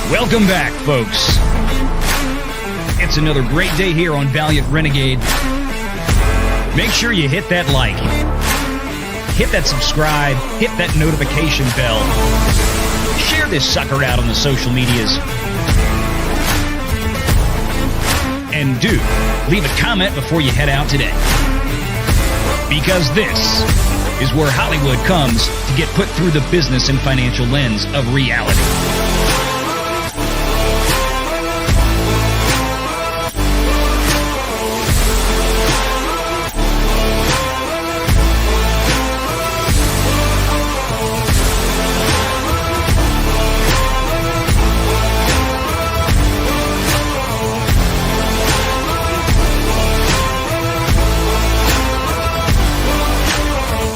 Welcome back, folks. It's another great day here on Valiant Renegade. Make sure you hit that like, hit that subscribe, hit that notification bell. Share this sucker out on the social medias. And do leave a comment before you head out today. Because this is where Hollywood comes to get put through the business and financial lens of reality.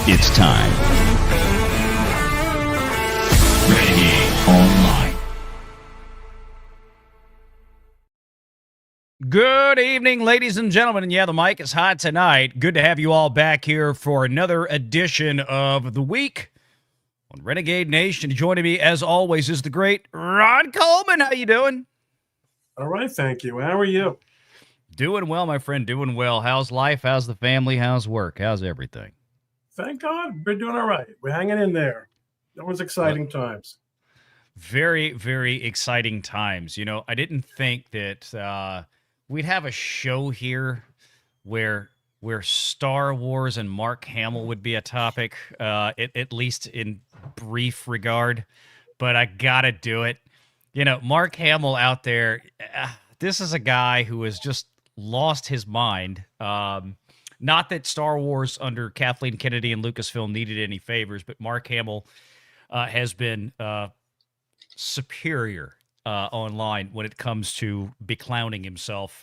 It's time. Renegade Online. Good evening, ladies and gentlemen. And yeah, the mic is hot tonight. Good to have you all back here for another edition of The Week on Renegade Nation. Joining me, as always, is the great Ron Coleman. How you doing? All right, thank you. How are you? Doing well, my friend. Doing well. How's life? How's the family? How's work? How's everything? Thank God. We're doing all right. We're hanging in there. That was exciting times. Very, very exciting times. You know, I didn't think that we'd have a show here where Star Wars and Mark Hamill would be a topic, at least in brief regard. But I gotta do it. You know, Mark Hamill out there, this is a guy who has just lost his mind. Not that Star Wars under Kathleen Kennedy and Lucasfilm needed any favors, but Mark Hamill has been superior online when it comes to beclowning himself.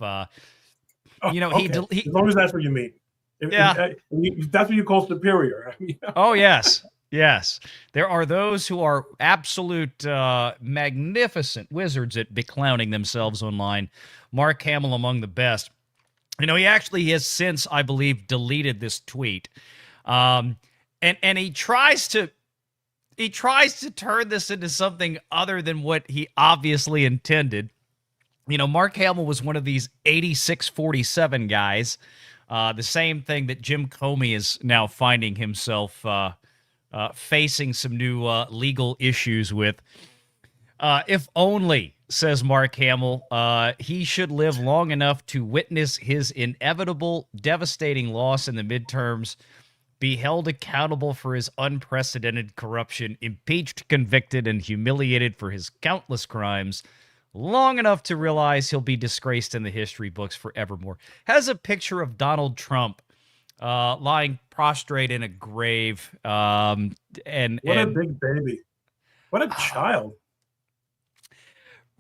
You know, okay. As long as that's what you mean. Yeah. That's what you call superior. Oh, yes. Yes. There are those who are absolute magnificent wizards at beclowning themselves online. Mark Hamill among the best. You know, he actually has since, I believe, deleted this tweet, and he tries to turn this into something other than what he obviously intended. You know, Mark Hamill was one of these 86-47 guys, the same thing that Jim Comey is now finding himself facing some new legal issues with. If only, says Mark Hamill, he should live long enough to witness his inevitable, devastating loss in the midterms, be held accountable for his unprecedented corruption, impeached, convicted, and humiliated for his countless crimes, long enough to realize he'll be disgraced in the history books forevermore. Has a picture of Donald Trump lying prostrate in a grave. What a big baby. What a child.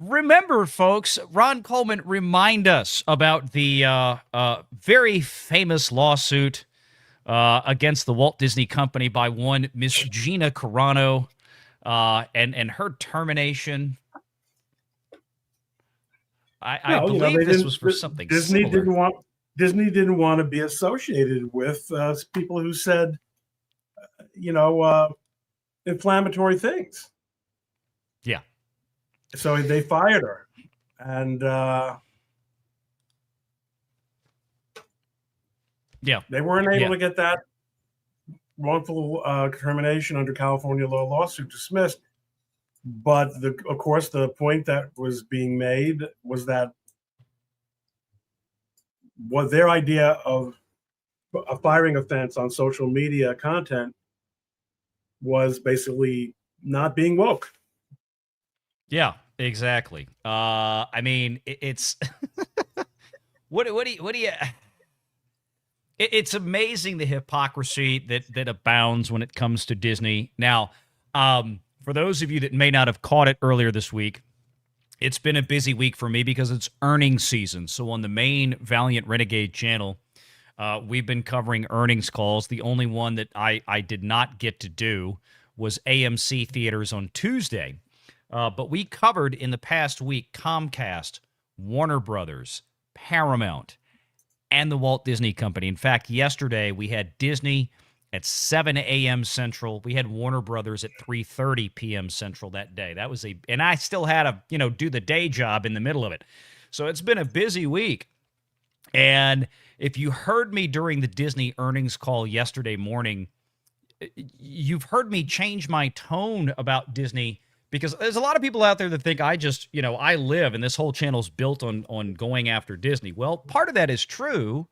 Remember, folks, Ron Coleman, remind us about the very famous lawsuit against the Walt Disney Company by one Miss Gina Carano and her termination. I believe this was for something Disney similar. Disney didn't want to be associated with people who said, inflammatory things. Yeah. So they fired her, and they weren't able to get that wrongful termination under California law lawsuit dismissed. But of course, the point that was being made was that what their idea of a firing offense on social media content was basically not being woke. Yeah, exactly. I mean, it's what do you? It's amazing the hypocrisy that abounds when it comes to Disney. Now, for those of you that may not have caught it earlier this week, it's been a busy week for me because it's earnings season. So on the main Valiant Renegade channel, we've been covering earnings calls. The only one that I did not get to do was AMC Theaters on Tuesday. But we covered in the past week Comcast, Warner Brothers, Paramount, and the Walt Disney Company. In fact, yesterday we had Disney at 7 a.m. Central. We had Warner Brothers at 3:30 p.m. Central that day. That was and I still had to, do the day job in the middle of it. So it's been a busy week. And if you heard me during the Disney earnings call yesterday morning, you've heard me change my tone about Disney, because there's a lot of people out there that think I just, I live and this whole channel's built on going after Disney. Well, part of that is true,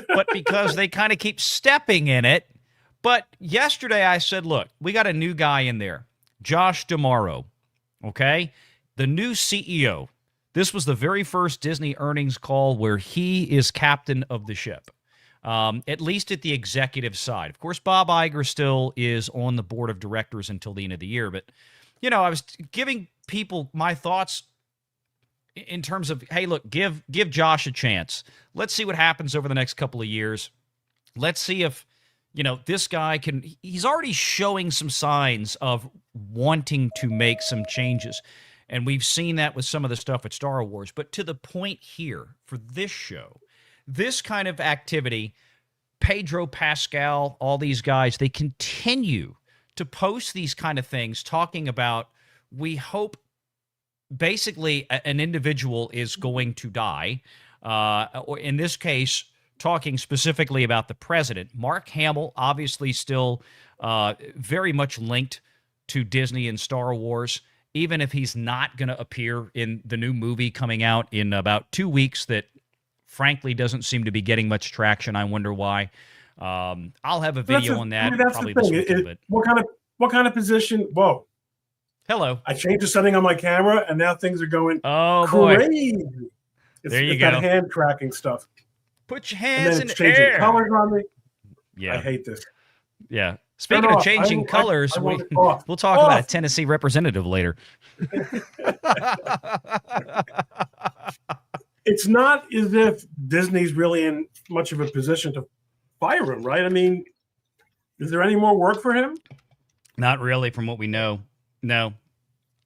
but because they kind of keep stepping in it. But yesterday I said, look, we got a new guy in there, Josh D'Amaro, okay? The new CEO. This was the very first Disney earnings call where he is captain of the ship, at least at the executive side. Of course, Bob Iger still is on the board of directors until the end of the year. But, I was giving people my thoughts in terms of, hey, look, give Josh a chance. Let's see what happens over the next couple of years. Let's see if, this guy he's already showing some signs of wanting to make some changes. And we've seen that with some of the stuff at Star Wars. But to the point here for this show, this kind of activity, Pedro Pascal, all these guys, they continue to post these kind of things talking about, we hope basically an individual is going to die. Or in this case, talking specifically about the president. Mark Hamill, obviously still very much linked to Disney and Star Wars, even if he's not going to appear in the new movie coming out in about 2 weeks that frankly doesn't seem to be getting much traction. I wonder why. I'll have a video on that probably this weekend. What kind of position? Whoa. Hello. I changed the setting on my camera and now things are going Boy. crazy. There you it's go. That hand tracking stuff. Put your hands in the air. Colors on me. Yeah. I hate this. Yeah. Speaking of changing colors, we'll talk about a Tennessee representative later. It's not as if Disney's really in much of a position to fire him, right? I mean, is there any more work for him? Not really, from what we know. No.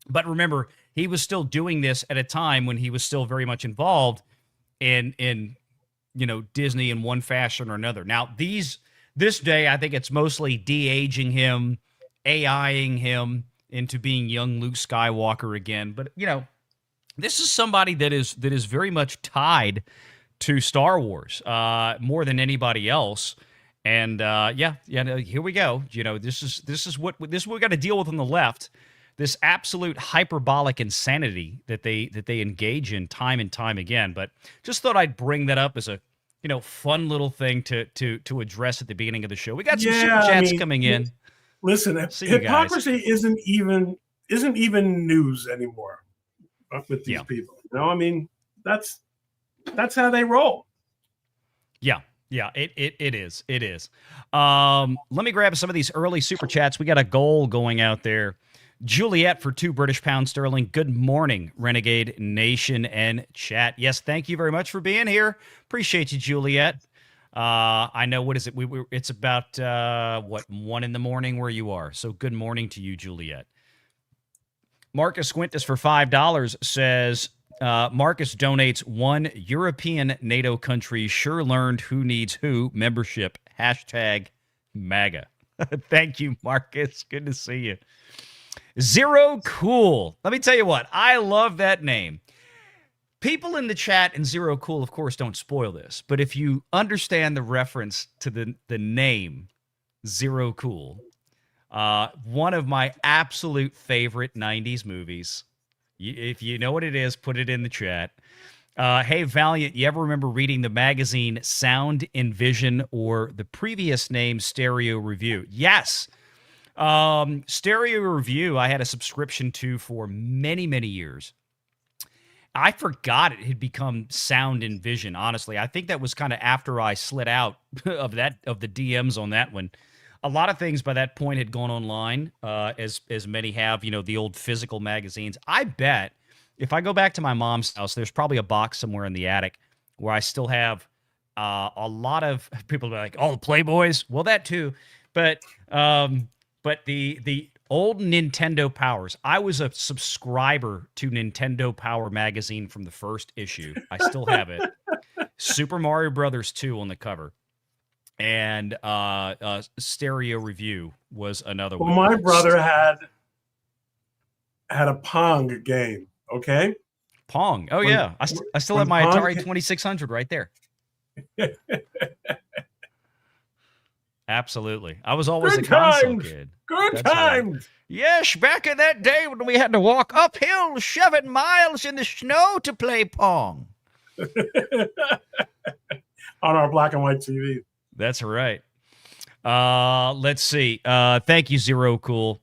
But remember, he was still doing this at a time when he was still very much involved in Disney in one fashion or another. Now, this day, I think it's mostly de-aging him, AIing him into being young Luke Skywalker again. But, this is somebody that is very much tied to Star Wars more than anybody else. And here we go. This is what we got to deal with on the left. This absolute hyperbolic insanity that they engage in time and time again. But just thought I'd bring that up as a fun little thing to address at the beginning of the show. We got some super chats coming in. Listen, hypocrisy isn't even news anymore with these people. I mean, that's how they roll. Yeah, it is. It is. Let me grab some of these early super chats. We got a goal going out there. Juliet for 2 British pounds sterling. Good morning, Renegade Nation and chat. Yes, thank you very much for being here. Appreciate you, Juliet. I know, what is it? It's about 1 in the morning where you are. So good morning to you, Juliet. Marcus Quintus for $5 says, Marcus donates 1 European NATO country sure learned who needs who membership. #MAGA. Thank you, Marcus. Good to see you. Zero Cool. Let me tell you what, I love that name. People in the chat and Zero Cool, of course, don't spoil this, but if you understand the reference to the name Zero Cool, one of my absolute favorite 90s movies. If you know what it is, put it in the chat. Hey, Valiant, you ever remember reading the magazine Sound and Vision, or the previous name Stereo Review? Yes. Stereo Review, I had a subscription to for many, many years. I forgot it had become Sound and Vision, honestly. I think that was kind of after I slid out of the DMs on that one. A lot of things by that point had gone online, as many have, the old physical magazines. I bet if I go back to my mom's house, there's probably a box somewhere in the attic where I still have a lot of people are like, oh, the Playboys. Well, that too. But the old Nintendo Powers. I was a subscriber to Nintendo Power magazine from the first issue. I still have it. Super Mario Brothers 2 on the cover. and Stereo Review was another Well, one. my brother had a Pong game. Okay. Pong. Oh, When, yeah. I still have when my Pong Atari 2600 right there. Absolutely. I was always a Good console times. kid. Good That's right. times. Yes, back in that day when we had to walk uphill 7 miles in the snow to play Pong. On our black and white TV. That's right. Let's see. Thank you, Zero Cool.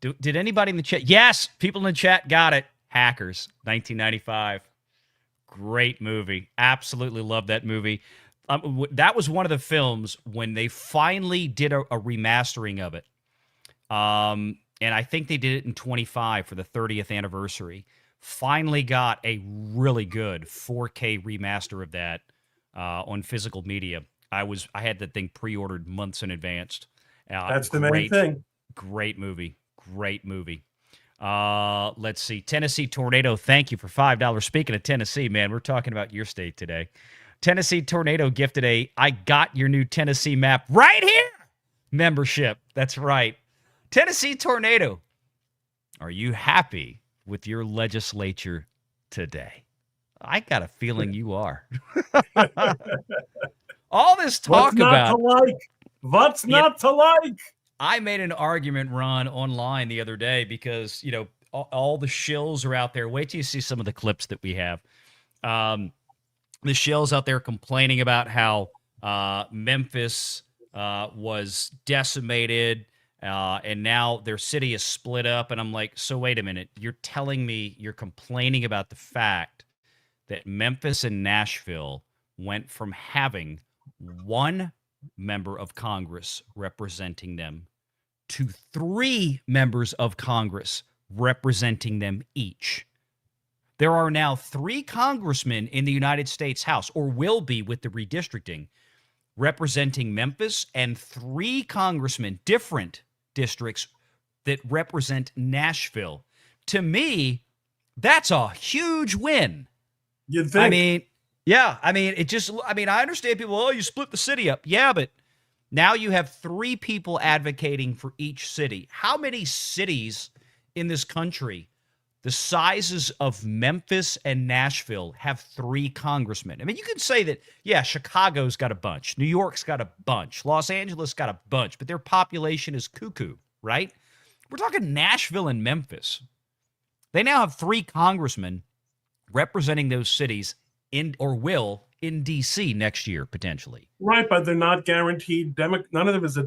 Did anybody in the chat? Yes, people in the chat got it. Hackers, 1995. Great movie. Absolutely love that movie. That was one of the films when they finally did a remastering of it. And I think they did it in 25 for the 30th anniversary. Finally got a really good 4K remaster of that on physical media. I had that thing pre-ordered months in advance. That's the main thing. Great movie. Great movie. Let's see. Tennessee Tornado, thank you for $5. Speaking of Tennessee, man, we're talking about your state today. Tennessee Tornado gifted I got your new Tennessee map right here membership. That's right. Tennessee Tornado, are you happy with your legislature today? I got a feeling you are. All this talk about what's not to like. I made an argument, Ron, online the other day because, all the shills are out there. Wait till you see some of the clips that we have. The shills out there complaining about how Memphis was decimated and now their city is split up. And I'm like, so wait a minute. You're telling me you're complaining about the fact that Memphis and Nashville went from having one member of Congress representing them to 3 members of Congress representing them each. There are now 3 congressmen in the United States House, or will be with the redistricting, representing Memphis, and 3 congressmen, different districts, that represent Nashville. To me, that's a huge win. You'd think. I understand people, you split the city up. Yeah, but now you have 3 people advocating for each city. How many cities in this country, the sizes of Memphis and Nashville, have 3 congressmen? I mean, you could say that, yeah, Chicago's got a bunch. New York's got a bunch. Los Angeles got a bunch, but their population is cuckoo, right? We're talking Nashville and Memphis. They now have 3 congressmen representing those cities in D.C. next year, potentially. Right, but they're not guaranteed. None of them is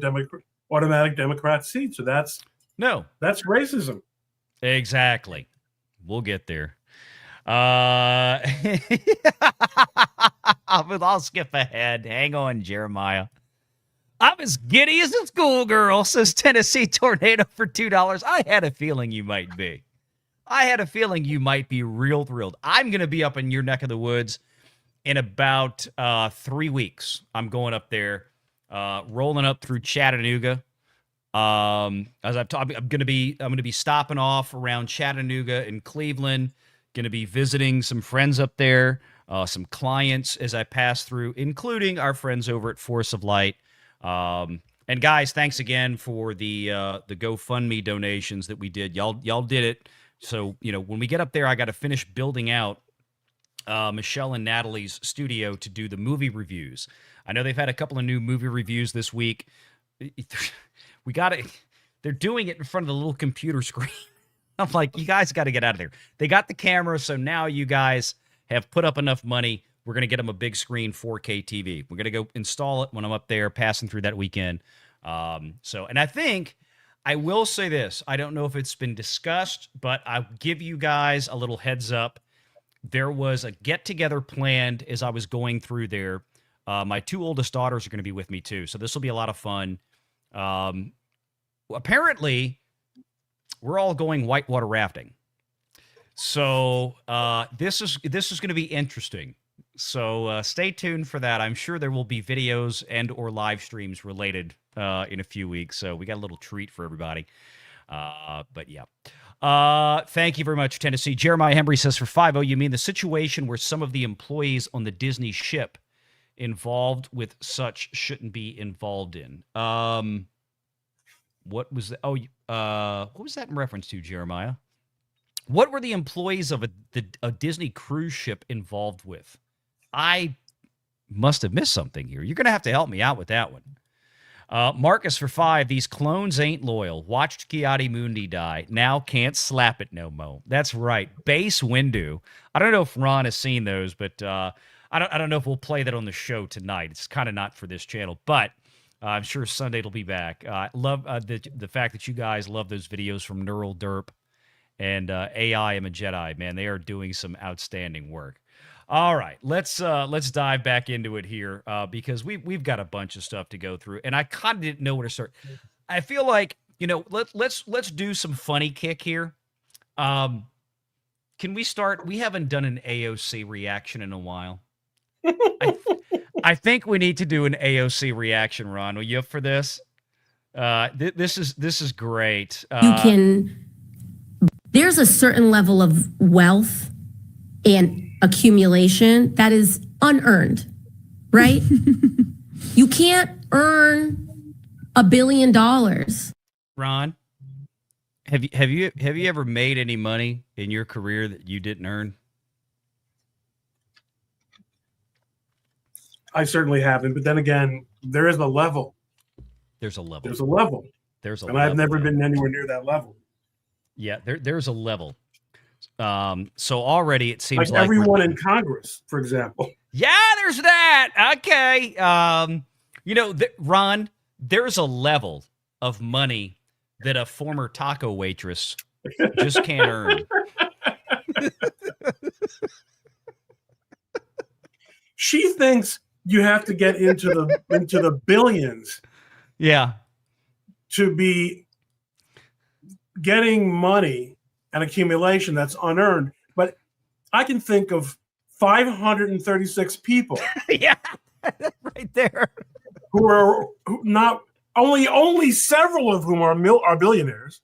automatic Democrat seat. So that's racism. Exactly. We'll get there. I'll skip ahead. Hang on, Jeremiah. I'm as giddy as a schoolgirl, says Tennessee Tornado for $2. I had a feeling you might be. I had a feeling you might be real thrilled. I'm going to be up in your neck of the woods in about 3 weeks. I'm going up there, rolling up through Chattanooga. As I'm going to be stopping off around Chattanooga and Cleveland. Going to be visiting some friends up there, some clients as I pass through, including our friends over at Force of Light. And guys, thanks again for the GoFundMe donations that we did. Y'all did it. So, when we get up there, I got to finish building out Michelle and Natalie's studio to do the movie reviews. I know they've had a couple of new movie reviews this week. They're doing it in front of the little computer screen. I'm like, you guys got to get out of there. They got the camera, so now you guys have put up enough money. We're going to get them a big screen 4K TV. We're going to go install it when I'm up there passing through that weekend. And I think I will say this. I don't know if it's been discussed, but I'll give you guys a little heads up. There was a get-together planned as I was going through there. My 2 oldest daughters are going to be with me, too, so this will be a lot of fun. Apparently, we're all going whitewater rafting. So this is going to be interesting. So stay tuned for that. I'm sure there will be videos and or live streams related in a few weeks. So we got a little treat for everybody. But yeah. Thank you very much, Tennessee. Jeremiah Hembry says, for 5-0, you mean the situation where some of the employees on the Disney ship involved with such shouldn't be involved in. What was that? What was that in reference to, Jeremiah? What were the employees of a Disney cruise ship involved with? I must have missed something here. You're going to have to help me out with that one. Marcus for 5. These clones ain't loyal. Watched Kiadi Mundi die. Now can't slap it no mo. That's right. Base Windu. I don't know if Ron has seen those, but I don't know if we'll play that on the show tonight. It's kind of not for this channel, but I'm sure Sunday it'll be back. I love the fact that you guys love those videos from Neural Derp and AI I'm a Jedi. Man, they are doing some outstanding work. All right, let's dive back into it here because we've got a bunch of stuff to go through, and I kind of didn't know where to start. I feel like let's do some funny kick here. Can we start? We haven't done an AOC reaction in a while. I think we need to do an AOC reaction. Ron, are you up for this? This is great. There's a certain level of wealth and accumulation that is unearned, right? You can't earn $1 billion. Ron, have you ever made any money in your career that you didn't earn? I certainly haven't, but then again, there is a level. There's a level. There's a level. There's a and level. I've never been anywhere near that level. Yeah, there's a level. So already it seems like everyone in Congress, for example. Yeah, there's that. Okay. Ron, there's a level of money that a former taco waitress just can't earn. She thinks you have to get into the billions. Yeah. To be getting money and accumulation that's unearned. But I can think of 536 people. Yeah, right there. Who are not only several of whom are billionaires.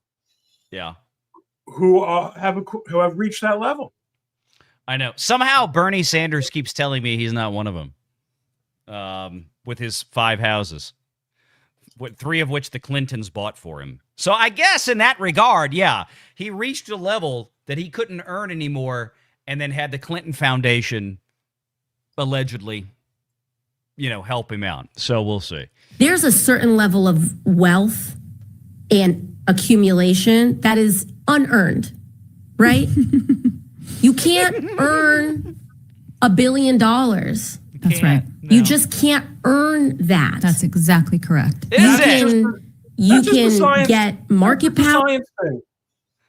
Yeah. Who have reached that level. I know. Somehow Bernie Sanders keeps telling me he's not one of them. With his 5 houses. 3 of which the Clintons bought for him. So I guess in that regard, yeah, he reached a level that he couldn't earn anymore and then had the Clinton Foundation allegedly, help him out. So we'll see. There's a certain level of wealth and accumulation that is unearned, right? You can't earn $1 billion. That's right. No. You just can't earn that. That's exactly correct. You can get market power. Science thing.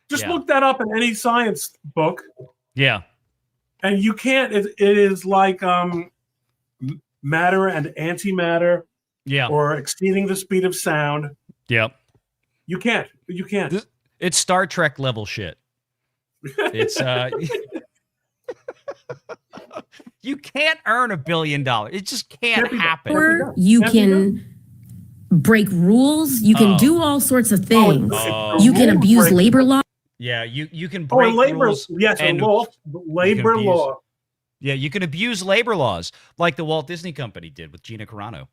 Just look that up in any science book. Yeah. And you can't. It is like matter and antimatter. Yeah. Or exceeding the speed of sound. Yep. You can't. It's Star Trek level shit. It's you can't earn $1 billion. It just can't happen. Or you can break rules. You can do all sorts of things. You can abuse labor law. Yeah, you can break rules. Yes, labor law. Yeah, you can abuse labor laws like the Walt Disney Company did with Gina Carano.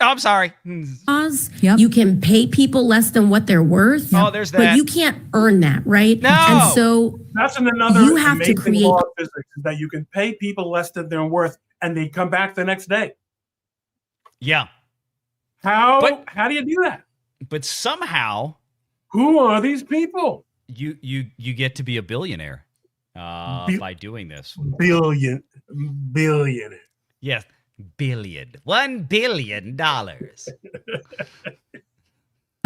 Oh, I'm sorry. Yep. You can pay people less than what they're worth. Oh, there's that. But you can't earn that, right? No. And so that's another you have to create law of physics that you can pay people less than they're worth and they come back the next day. Yeah. How do you do that? But somehow, who are these people? You get to be a billionaire by doing this. Billionaire. Yes. $1 billion.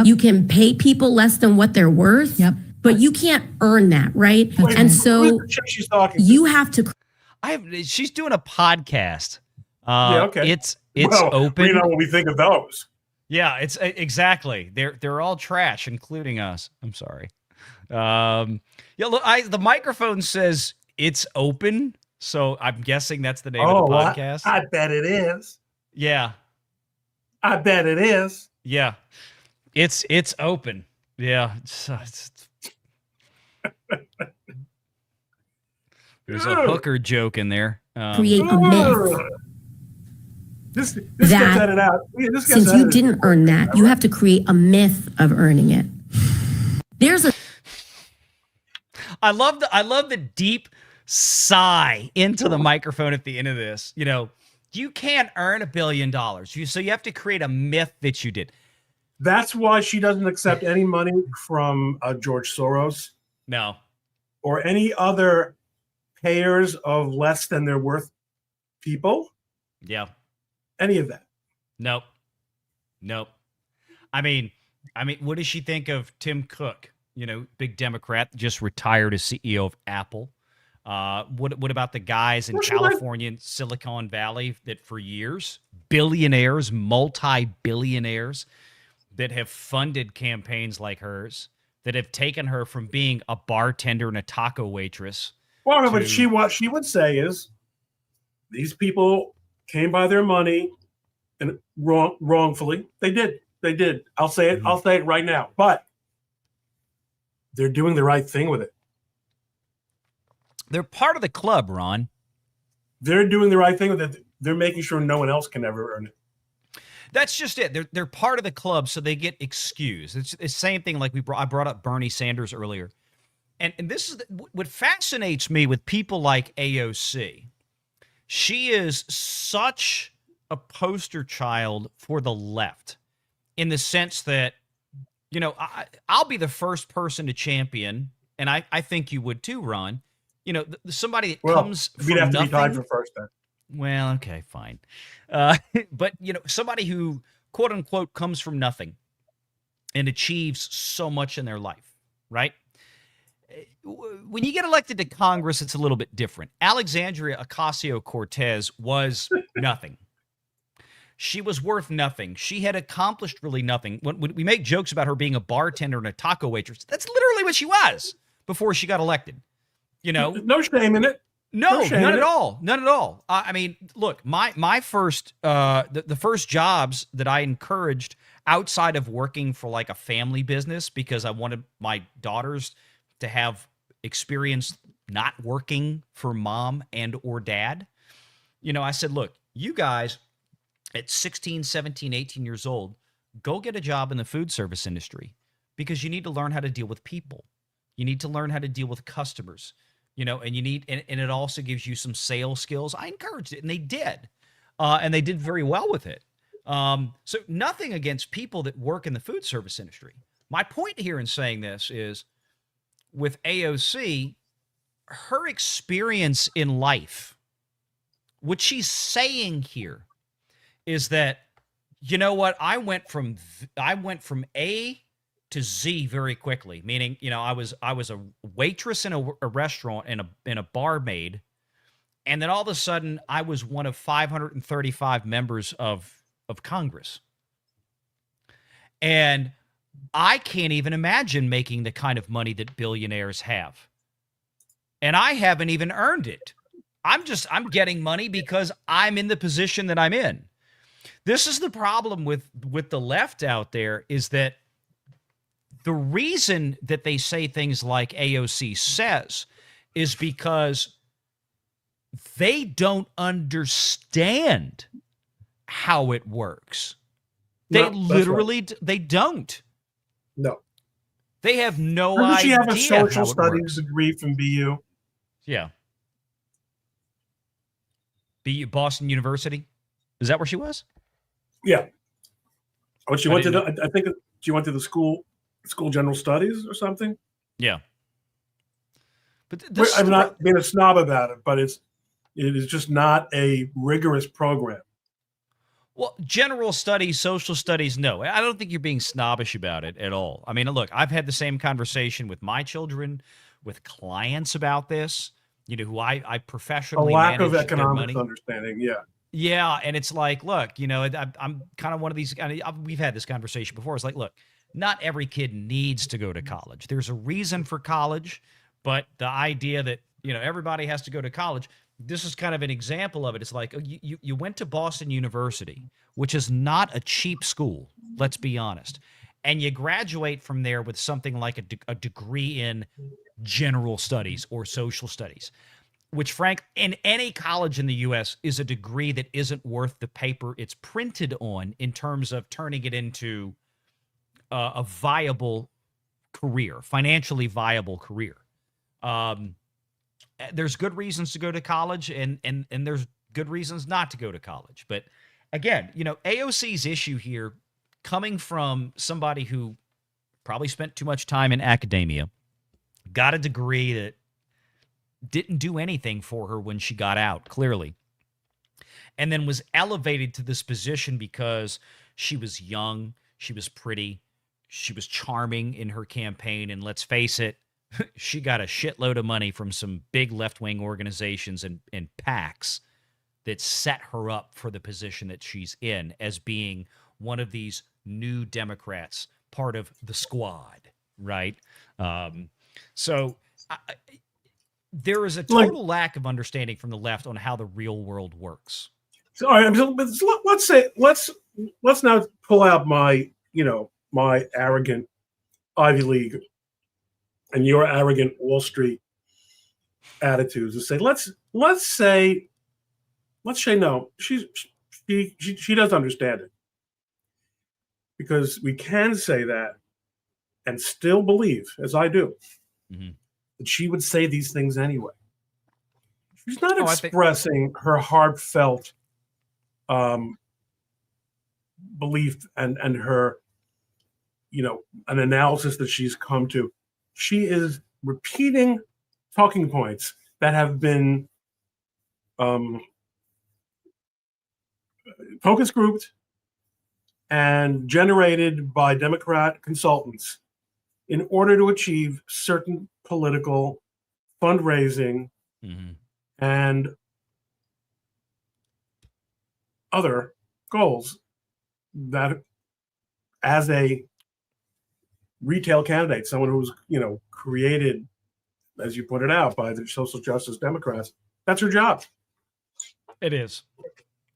You can pay people less than what they're worth. Yep. But you can't earn that, right? Wait, and so she's talking you have to. She's doing a podcast. Yeah, okay. It's open. We know what we think of those. Yeah, it's exactly. They're all trash, including us. I'm sorry. Yeah, look, the microphone says it's open. So I'm guessing that's the name of the podcast. I bet it is. Yeah. I bet it is. Yeah. It's open. Yeah. There's a hooker joke in there. create a myth This gets that edited out. This gets since you edited. didn't earn that, you have to create a myth of earning it. There's a I love the deep sigh into the microphone at the end of this. You know, you can't earn $1 billion. So you have to create a myth that you did. That's why she doesn't accept any money from George Soros No. or any other payers of less than their worth people. Yeah. Any of that. Nope. I mean, what does she think of Tim Cook? You know, big Democrat, just retired as CEO of Apple. What about the guys in California and Silicon Valley that for years, billionaires, multi-billionaires that have funded campaigns like hers, that have taken her from being a bartender and a taco waitress. Well, but what she would say is these people came by their money and wrongfully. They did. I'll say it. I'll say it right now. But they're doing the right thing with it. They're part of the club, Ron. They're doing the right thing with it. They're making sure no one else can ever earn it. That's just it. They're part of the club, so they get excused. It's the same thing like I brought up Bernie Sanders earlier. And this is what fascinates me with people like AOC. She is such a poster child for the left in the sense that, you know, I'll be the first person to champion, and I think you would too, Ron. You know, somebody that comes from we'd have to nothing. be tied for first then. Well, okay, fine. But, you know, somebody who, quote unquote, comes from nothing and achieves so much in their life, right? When you get elected to Congress, it's a little bit different. Alexandria Ocasio-Cortez was nothing. She was worth nothing. She had accomplished really nothing. When we make jokes about her being a bartender and a taco waitress, that's literally what she was before she got elected. You know, no shame in it. No, none at all. None at all. I mean, look, my first, the first jobs that I encouraged outside of working for like a family business because I wanted my daughters to have experience not working for mom and or dad. You know, I said, look, you guys at 16, 17, 18 years old, go get a job in the food service industry because you need to learn how to deal with people. You need to learn how to deal with customers. You know, and you need, and it also gives you some sales skills. I encouraged it, and they did. And they did very well with it. So nothing against people that work in the food service industry. My point here in saying this is with AOC, her experience in life, what she's saying here is that, you know what, I went from A to Z very quickly, meaning, you know, I was a waitress in a restaurant and a barmaid, and then all of a sudden I was one of 535 members of Congress. And I can't even imagine making the kind of money that billionaires have. And I haven't even earned it. I'm getting money because I'm in the position that I'm in. This is the problem with the left out there, is that the reason that they say things like AOC says is because they don't understand how it works. They they don't. No. They have no Doesn't idea. she have a social how it studies works. degree from BU? Yeah. BU, Boston University. Is that where she was? Yeah. Oh, she went to I think she went to the school general studies or something. Yeah. But I'm not being a snob about it, but it is just not a rigorous program. Well, general studies, social studies, no. I don't think you're being snobbish about it at all. I mean, look, I've had the same conversation with my children, with clients about this, you know, who I professionally manage. A lack of economic understanding, yeah. Yeah, and it's like, look, you know, I'm kind of one of these, we've had this conversation before. It's like, look, not every kid needs to go to college. There's a reason for college, but the idea that, you know, everybody has to go to college, this is kind of an example of it. It's like, you went to Boston University, which is not a cheap school, let's be honest, and you graduate from there with something like a degree in general studies or social studies. which Frank, in any college in the U.S. is a degree that isn't worth the paper it's printed on in terms of turning it into a viable career, financially viable career. There's good reasons to go to college, and there's good reasons not to go to college. But again, AOC's issue here, coming from somebody who probably spent too much time in academia, got a degree that didn't do anything for her when she got out, clearly, and then was elevated to this position because she was young, she was pretty, she was charming in her campaign, and let's face it, she got a shitload of money from some big left-wing organizations and PACs that set her up for the position that she's in as being one of these new Democrats, part of the squad, right? There is a total lack of understanding from the left on how the real world works. So, all right, let's now pull out my arrogant Ivy League and your arrogant Wall Street attitudes and say, let's say no, she does understand it, because we can say that and still believe, as I do, that she would say these things anyway. She's not expressing her heartfelt belief and her, an analysis that she's come to. She is repeating talking points that have been focus grouped and generated by Democrat consultants in order to achieve certain political fundraising and other goals that, as a retail candidate, someone who's created, as you pointed out, by the social justice Democrats, that's her job. It is.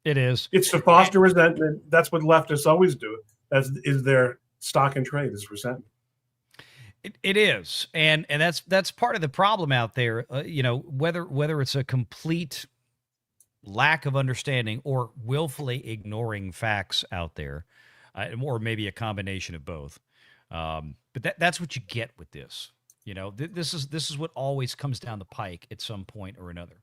It's to foster resentment. That's what leftists always do. Is their stock and trade is resentment. It is, and that's part of the problem out there. Whether it's a complete lack of understanding or willfully ignoring facts out there, or maybe a combination of both. But that's what you get with this. This is what always comes down the pike at some point or another.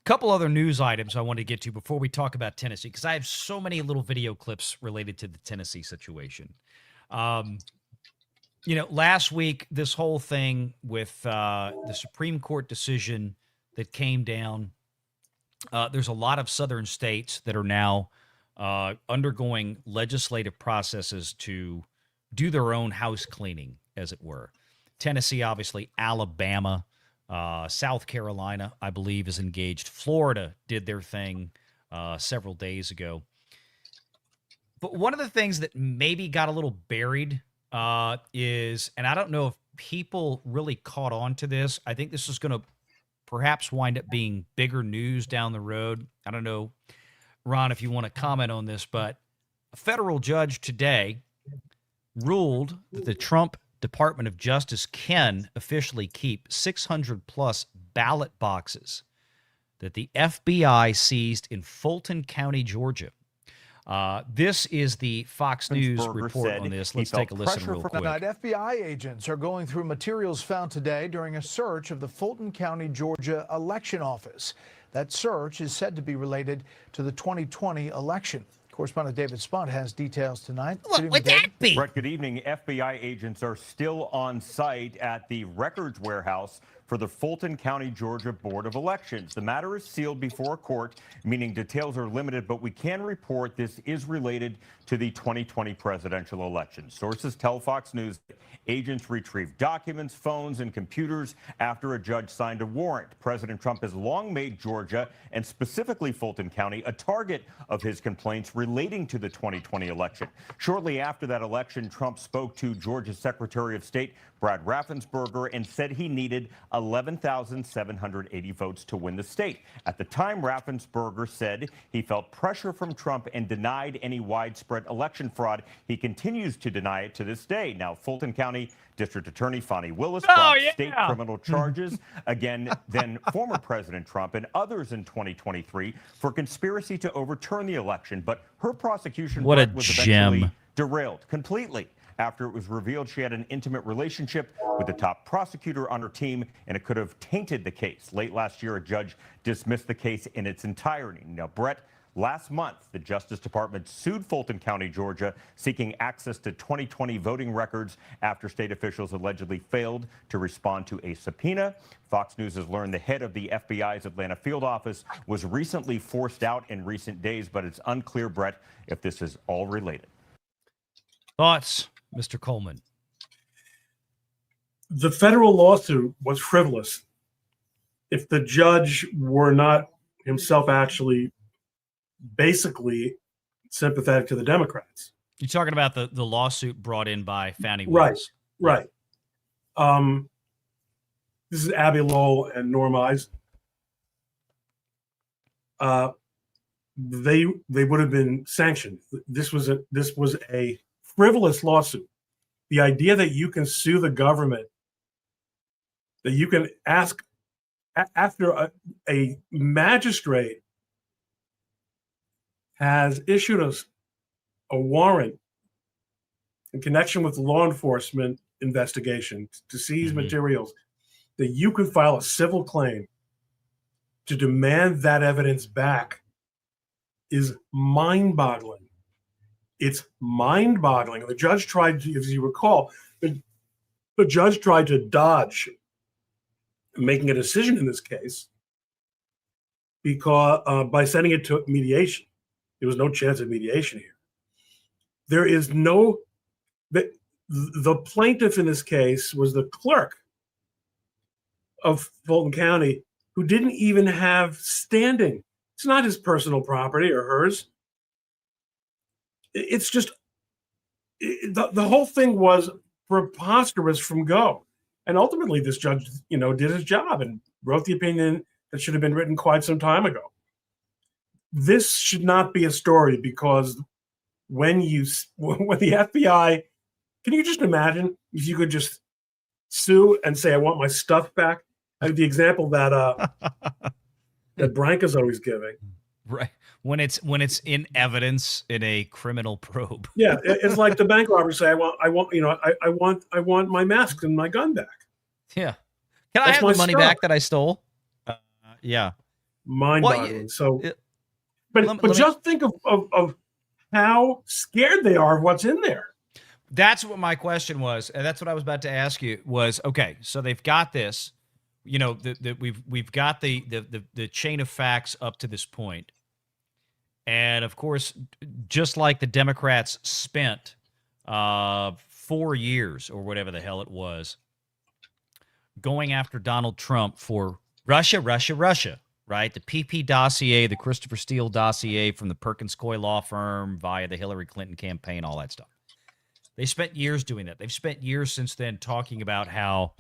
Couple other news items I want to get to before we talk about Tennessee, because I have so many little video clips related to the Tennessee situation. Last week, this whole thing with the Supreme Court decision that came down, there's a lot of southern states that are now undergoing legislative processes to do their own house cleaning, as it were. Tennessee, obviously, Alabama, South Carolina, I believe, is engaged. Florida did their thing several days ago. But one of the things that maybe got a little buried is, and I don't know if people really caught on to this, I think this is going to perhaps wind up being bigger news down the road. I don't know, Ron, if you want to comment on this, but a federal judge today ruled that the Trump Department of Justice can officially keep 600 plus ballot boxes that the FBI seized in Fulton County, Georgia. This is the Fox News report on this. Let's take a listen real quick. FBI agents are going through materials found today during a search of the Fulton County, Georgia election office. That search is said to be related to the 2020 election. Correspondent David Spunt has details tonight. What would that be? Brett, good evening. FBI agents are still on site at the records warehouse for the Fulton County, Georgia Board of Elections. The matter is sealed before court, meaning details are limited, but we can report this is related to the 2020 presidential election. Sources tell Fox News that agents retrieved documents, phones, and computers after a judge signed a warrant. President Trump has long made Georgia, and specifically Fulton County, a target of his complaints relating to the 2020 election. Shortly after that election, Trump spoke to Georgia's Secretary of State, Brad Raffensperger, and said he needed a 11,780 votes to win the state. At the time, Raffensperger said he felt pressure from Trump and denied any widespread election fraud. He continues to deny it to this day. Now, Fulton County District Attorney Fani Willis brought state criminal charges against then former President Trump and others in 2023 for conspiracy to overturn the election. But her prosecution was eventually derailed completely after it was revealed she had an intimate relationship with the top prosecutor on her team, and it could have tainted the case. Late last year, a judge dismissed the case in its entirety. Now, Brett, last month, the Justice Department sued Fulton County, Georgia, seeking access to 2020 voting records after state officials allegedly failed to respond to a subpoena. Fox News has learned the head of the FBI's Atlanta field office was recently forced out in recent days, but it's unclear, Brett, if this is all related. Thoughts, Mr. Coleman? The federal lawsuit was frivolous if the judge were not himself actually basically sympathetic to the Democrats. You're talking about the lawsuit brought in by Fani Willis. Right. This is Abby Lowell and Norm Eisen. They would have been sanctioned. This was a frivolous lawsuit. The idea that you can sue the government, that you can ask after a magistrate has issued a warrant in connection with law enforcement investigation to seize materials, that you can file a civil claim to demand that evidence back is mind-boggling. It's mind-boggling. The judge tried to, as you recall, the judge tried to dodge making a decision in this case because by sending it to mediation. There was no chance of mediation here. There is no, the plaintiff in this case was the clerk of Fulton County who didn't even have standing. It's not his personal property or hers. It's just, the whole thing was preposterous from go. And ultimately this judge, did his job and wrote the opinion that should have been written quite some time ago. This should not be a story because when the FBI, can you just imagine if you could just sue and say, I want my stuff back? I mean, the example that that Branca's always giving. Right. When it's in evidence in a criminal probe. Yeah. It's like the bank robbers say, I want my mask and my gun back. Yeah. Can I have the money back that I stole? Yeah. Mind-boggling. But just think of how scared they are of what's in there. That's what my question was, and that's what I was about to ask you. Was okay. So they've got this, we've got the chain of facts up to this point, and of course, just like the Democrats spent 4 years or whatever the hell it was, going after Donald Trump for Russia. Right? The PP dossier, the Christopher Steele dossier from the Perkins Coie law firm via the Hillary Clinton campaign, all that stuff. They spent years doing that. They've spent years since then talking about how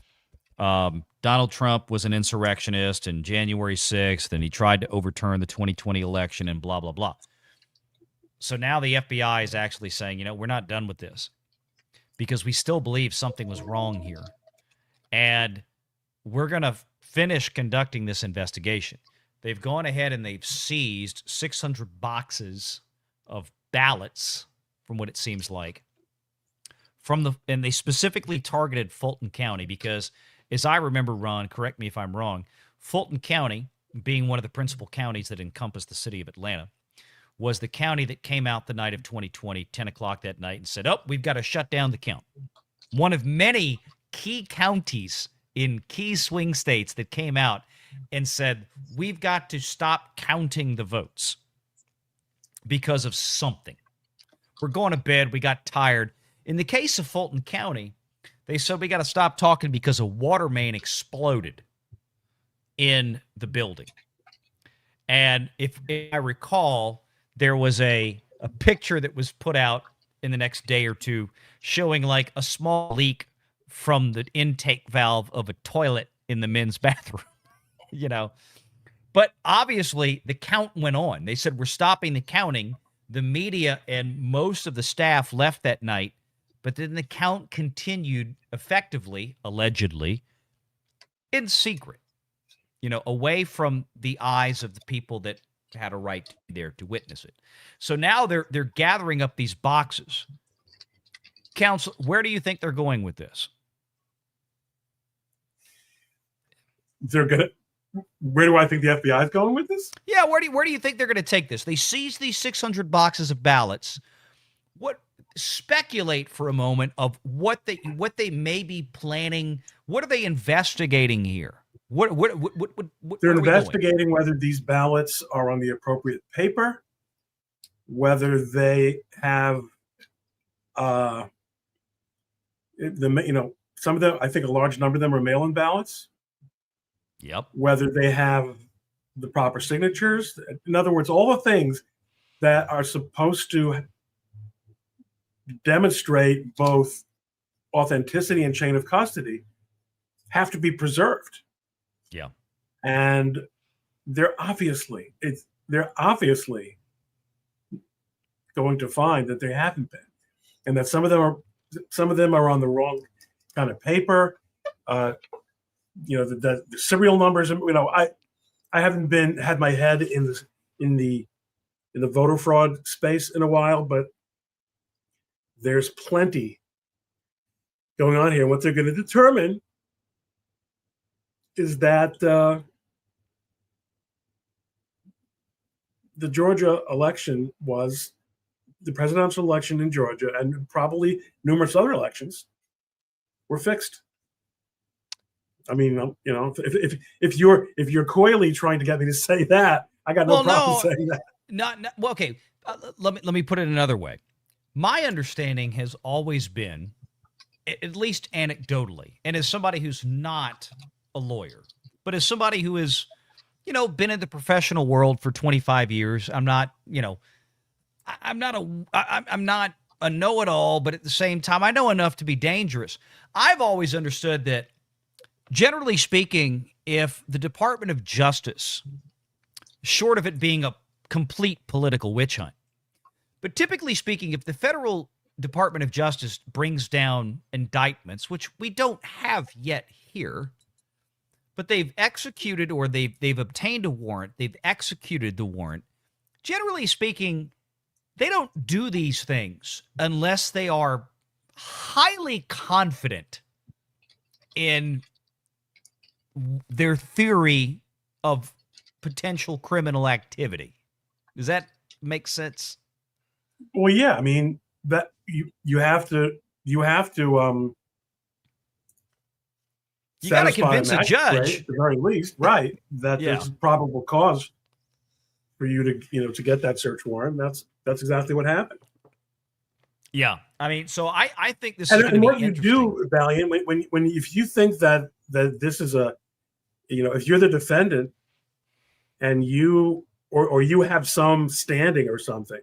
Donald Trump was an insurrectionist and January 6th, and he tried to overturn the 2020 election and blah, blah, blah. So now the FBI is actually saying, we're not done with this because we still believe something was wrong here. And we're going to finish conducting this investigation. They've gone ahead and they've seized 600 boxes of ballots, from what it seems like, and they specifically targeted Fulton County because, as I remember, Ron, correct me if I'm wrong, Fulton County, being one of the principal counties that encompass the city of Atlanta, was the county that came out the night of 2020, 10 o'clock that night, and said, we've got to shut down the count. One of many key counties in key swing states that came out and said, we've got to stop counting the votes because of something. We're going to bed. We got tired. In the case of Fulton County, they said we got to stop talking because a water main exploded in the building. And if I recall, there was a picture that was put out in the next day or two showing like a small leak from the intake valve of a toilet in the men's bathroom, you know. But obviously, the count went on. They said, we're stopping the counting. The media and most of the staff left that night, but then the count continued effectively, allegedly, in secret, you know, away from the eyes of the people that had a right to be there to witness it. So now they're gathering up these boxes. Counsel, where do you think they're going with this? Where do I think the FBI is going with this? Yeah, where do you think they're going to take this? They seized these 600 boxes of ballots. Speculate for a moment of what they may be planning. What are they investigating here? What They're investigating whether these ballots are on the appropriate paper, whether they have some of them, I think a large number of them are mail-in ballots. Yep. Whether they have the proper signatures. In other words, all the things that are supposed to demonstrate both authenticity and chain of custody have to be preserved. Yeah. And they're obviously going to find that they haven't been, and that some of them are on the wrong kind of paper. The serial numbers. I haven't had my head in the voter fraud space in a while, but there's plenty going on here. What they're going to determine is that the Georgia election was the presidential election in Georgia, and probably numerous other elections were fixed. I mean, if you're coyly trying to get me to say that, I got no problem saying that. Well, okay. Let me put it another way. My understanding has always been, at least anecdotally, and as somebody who's not a lawyer, but as somebody who has, been in the professional world for 25 years, I'm not a know-it-all, but at the same time, I know enough to be dangerous. I've always understood that, generally speaking, if the Department of Justice, short of it being a complete political witch hunt, but typically speaking, if the federal Department of Justice brings down indictments, which we don't have yet here, but they've executed or they've obtained a warrant, they've executed the warrant, generally speaking, they don't do these things unless they are highly confident in their theory of potential criminal activity. Does that make sense? Well, yeah. I mean, that you have to you got to convince a judge, at the very least, right? That there's probable cause for you to get that search warrant. That's exactly what happened. Yeah, I mean, so I think this is going to be interesting. And what you do, Valiant, if you think that this is if you're the defendant and you have some standing or something,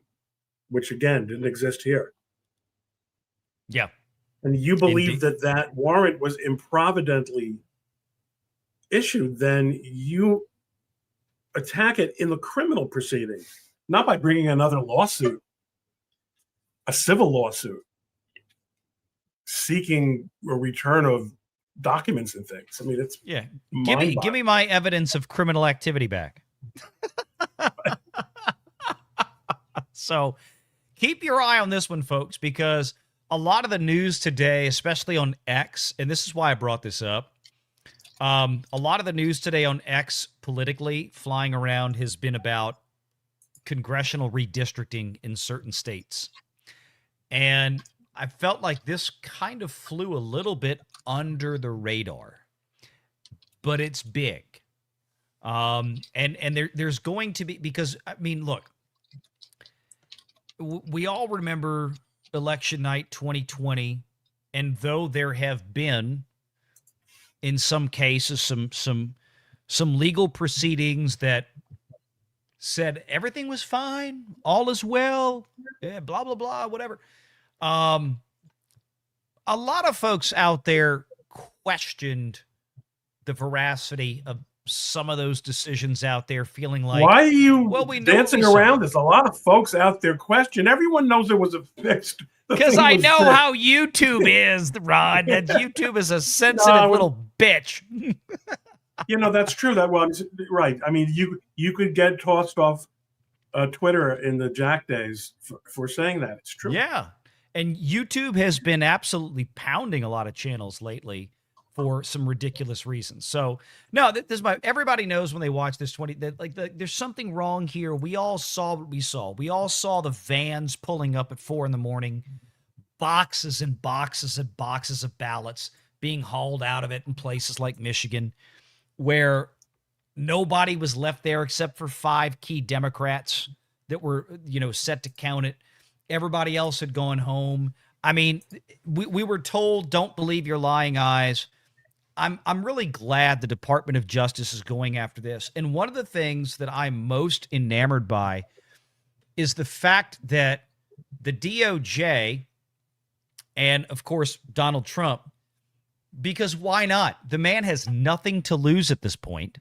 which again didn't exist here. Yeah. And you believe that warrant was improvidently issued, then you attack it in the criminal proceeding, not by bringing another lawsuit, a civil lawsuit, seeking a return of documents and things. I mean, it's give me my evidence of criminal activity back. So keep your eye on this one, folks, because a lot of the news today, especially on X, and this is why I brought this up, a lot of the news today on X politically flying around has been about congressional redistricting in certain states. And I felt like this kind of flew a little bit under the radar, but it's big. And there's going to be, because, I mean, look, we all remember election night 2020, and though there have been, in some cases, some legal proceedings that said everything was fine, all is well, blah, blah, blah, whatever. A lot of folks out there questioned the veracity of some of those decisions out there, feeling like, why are you well, we know dancing we saw around it. this? A lot of folks out there question. Everyone knows it was a fixed. Because I know how YouTube is, Ron. That YouTube is a sensitive little bitch. That's true. That was right. I mean, you could get tossed off Twitter in the Jack days for saying that. It's true. Yeah. And YouTube has been absolutely pounding a lot of channels lately for some ridiculous reasons. So no, everybody knows when they watch this there's something wrong here. We all saw what we saw. We all saw the vans pulling up at 4 a.m, boxes and boxes and boxes of ballots being hauled out of it in places like Michigan, where nobody was left there except for 5 key Democrats that were, set to count it. Everybody else had gone home. I mean, we were told, don't believe your lying eyes. I'm really glad the Department of Justice is going after this. And one of the things that I'm most enamored by is the fact that the DOJ and, of course, Donald Trump, because why not? The man has nothing to lose at this point,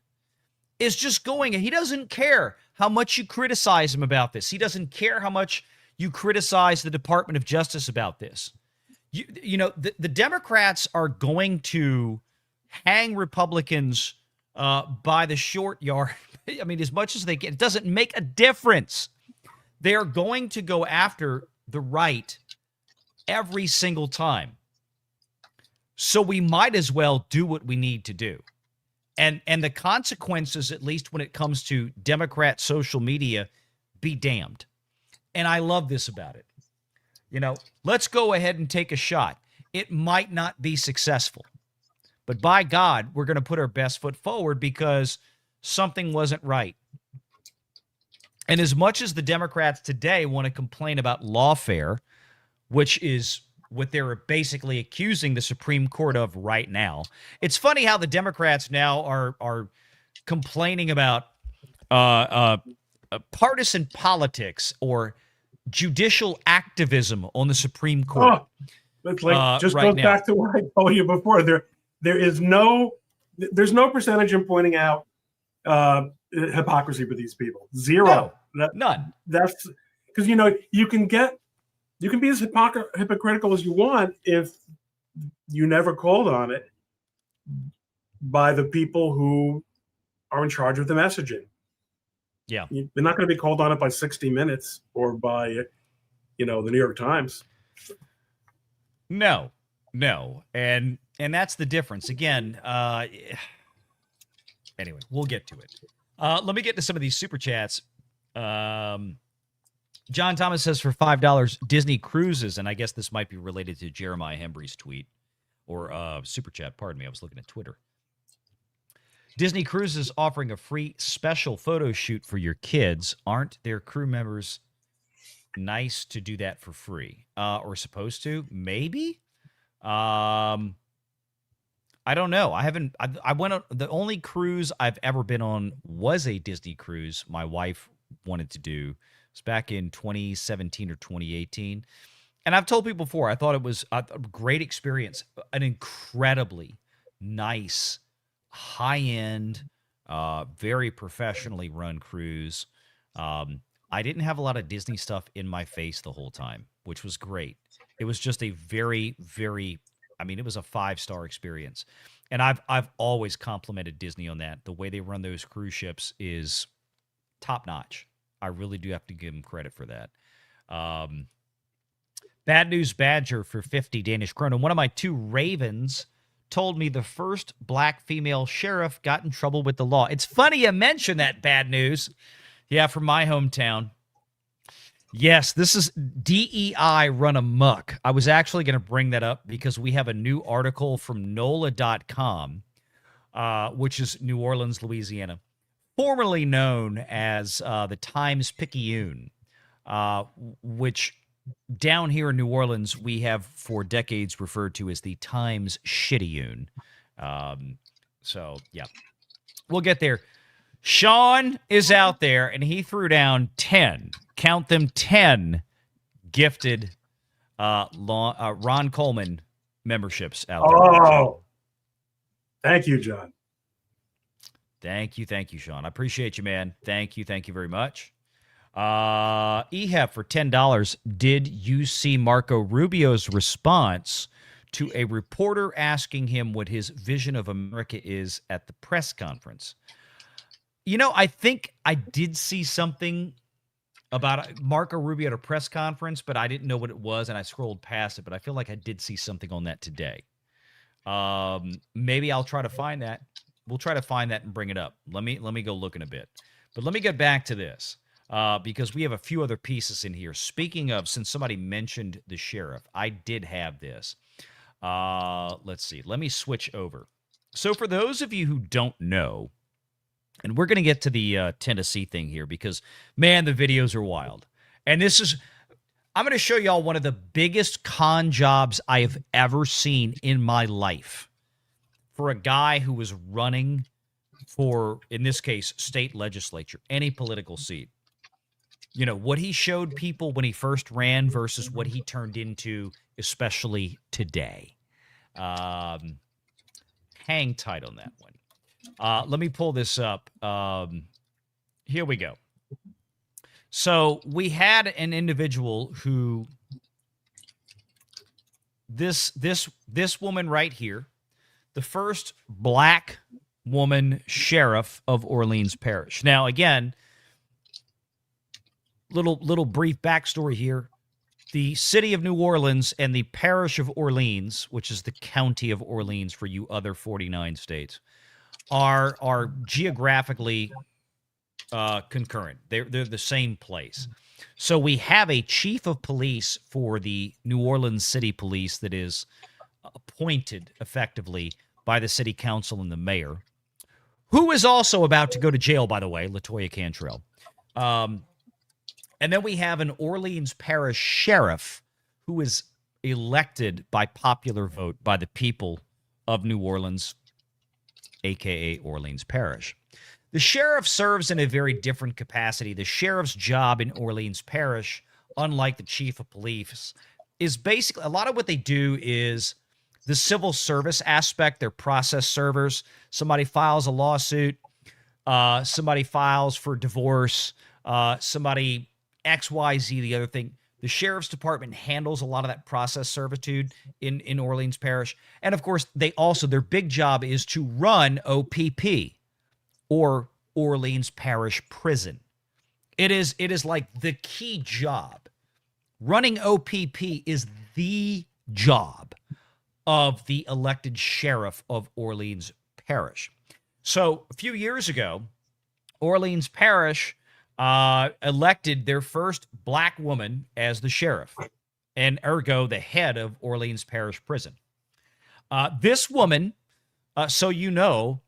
is just going. He doesn't care how much you criticize him about this. He doesn't care how much you criticize the Department of Justice about this. The Democrats are going to hang Republicans by the short yard. I mean, as much as they can. It doesn't make a difference. They're going to go after the right every single time. So we might as well do what we need to do. And the consequences, at least when it comes to Democrat social media, be damned. And I love this about it. Let's go ahead and take a shot. It might not be successful, but by God, we're going to put our best foot forward because something wasn't right. And as much as the Democrats today want to complain about lawfare, which is what they're basically accusing the Supreme Court of right now, it's funny how the Democrats now are complaining about partisan politics or judicial activism on the Supreme Court. It's like just right goes now. back to what I told you before. There's no percentage in pointing out hypocrisy with these people. Zero. None. That's because you can be as hypocritical as you want if you never called on it by the people who are in charge of the messaging. Yeah. They're not going to be called on it by 60 Minutes or by, the New York Times. No. And that's the difference. Again, anyway, we'll get to it. Let me get to some of these super chats. John Thomas says for $5, Disney Cruises, and I guess this might be related to Jeremiah Hembry's tweet or super chat. Pardon me, I was looking at Twitter. Disney Cruises offering a free special photo shoot for your kids. Aren't their crew members nice to do that for free? Or supposed to? Maybe. I don't know. I went on, the only cruise I've ever been on was a Disney cruise my wife wanted to do. It's back in 2017 or 2018. And I've told people before, I thought it was a great experience, an incredibly nice, high-end, very professionally run cruise. I didn't have a lot of Disney stuff in my face the whole time, which was great. It was just a very, very, it was a 5-star experience. And I've always complimented Disney on that. The way they run those cruise ships is top-notch. I really do have to give them credit for that. Bad News Badger for 50 Danish krona. One of my 2 ravens told me the first black female sheriff got in trouble with the law. It's funny you mention that, Bad News. Yeah, from my hometown. Yes, this is DEI run amok. I was actually going to bring that up because we have a new article from NOLA.com, which is New Orleans, Louisiana, formerly known as the Times-Picayune, which down here in New Orleans, we have for decades referred to as the Times-Shittyune. So, yeah, we'll get there. Sean is out there, and he threw down 10, count them 10, gifted Ron Coleman memberships out there. Oh, thank you, John. Thank you, Sean. I appreciate you, man. Thank you very much. EHEP for $10. Did you see Marco Rubio's response to a reporter asking him what his vision of America is at the press conference? I think I did see something about Marco Rubio at a press conference, but I didn't know what it was, and I scrolled past it, but I feel like I did see something on that today. Maybe I'll try to find that. We'll try to find that and bring it up. Let me go look in a bit. But let me get back to this because we have a few other pieces in here. Speaking of, since somebody mentioned the sheriff, I did have this. Let's see. Let me switch over. So for those of you who don't know, and we're going to get to the Tennessee thing here because, man, the videos are wild. And I'm going to show y'all one of the biggest con jobs I have ever seen in my life for a guy who was running for, in this case, state legislature, any political seat. What he showed people when he first ran versus what he turned into, especially today. Hang tight on that one. Let me pull this up. Here we go. So we had an individual who, this woman right here, the first black woman sheriff of Orleans Parish. Now, again, little brief backstory here. The city of New Orleans and the parish of Orleans, which is the county of Orleans for you other 49 states, are geographically concurrent. They're the same place. So we have a chief of police for the New Orleans City Police that is appointed effectively by the city council and the mayor, who is also about to go to jail, by the way, LaToya Cantrell. And then we have an Orleans Parish sheriff who is elected by popular vote by the people of New Orleans, a.k.a. Orleans Parish. The sheriff serves in a very different capacity. The sheriff's job in Orleans Parish, unlike the chief of police, is basically, a lot of what they do is the civil service aspect. They're process servers. Somebody files a lawsuit. Somebody files for divorce. Somebody XYZ, the other thing. The sheriff's department handles a lot of that process servitude in Orleans Parish. And of course, their big job is to run OPP, or Orleans Parish Prison. It is like the key job. Running OPP is the job of the elected sheriff of Orleans Parish. So a few years ago, Orleans Parish elected their first black woman as the sheriff, and ergo the head of Orleans Parish Prison. This woman, so you know,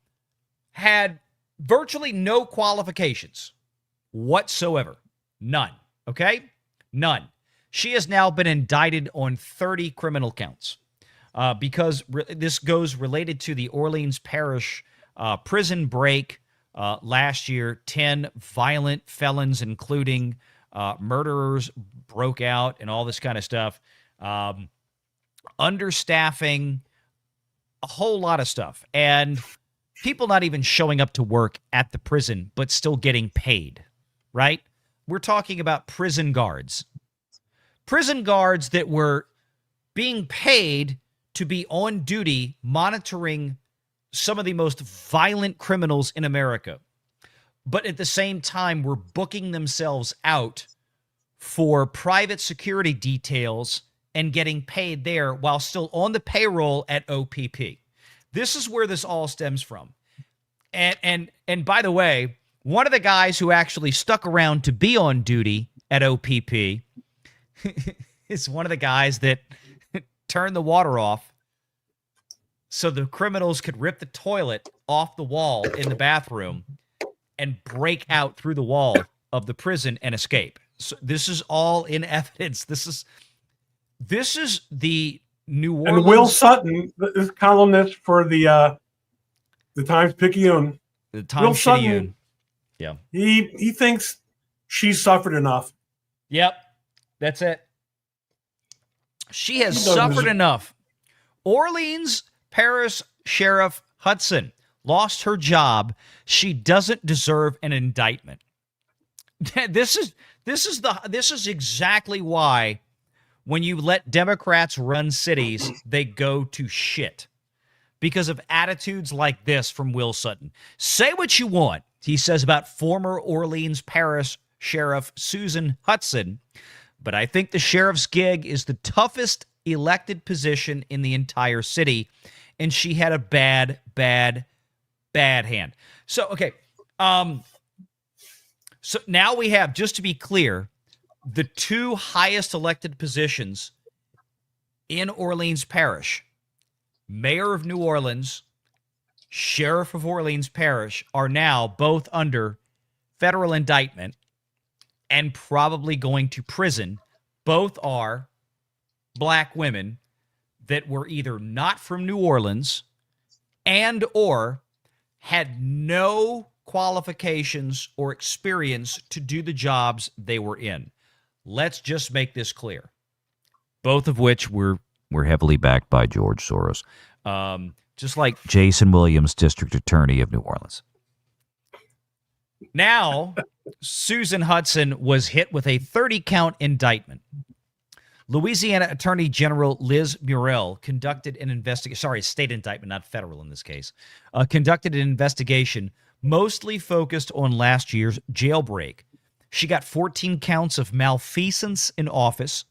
had virtually no qualifications whatsoever. None. Okay? None. She has now been indicted on 30 criminal counts because this goes related to the Orleans Parish prison break last year. 10 violent felons, including murderers, broke out and all this kind of stuff. Understaffing, a whole lot of stuff. And people not even showing up to work at the prison, but still getting paid, right? We're talking about prison guards. Prison guards that were being paid to be on duty monitoring some of the most violent criminals in America, but at the same time were booking themselves out for private security details and getting paid there while still on the payroll at OPP. This is where this all stems from. And by the way, one of the guys who actually stuck around to be on duty at OPP is one of the guys that turned the water off so the criminals could rip the toilet off the wall in the bathroom and break out through the wall of the prison and escape. So this is all in evidence. This is the New Orleans. And Will Sutton, this columnist for the Times-Picayune. The Times-Picayune. Yeah. He thinks she's suffered enough. Yep. That's it. She has suffered enough. Orleans Parish Sheriff Hudson, lost her job, she doesn't deserve an indictment. This is exactly why when you let Democrats run cities, they go to shit. Because of attitudes like this from Will Sutton. Say what you want, he says about former Orleans Parish Sheriff Susan Hudson, but I think the sheriff's gig is the toughest elected position in the entire city, and she had a bad hand. So, okay, so now we have, just to be clear, the two highest elected positions in Orleans Parish, Mayor of New Orleans, Sheriff of Orleans Parish, are now both under federal indictment and probably going to prison. Both are black women that were either not from New Orleans and or had no qualifications or experience to do the jobs they were in. Let's just make this clear. Both of which were heavily backed by George Soros. Just like Jason Williams, District Attorney of New Orleans. Now, Susan Hudson was hit with a 30-count indictment. Louisiana Attorney General Liz Muriel conducted an investigation. Sorry, state indictment, not federal in this case. Conducted an investigation mostly focused on last year's jailbreak. She got 14 counts of malfeasance in office,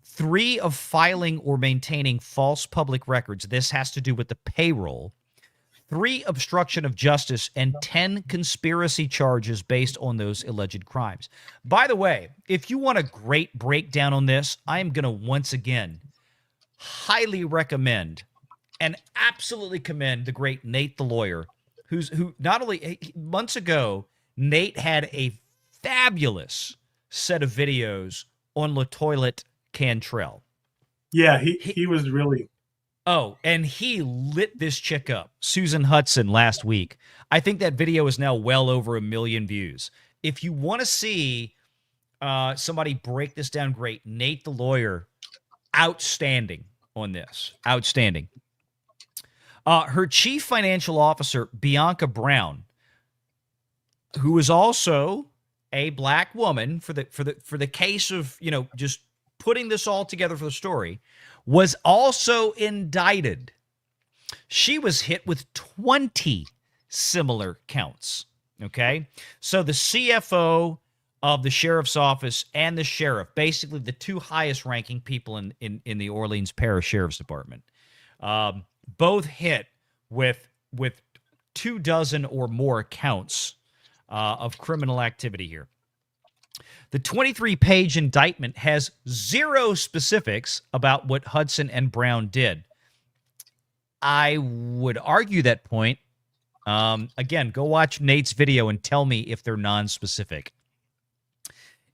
3 of filing or maintaining false public records. This has to do with the payroll. 3 obstruction of justice, and 10 conspiracy charges based on those alleged crimes. By the way, if you want a great breakdown on this, I am going to once again highly recommend and absolutely commend the great Nate the lawyer, who not only months ago, Nate had a fabulous set of videos on LaToilette Cantrell. Yeah, he was really... Oh, and he lit this chick up, Susan Hudson, last week. I think that video is now well over 1 million views. If you want to see somebody break this down great, Nate the lawyer, outstanding on this. Outstanding. Her chief financial officer, Bianca Brown, who is also a black woman for the case of, just putting this all together for the story, was also indicted. She was hit with 20 similar counts. Okay? So the CFO of the sheriff's office and the sheriff, basically the 2 highest ranking people in the Orleans Parish Sheriff's Department, both hit with 24 or more counts of criminal activity here. The 23-page indictment has 0 specifics about what Hudson and Brown did. I would argue that point. Again, go watch Nate's video and tell me if they're non-specific.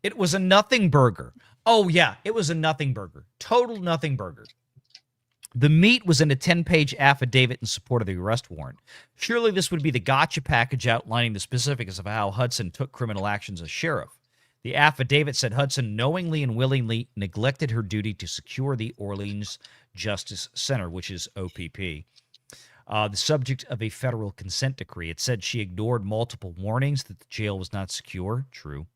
It was a nothing burger. Oh, yeah, it was a nothing burger. Total nothing burger. The meat was in a 10-page affidavit in support of the arrest warrant. Surely this would be the gotcha package outlining the specifics of how Hudson took criminal actions as sheriff. The affidavit said Hudson knowingly and willingly neglected her duty to secure the Orleans Justice Center, which is OPP, the subject of a federal consent decree. It said she ignored multiple warnings that the jail was not secure, true,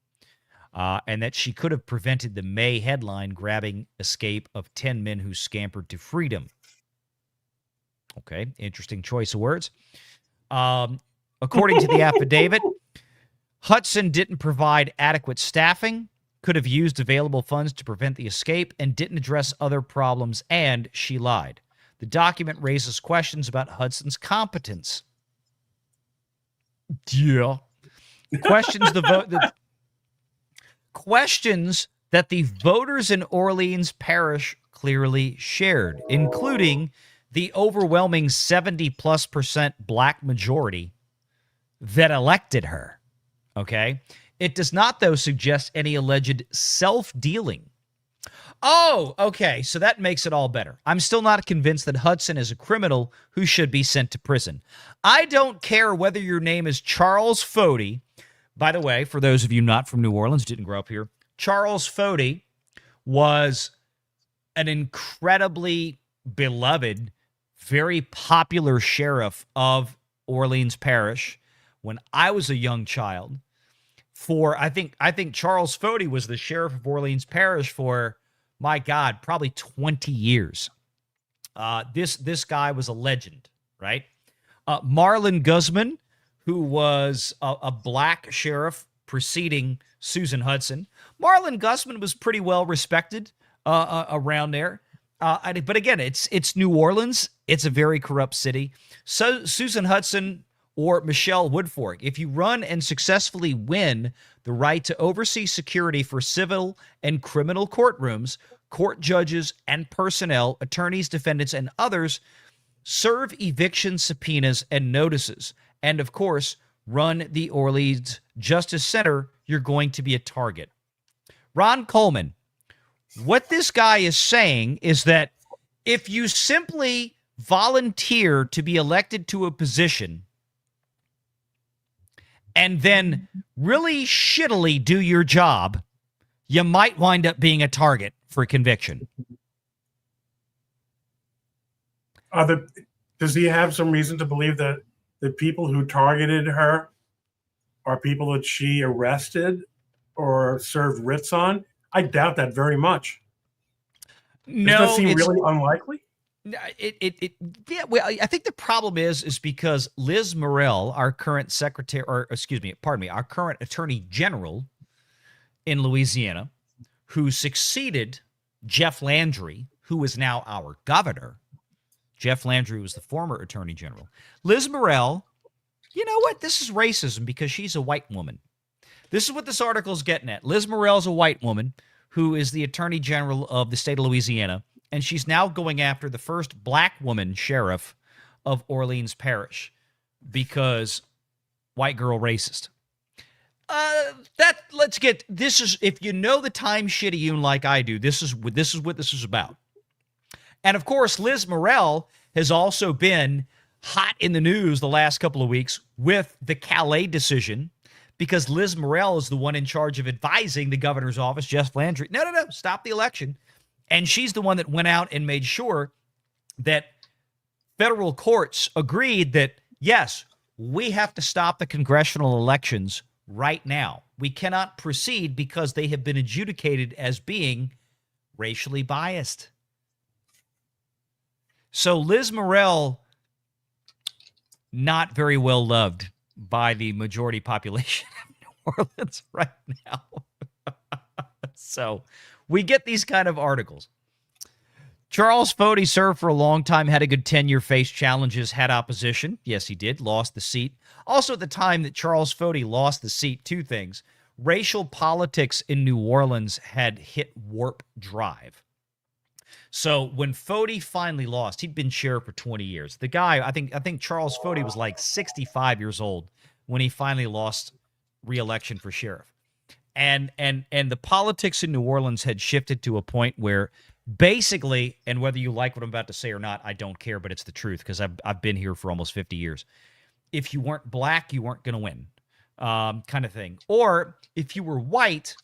and that she could have prevented the May headline grabbing escape of 10 men who scampered to freedom. Okay, interesting choice of words. According to the affidavit, Hudson didn't provide adequate staffing, could have used available funds to prevent the escape, and didn't address other problems, and she lied. The document raises questions about Hudson's competence. Yeah. Questions that the voters in Orleans Parish clearly shared, including the overwhelming 70+% black majority that elected her. Okay? It does not, though, suggest any alleged self-dealing. Oh, okay, so that makes it all better. I'm still not convinced that Hudson is a criminal who should be sent to prison. I don't care whether your name is Charles Fody. By the way, for those of you not from New Orleans, didn't grow up here, Charles Fody was an incredibly beloved, very popular sheriff of Orleans Parish when I was a young child. For I think Charles Fody was the sheriff of Orleans Parish for, my God, probably 20 years. This guy was a legend, right? Marlon Guzman, who was a black sheriff preceding Susan Hudson. Marlon Guzman was pretty well respected around there. But again, it's New Orleans. It's a very corrupt city. So Susan Hudson or Michelle Woodfork, if you run and successfully win the right to oversee security for civil and criminal courtrooms, court judges and personnel, attorneys, defendants, and others, serve eviction subpoenas and notices, and of course, run the Orleans Justice Center, you're going to be a target. Ron Coleman, what this guy is saying is that if you simply volunteer to be elected to a position and then really shittily do your job, you might wind up being a target for conviction. Does he have some reason to believe that the people who targeted her are people that she arrested or served writs on? I doubt that very much. No, does that seem really unlikely? Yeah, well, I think the problem is because Liz Morrell, our current our current attorney general in Louisiana, who succeeded Jeff Landry, who is now our governor. Jeff Landry was the former attorney general. Liz Morrell, you know what? This is racism because she's a white woman. This is what this article is getting at. Liz Morrell is a white woman who is the attorney general of the state of Louisiana, and she's now going after the first black woman sheriff of Orleans Parish because white girl racist. This is, if you know the time shitty like I do, this is what this is about. And of course, Liz Morrell has also been hot in the news the last couple of weeks with the Calais decision, because Liz Morrell is the one in charge of advising the governor's office, Jeff Landry. No, stop the election. And she's the one that went out and made sure that federal courts agreed that, yes, we have to stop the congressional elections right now. We cannot proceed because they have been adjudicated as being racially biased. So Liz Morrell, not very well loved by the majority population of New Orleans right now. So we get these kind of articles. Charles Fody served for a long time, had a good tenure, faced challenges, had opposition. Yes, he did. Lost the seat. Also, at the time that Charles Fody lost the seat, two things. Racial politics in New Orleans had hit warp drive. So when Fody finally lost, he'd been sheriff for 20 years. The guy, I think Charles Fody was like 65 years old when he finally lost re-election for sheriff. And the politics in New Orleans had shifted to a point where basically, and whether you like what I'm about to say or not, I don't care, but it's the truth because I've been here for almost 50 years. If you weren't black, you weren't going to win, kind of thing. Or if you were white,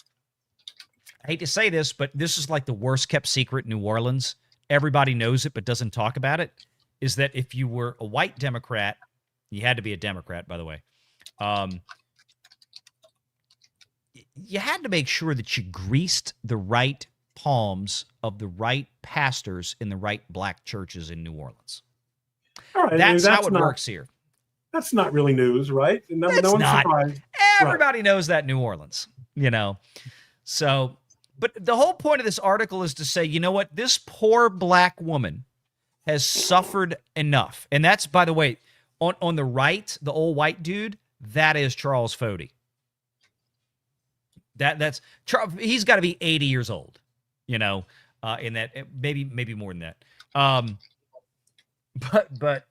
I hate to say this, but this is like the worst kept secret in New Orleans. Everybody knows it but doesn't talk about it, is that if you were a white Democrat, you had to be a Democrat, by the way, you had to make sure that you greased the right palms of the right pastors in the right black churches in New Orleans. All right, that's how it works here. That's not really news, right? No one's surprised. Everybody knows that in New Orleans, you know. So, but the whole point of this article is to say, you know what? This poor black woman has suffered enough. And that's, by the way, on the right, the old white dude, that is Charles Fody. That's he's got to be 80 years old, you know, in that, maybe more than that. But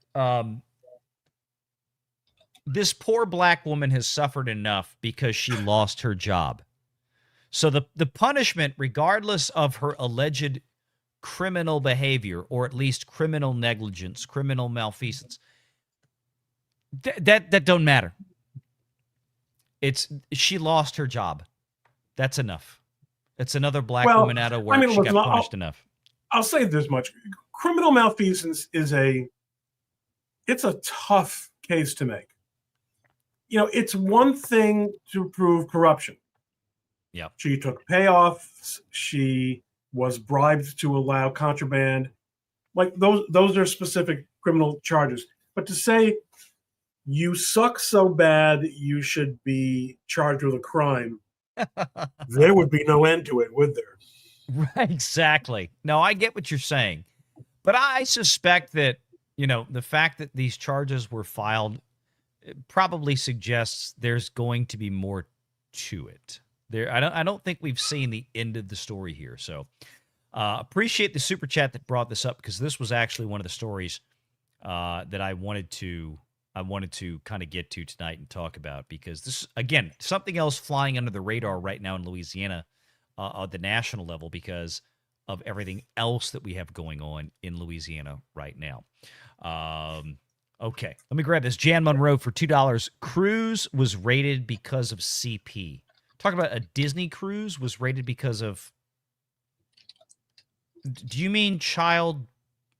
this poor black woman has suffered enough because she lost her job. So the punishment, regardless of her alleged criminal behavior, or at least criminal negligence, criminal malfeasance, that don't matter. She lost her job. That's enough. It's another black woman out of work. She got punished enough. I'll say this much: criminal malfeasance is a tough case to make. It's one thing to prove corruption. Yeah. She took payoffs. She was bribed to allow contraband. Like those are specific criminal charges. But to say you suck so bad you should be charged with a crime, there would be no end to it, would there? Right, exactly. No, I get what you're saying. But I suspect that, the fact that these charges were filed probably suggests there's going to be more to it. I don't think we've seen the end of the story here. So appreciate the super chat that brought this up, because this was actually one of the stories that I wanted to kind of get to tonight and talk about, because this, again, something else flying under the radar right now in Louisiana at the national level because of everything else that we have going on in Louisiana right now. Okay, let me grab this. Jan Monroe for $2. Cruise was rated because of CP. Talk about a Disney cruise was rated because of... Do you mean child...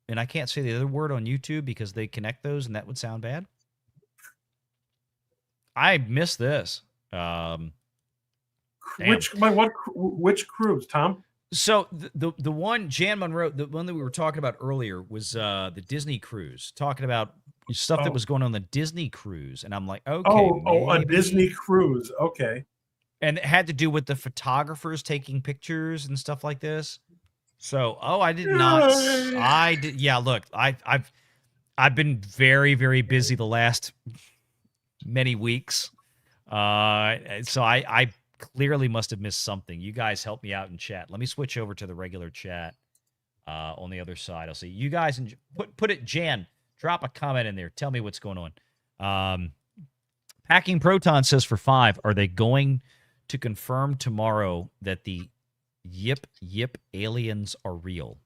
And I can't say the other word on YouTube because they connect those and that would sound bad? I missed this. Which cruise, Tom? So the one, Jan Monroe, the one that we were talking about earlier was the Disney cruise, talking about stuff that was going on the Disney cruise. And I'm like, okay. A Disney cruise. Okay. And it had to do with the photographers taking pictures and stuff like this. So, I did not. I did. Yeah, look, I've been very, very busy the last many weeks. So I clearly must have missed something. You guys help me out in chat. Let me switch over to the regular chat on the other side. I'll see you guys. Put it, Jan. Drop a comment in there. Tell me what's going on. Packing Proton says for $5, are they going to confirm tomorrow that the Yip aliens are real?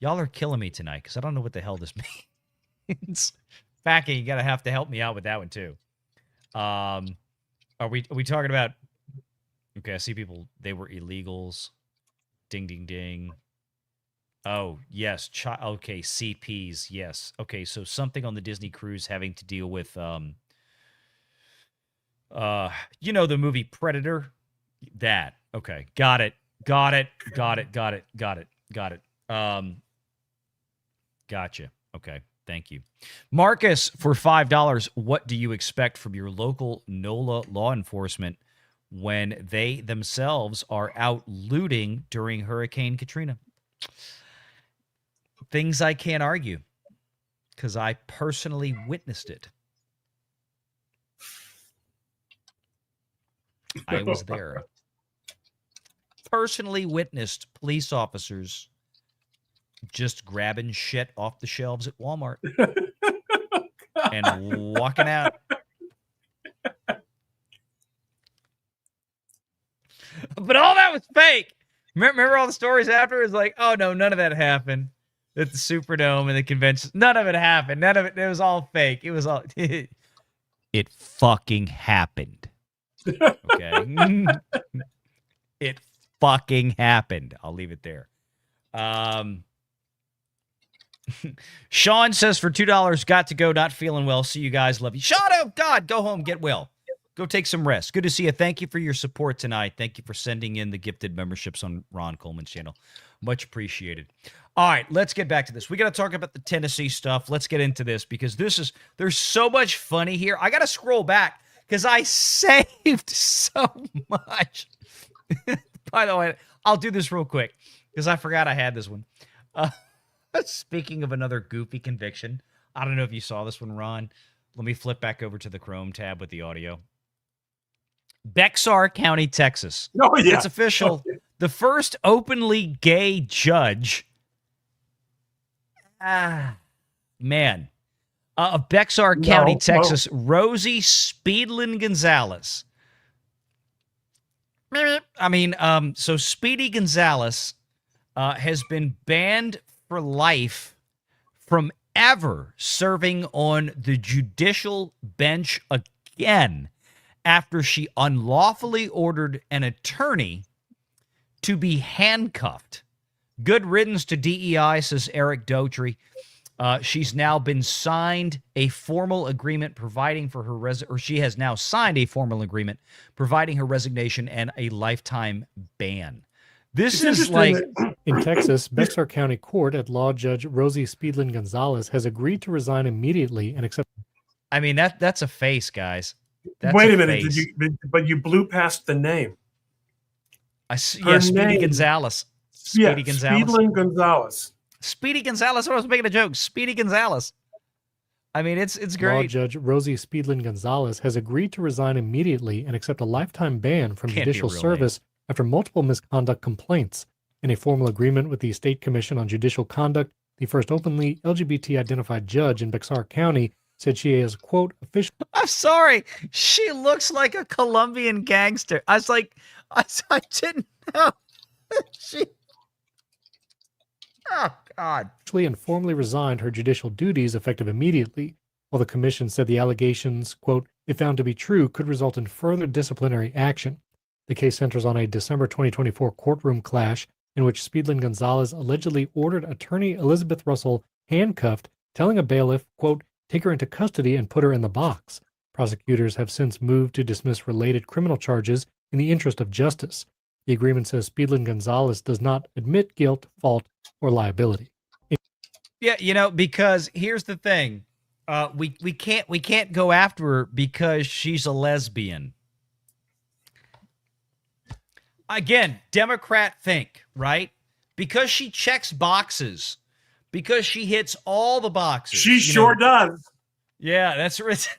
Y'all are killing me tonight because I don't know what the hell this means. Packing, you gotta have to help me out with that one too. Are we talking about? Okay, I see people. They were illegals. Ding ding ding. Oh yes, okay, CPs. Yes. Okay, so something on the Disney cruise having to deal with the movie Predator. That. Okay, got it. Gotcha. Okay. Thank you. Marcus for $5. What do you expect from your local NOLA law enforcement when they themselves are out looting during Hurricane Katrina? Things I can't argue because I personally witnessed it. I was there. Personally witnessed police officers just grabbing shit off the shelves at Walmart and walking out. But all that was fake. Remember all the stories after? It's like, oh no, none of that happened at the Superdome and the convention. None of it happened. None of it. It was all fake. It was all. It fucking happened. Okay. It fucking happened. I'll leave it there. Sean says for $2, got to go, not feeling well. See you guys. Love you. Sean, oh God, go home, get well. Go take some rest. Good to see you. Thank you for your support tonight. Thank you for sending in the gifted memberships on Ron Coleman's channel. Much appreciated. All right, let's get back to this. We got to talk about the Tennessee stuff. Let's get into this because there's so much funny here. I got to scroll back because I saved so much. By the way, I'll do this real quick because I forgot I had this one. Speaking of another goofy conviction, I don't know if you saw this one, Ron. Let me flip back over to the Chrome tab with the audio. Bexar County, Texas. Oh, yeah. It's official. Oh, yeah. The first openly gay judge. Of Bexar County, Texas, Rosie Speedlin Gonzalez. So Speedy Gonzalez has been banned for life from ever serving on the judicial bench again after she unlawfully ordered an attorney to be handcuffed. Good riddance to DEI, says Eric Daughtry. She's now been signed a formal agreement providing for her she has now signed a formal agreement providing her resignation and a lifetime ban. This is like in Texas, Bexar County Court at Law Judge Rosie Speedlin Gonzalez has agreed to resign immediately and accept. I mean, that's a face, guys. That's Wait a minute, face. but you blew past the name. Speedy name. Gonzalez. Speedy Speedlin Gonzalez. Speedy Gonzalez. I was making a joke. Speedy Gonzalez. I mean, it's great. Law Judge Rosie Speedlin Gonzalez has agreed to resign immediately and accept a lifetime ban from judicial service after multiple misconduct complaints. In a formal agreement with the State Commission on Judicial Conduct, the first openly LGBT-identified judge in Bexar County said she is, quote, official. I'm sorry. She looks like a Colombian gangster. I was like, I didn't know. Oh, God. And formally resigned her judicial duties effective immediately, while the commission said the allegations, quote, if found to be true, could result in further disciplinary action. The case centers on a December 2024 courtroom clash in which Speedlin Gonzalez allegedly ordered attorney Elizabeth Russell handcuffed, telling a bailiff, quote, take her into custody and put her in the box. Prosecutors have since moved to dismiss related criminal charges in the interest of justice. The agreement says Speedlin Gonzalez does not admit guilt, fault, or liability. Yeah, because here's the thing. We can't go after her because she's a lesbian. Again, Democrat think, right? Because she checks boxes, because she hits all the boxes. She sure does. Yeah, that's right.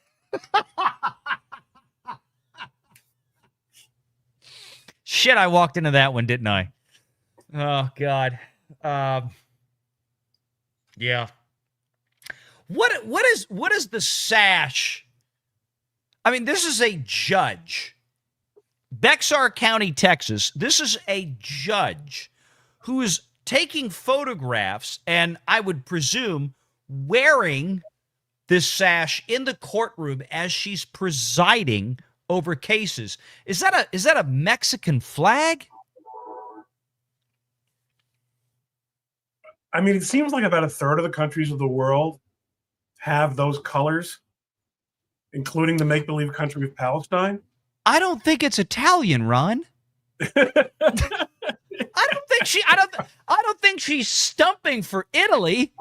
Shit, I walked into that one, didn't I? Oh, God. Yeah. What is the sash? I mean, this is a judge. Bexar County, Texas. This is a judge who is taking photographs and I would presume wearing this sash in the courtroom as she's presiding over cases. Is that a Mexican flag? I mean, it seems like about a third of the countries of the world have those colors, including the make-believe country of Palestine. I don't think it's Italian, Ron. I don't think she's stumping for Italy.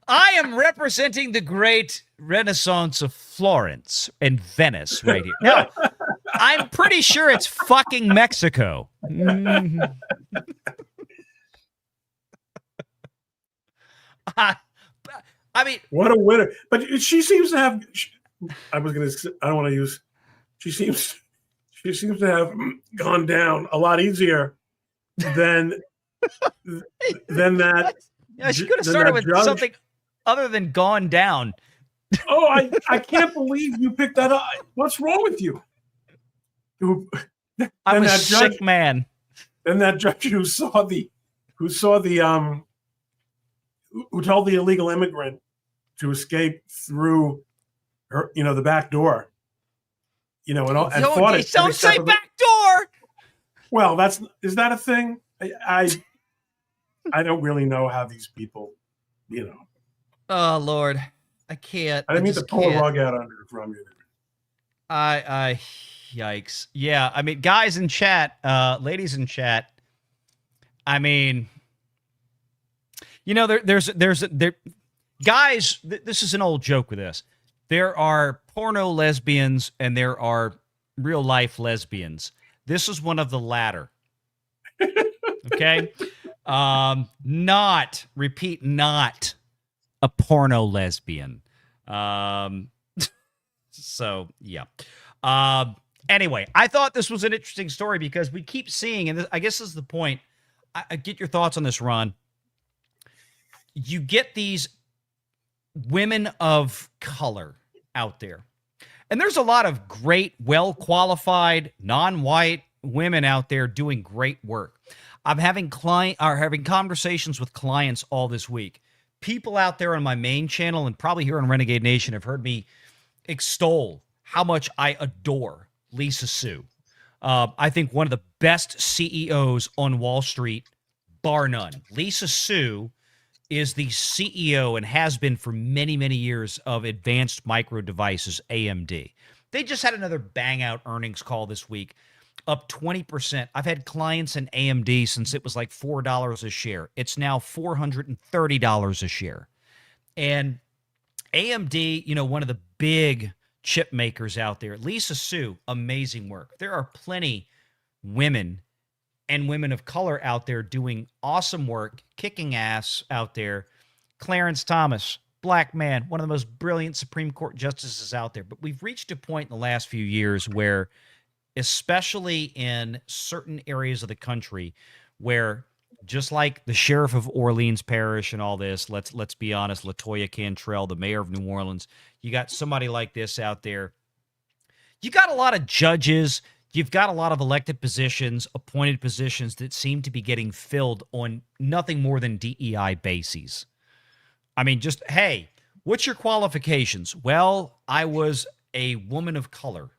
I am representing the great Renaissance of Florence and Venice right here. No, I'm pretty sure it's fucking Mexico. I mean, what a winner! But she seems to have. I was gonna. I don't want to use. She seems to have gone down a lot easier than that. Yeah, she could have started with something other than gone down. Oh, I can't believe you picked that up. What's wrong with you? I'm a sick man. Then that judge who told the illegal immigrant to escape through her, the back door, and fought it. Don't say back door. Well, is that a thing? I don't really know how these people, Oh Lord, I can't. I didn't mean to pull a rug out under from you. Yikes. Yeah, I mean, guys in chat, ladies in chat. I mean, guys. This is an old joke with this. There are porno lesbians and there are real life lesbians. This is one of the latter. Okay, not a porno lesbian. So yeah. Anyway, I thought this was an interesting story because we keep seeing, and I guess this is the point. I get your thoughts on this, Ron. You get these women of color out there, and there's a lot of great, well-qualified, non-white women out there doing great work. I'm having conversations with clients all this week. People out there on my main channel and probably here on Renegade Nation have heard me extol how much I adore Lisa Su. I think one of the best CEOs on Wall Street, bar none. Lisa Su is the CEO and has been for many, many years of Advanced Micro Devices, AMD. They just had another bang out earnings call this week, up 20%. I've had clients in AMD since it was like $4 a share. It's now $430 a share. And AMD, you know, one of the big chip makers out there, Lisa Su, amazing work. There are plenty women and women of color out there doing awesome work, kicking ass out there. Clarence Thomas, black man, one of the most brilliant Supreme Court justices out there. But we've reached a point in the last few years where, especially in certain areas of the country, where just like the sheriff of Orleans Parish and all this, let's be honest, LaToya Cantrell, the mayor of New Orleans, you got somebody like this out there. You got a lot of judges. You've got a lot of elected positions, appointed positions that seem to be getting filled on nothing more than DEI bases. I mean, just, hey, what's your qualifications? Well, I was a woman of color.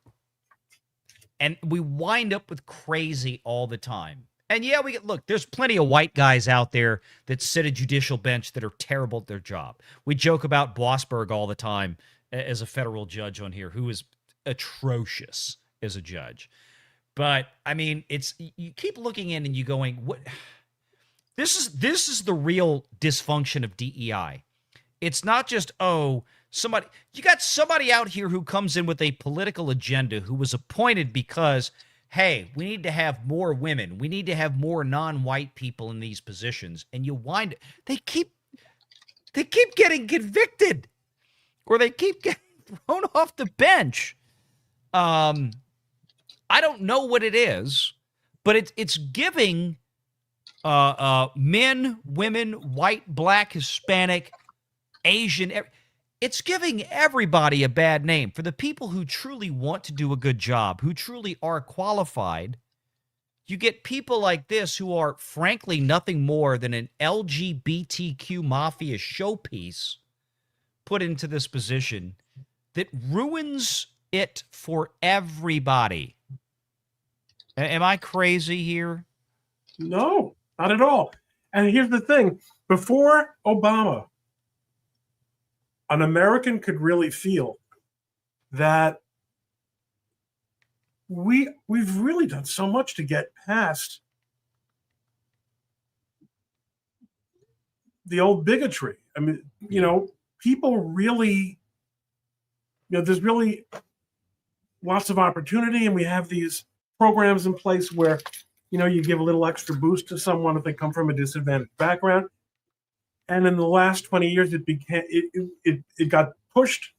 And we wind up with crazy all the time. And yeah, look, there's plenty of white guys out there that sit a judicial bench that are terrible at their job. We joke about Bossberg all the time as a federal judge on here, who is atrocious as a judge. But I mean, you keep looking in and you going, what? This is the real dysfunction of DEI. It's not just, you got somebody out here who comes in with a political agenda who was appointed because, hey, we need to have more women. We need to have more non-white people in these positions. And they keep getting convicted, or they keep getting thrown off the bench. I don't know what it is, but it's giving men, women, white, black, Hispanic, Asian, it's giving everybody a bad name. For the people who truly want to do a good job, who truly are qualified, you get people like this who are, frankly, nothing more than an LGBTQ mafia showpiece put into this position that ruins it for everybody. Am I crazy here? No, not at all. And here's the thing. Before Obama, an American could really feel that we've really done so much to get past the old bigotry. I mean, people really, there's really lots of opportunity, and we have these programs in place where, you give a little extra boost to someone if they come from a disadvantaged background. And in the last 20 years, it got pushed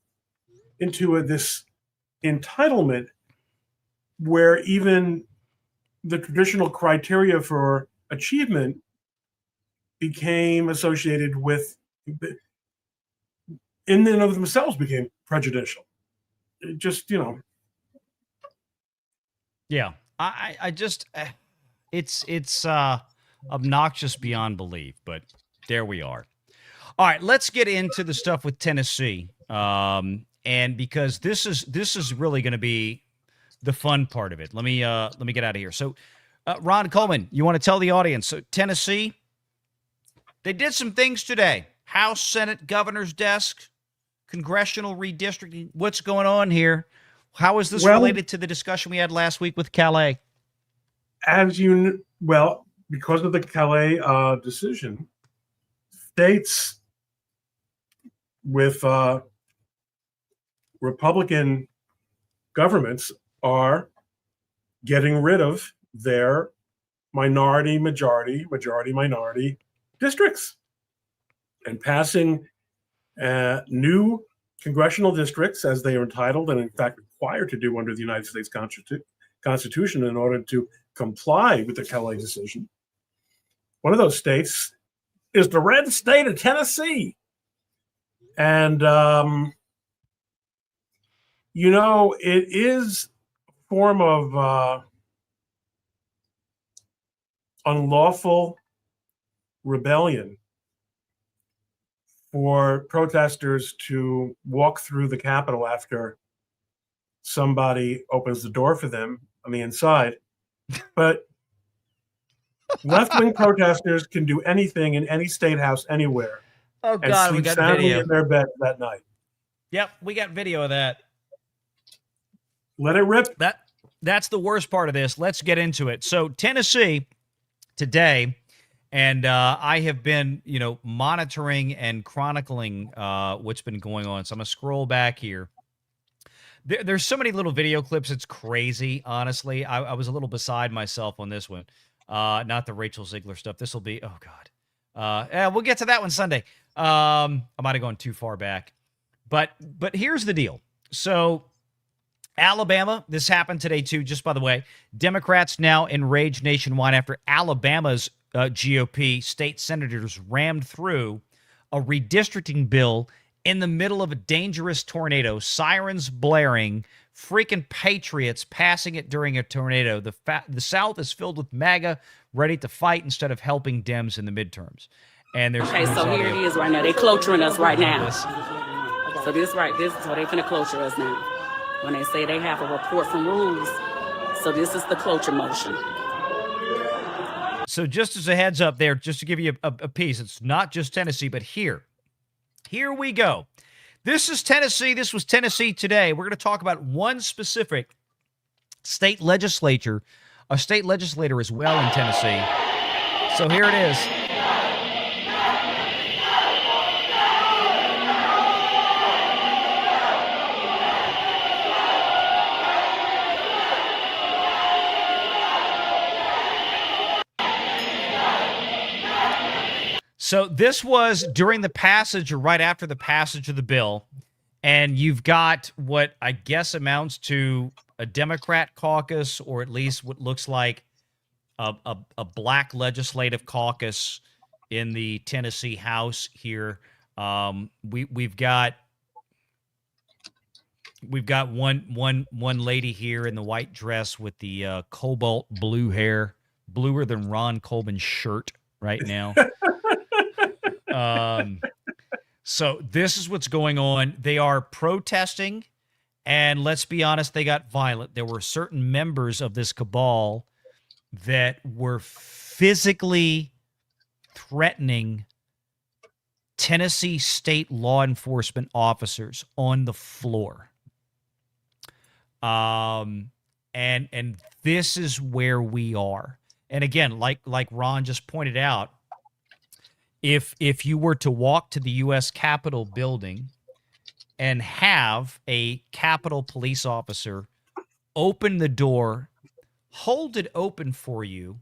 into this entitlement where even the traditional criteria for achievement became associated with, in and of themselves, became prejudicial. It just, Yeah, I just, it's obnoxious beyond belief, but there we are. All right, let's get into the stuff with Tennessee, and because this is really going to be the fun part of it. Let me get out of here. So, Ron Coleman, you want to tell the audience? So Tennessee, they did some things today. House, Senate, governor's desk, congressional redistricting. What's going on here? How is this related to the discussion we had last week with Calais? Because of the Calais decision, states with Republican governments are getting rid of their minority, minority districts and passing new congressional districts, as they are entitled and in fact required to do under the United States Constitution in order to comply with the Calais decision. One of those states is the red state of Tennessee. And, it is a form of unlawful rebellion for protesters to walk through the Capitol after somebody opens the door for them on the inside. But Left-wing protesters can do anything in any state house anywhere Oh and God, we sleep got soundly video. in their bed that night. Yep, we got video of that. Let it rip. That's the worst part of this. Let's get into it. So Tennessee today, and I have been, monitoring and chronicling what's been going on. So I'm gonna scroll back here. There's so many little video clips. It's crazy, honestly. I was a little beside myself on this one. Not the Rachel Ziegler stuff. This will be, oh God. We'll get to that one Sunday. I might have gone too far back. But here's the deal. So Alabama, this happened today too, just by the way. Democrats now enraged nationwide after Alabama's GOP state senators rammed through a redistricting bill in the middle of a dangerous tornado, sirens blaring, freaking patriots passing it during a tornado. The South is filled with MAGA ready to fight instead of helping Dems in the midterms. And there's okay, so here it is right now. They cloturing us right now. So this is what they finna cloture us now. When they say they have a report from rules, so this is the cloture motion. So just as a heads up there, just to give you a piece, it's not just Tennessee, but here we go. This is Tennessee. This was Tennessee today. We're going to talk about one specific state legislature, a state legislator as well in Tennessee. So here it is. So this was during the passage or right after the passage of the bill, and you've got what I guess amounts to a Democrat caucus, or at least what looks like a black legislative caucus in the Tennessee House here. We've got one lady here in the white dress with the cobalt blue hair, bluer than Ron Coleman's shirt right now. So this is what's going on. They are protesting, and let's be honest, they got violent. There were certain members of this cabal that were physically threatening Tennessee state law enforcement officers on the floor. And this is where we are. And again, like Ron just pointed out, if you were to walk to the U.S. Capitol building and have a Capitol police officer open the door, hold it open for you,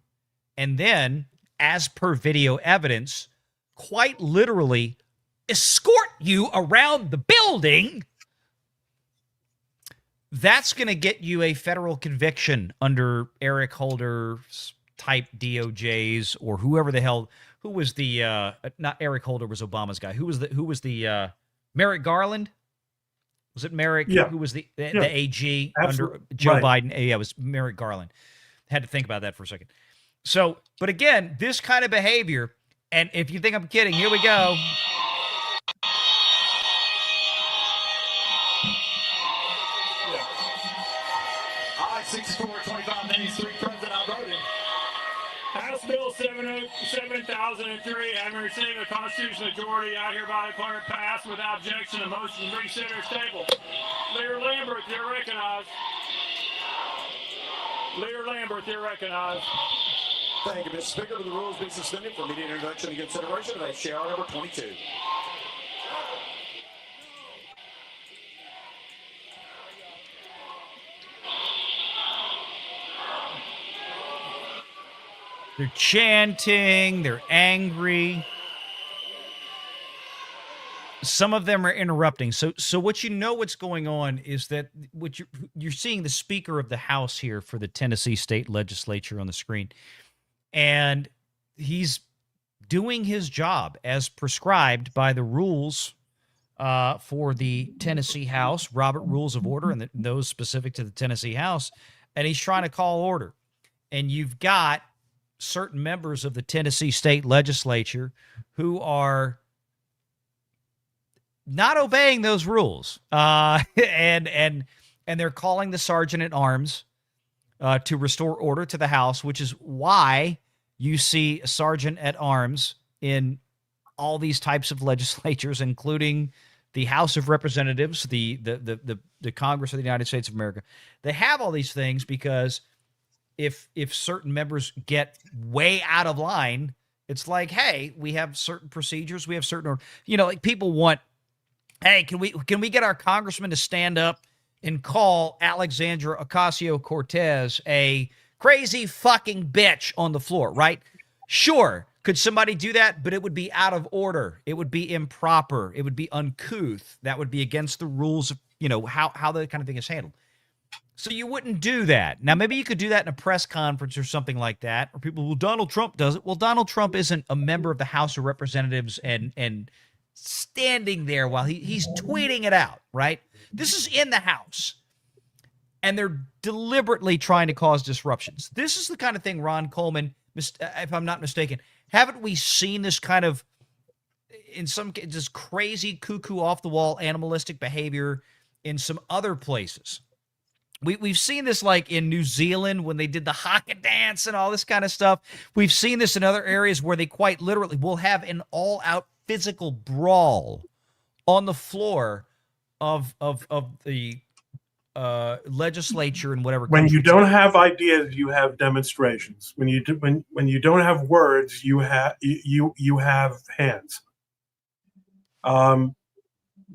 and then, as per video evidence, quite literally escort you around the building, that's going to get you a federal conviction under Eric Holder's type DOJs or whoever the hell. Who was the not Eric Holder was Obama's guy. Who was the Merrick Garland? Was it Merrick? Yeah. Who was the AG Absolutely. under Joe Right. Biden? Yeah, it was Merrick Garland. Had to think about that for a second. So, but again, this kind of behavior, and if you think I'm kidding, here we go. I 64-25-93 President outvoted. House Bill 7003, having received a constitutional majority, I hereby declare it passed without objection. The motion to reconsider is tabled. Leader Lambert, you're recognized. Leader Lambert, you're recognized. Thank you, Mr. Speaker. The rules be suspended for immediate introduction and consideration of H.R. number 22. They're chanting, they're angry. Some of them are interrupting. So what what's going on is that what you're seeing the Speaker of the House here for the Tennessee State Legislature on the screen, and he's doing his job as prescribed by the rules for the Tennessee House, Robert Rules of Order, and those specific to the Tennessee House, and he's trying to call order. And you've got certain members of the Tennessee State Legislature who are not obeying those rules, and they're calling the sergeant at arms to restore order to the House, which is why You see a sergeant at arms in all these types of legislatures, including the House of Representatives, the Congress of the United States of America. They have all these things because if certain members get way out of line, it's like, hey, we have certain procedures, we have certain, like people want, hey, can we get our congressman to stand up and call Alexandra Ocasio-Cortez a crazy fucking bitch on the floor, right? Sure. Could somebody do that? But it would be out of order. It would be improper. It would be uncouth. That would be against the rules of, how that kind of thing is handled. So you wouldn't do that. Now, maybe you could do that in a press conference or something like that, or people, well, Donald Trump does it. Well, Donald Trump isn't a member of the House of Representatives and standing there while he's tweeting it out, right? This is in the House. And they're deliberately trying to cause disruptions. This is the kind of thing, Ron Coleman, if I'm not mistaken, haven't we seen this kind of, in some cases, this crazy, cuckoo, off-the-wall, animalistic behavior in some other places? We've seen this like in New Zealand when they did the haka dance and all this kind of stuff. We've seen this in other areas where they quite literally will have an all-out physical brawl on the floor of the legislature and whatever. When you don't have ideas, you have demonstrations. When you don't have words, you have hands.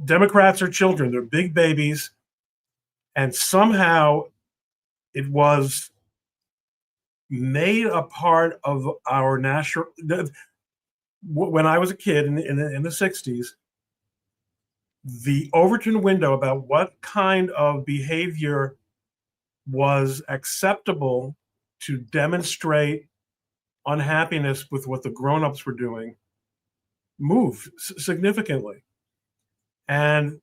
Democrats are children; they're big babies, and somehow it was made a part of our national. When I was a kid in the 60s, the Overton window about what kind of behavior was acceptable to demonstrate unhappiness with what the grown-ups were doing moved significantly. And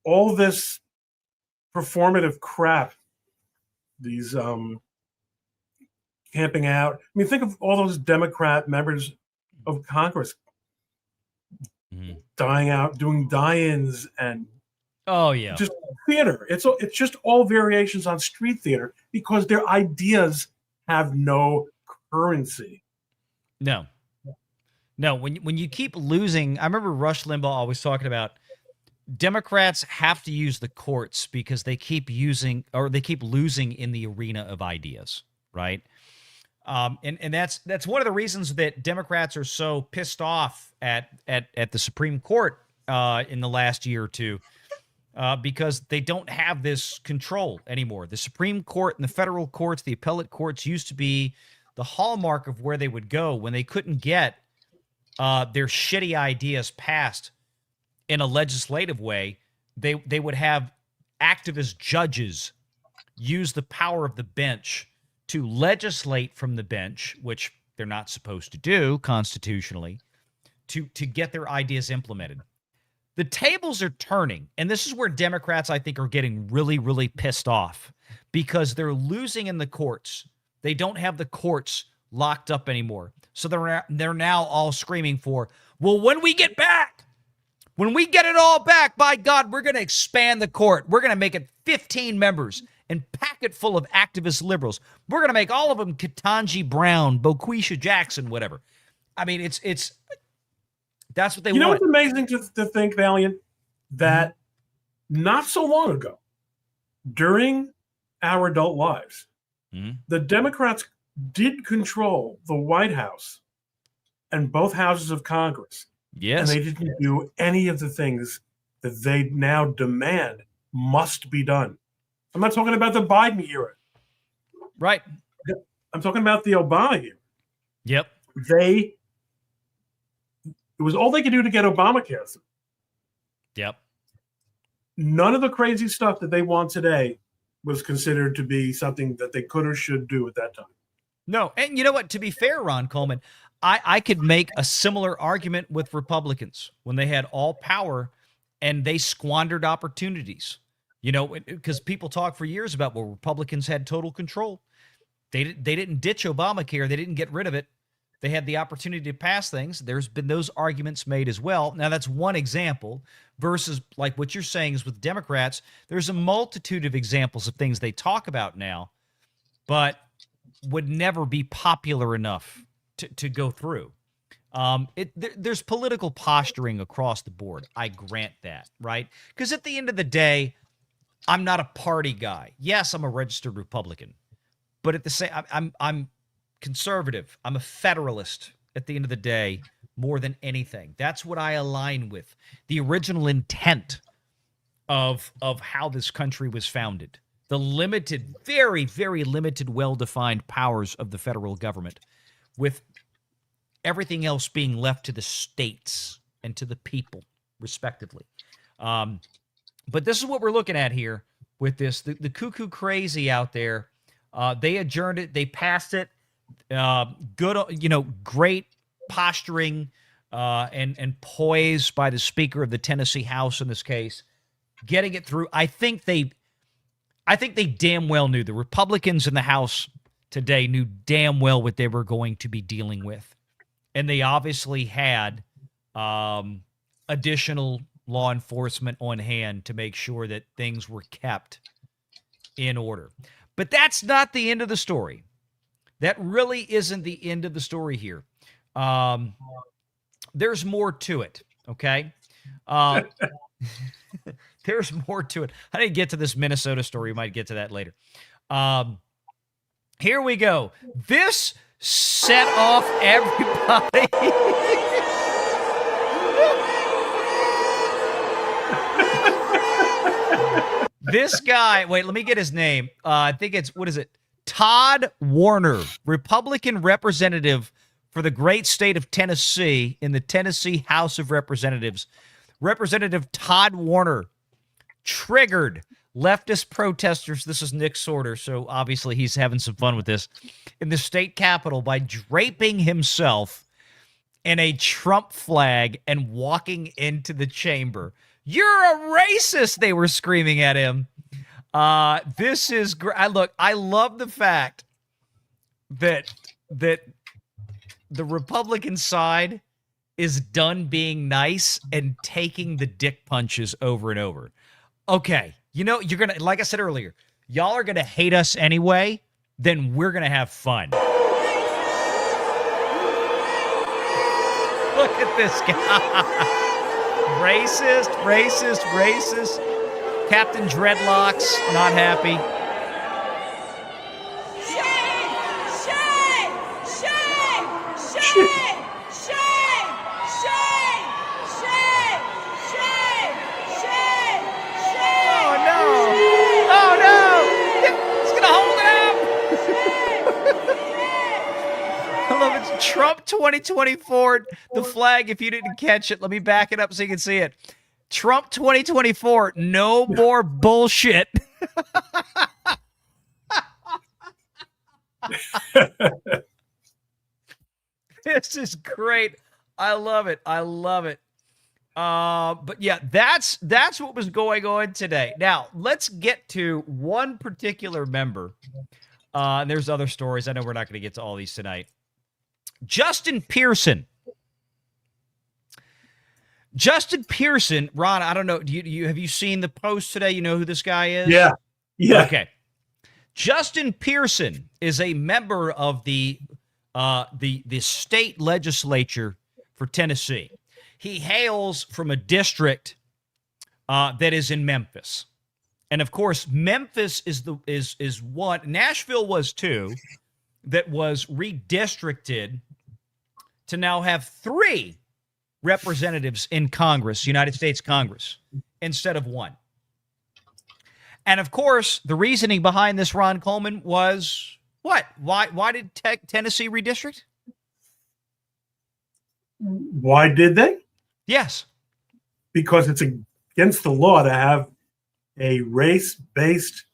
all this performative crap, these camping out. I mean, think of all those Democrat members of Congress dying out, doing die-ins, and just theater. It's just all variations on street theater because their ideas have no currency. No. When you keep losing, I remember Rush Limbaugh always talking about Democrats have to use the courts because they keep losing in the arena of ideas, right? And that's one of the reasons that Democrats are so pissed off at the Supreme Court in the last year or two, because they don't have this control anymore. The Supreme Court and the federal courts, the appellate courts, used to be the hallmark of where they would go when they couldn't get their shitty ideas passed in a legislative way. They would have activist judges use the power of the bench to legislate from the bench, which they're not supposed to do constitutionally, to get their ideas implemented. The tables are turning, and this is where Democrats, I think, are getting really, really pissed off because they're losing in the courts. They don't have the courts locked up anymore. So they're now all screaming for, well, when we get it all back, by God, we're going to expand the court. We're going to make it 15 members and pack it full of activist liberals. We're going to make all of them Ketanji Brown, Boquisha Jackson, whatever. I mean, it's that's what they want. You know what's amazing to think, Valiant? That not so long ago, during our adult lives, the Democrats did control the White House and both houses of Congress. Yes. And they didn't do any of the things that they now demand must be done. I'm not talking about the Biden era. Right. I'm talking about the Obama era. Yep. It was all they could do to get Obamacare through. Yep. None of the crazy stuff that they want today was considered to be something that they could or should do at that time. No. And you know what? To be fair, Ron Coleman, I could make a similar argument with Republicans when they had all power and they squandered opportunities. You know, because people talk for years about, well, Republicans had total control. They didn't ditch Obamacare. They didn't get rid of it. They had the opportunity to pass things. There's been those arguments made as well. Now, that's one example versus like what you're saying is with Democrats. There's a multitude of examples of things they talk about now. But would never be popular enough to go through. There's political posturing across the board. I grant that, right? Because at the end of the day, I'm not a party guy. Yes, I'm a registered Republican, but at the same, I'm conservative. I'm a federalist at the end of the day, more than anything. That's what I align with. The original intent of how this country was founded. The limited, very, very limited, well-defined powers of the federal government, with everything else being left to the states and to the people, respectively. But this is what we're looking at here with this. The cuckoo crazy out there, they adjourned it. They passed it. Good, great posturing and poise by the Speaker of the Tennessee House in this case, getting it through. I think they damn well knew. The Republicans in the House today knew damn well what they were going to be dealing with. And they obviously had additional law enforcement on hand to make sure that things were kept in order. But that's not the end of the story. That really isn't the end of the story here. There's more to it, okay? There's more to it. I didn't get to this Minnesota story. We might get to that later. Here we go. This set off everybody. This guy, wait, let me get his name. I think it's, what is it? Todd Warner, Republican representative for the great state of Tennessee in the Tennessee House of Representatives. Representative Todd Warner triggered leftist protesters. This is Nick Sorter, so obviously he's having some fun with this, in the state capitol by draping himself in a Trump flag and walking into the chamber. You're a racist, they were screaming at him. This is great. Look, I love the fact that the Republican side is done being nice and taking the dick punches over and over. Okay, you're going to, like I said earlier, y'all are going to hate us anyway, then we're going to have fun. Look at this guy. Racist, racist, racist. Captain Dreadlocks, not happy. Trump 2024, the flag, if you didn't catch it, let me back it up so you can see it. Trump 2024, no more bullshit. This is great. I love it. I love it. But yeah, that's what was going on today. Now, let's get to one particular member. There's other stories. I know we're not going to get to all these tonight. Justin Pearson. Justin Pearson, Ron, I don't know. Have you seen the post today? You know who this guy is? Yeah. Okay. Justin Pearson is a member of the state legislature for Tennessee. He hails from a district that is in Memphis, and of course, Memphis is one. Nashville was too. That was redistricted to now have 3 representatives in Congress, United States Congress, instead of 1. And of course, the reasoning behind this, Ron Coleman, was what? Why did Tennessee redistrict? Why did they? Yes. Because it's against the law to have a race-based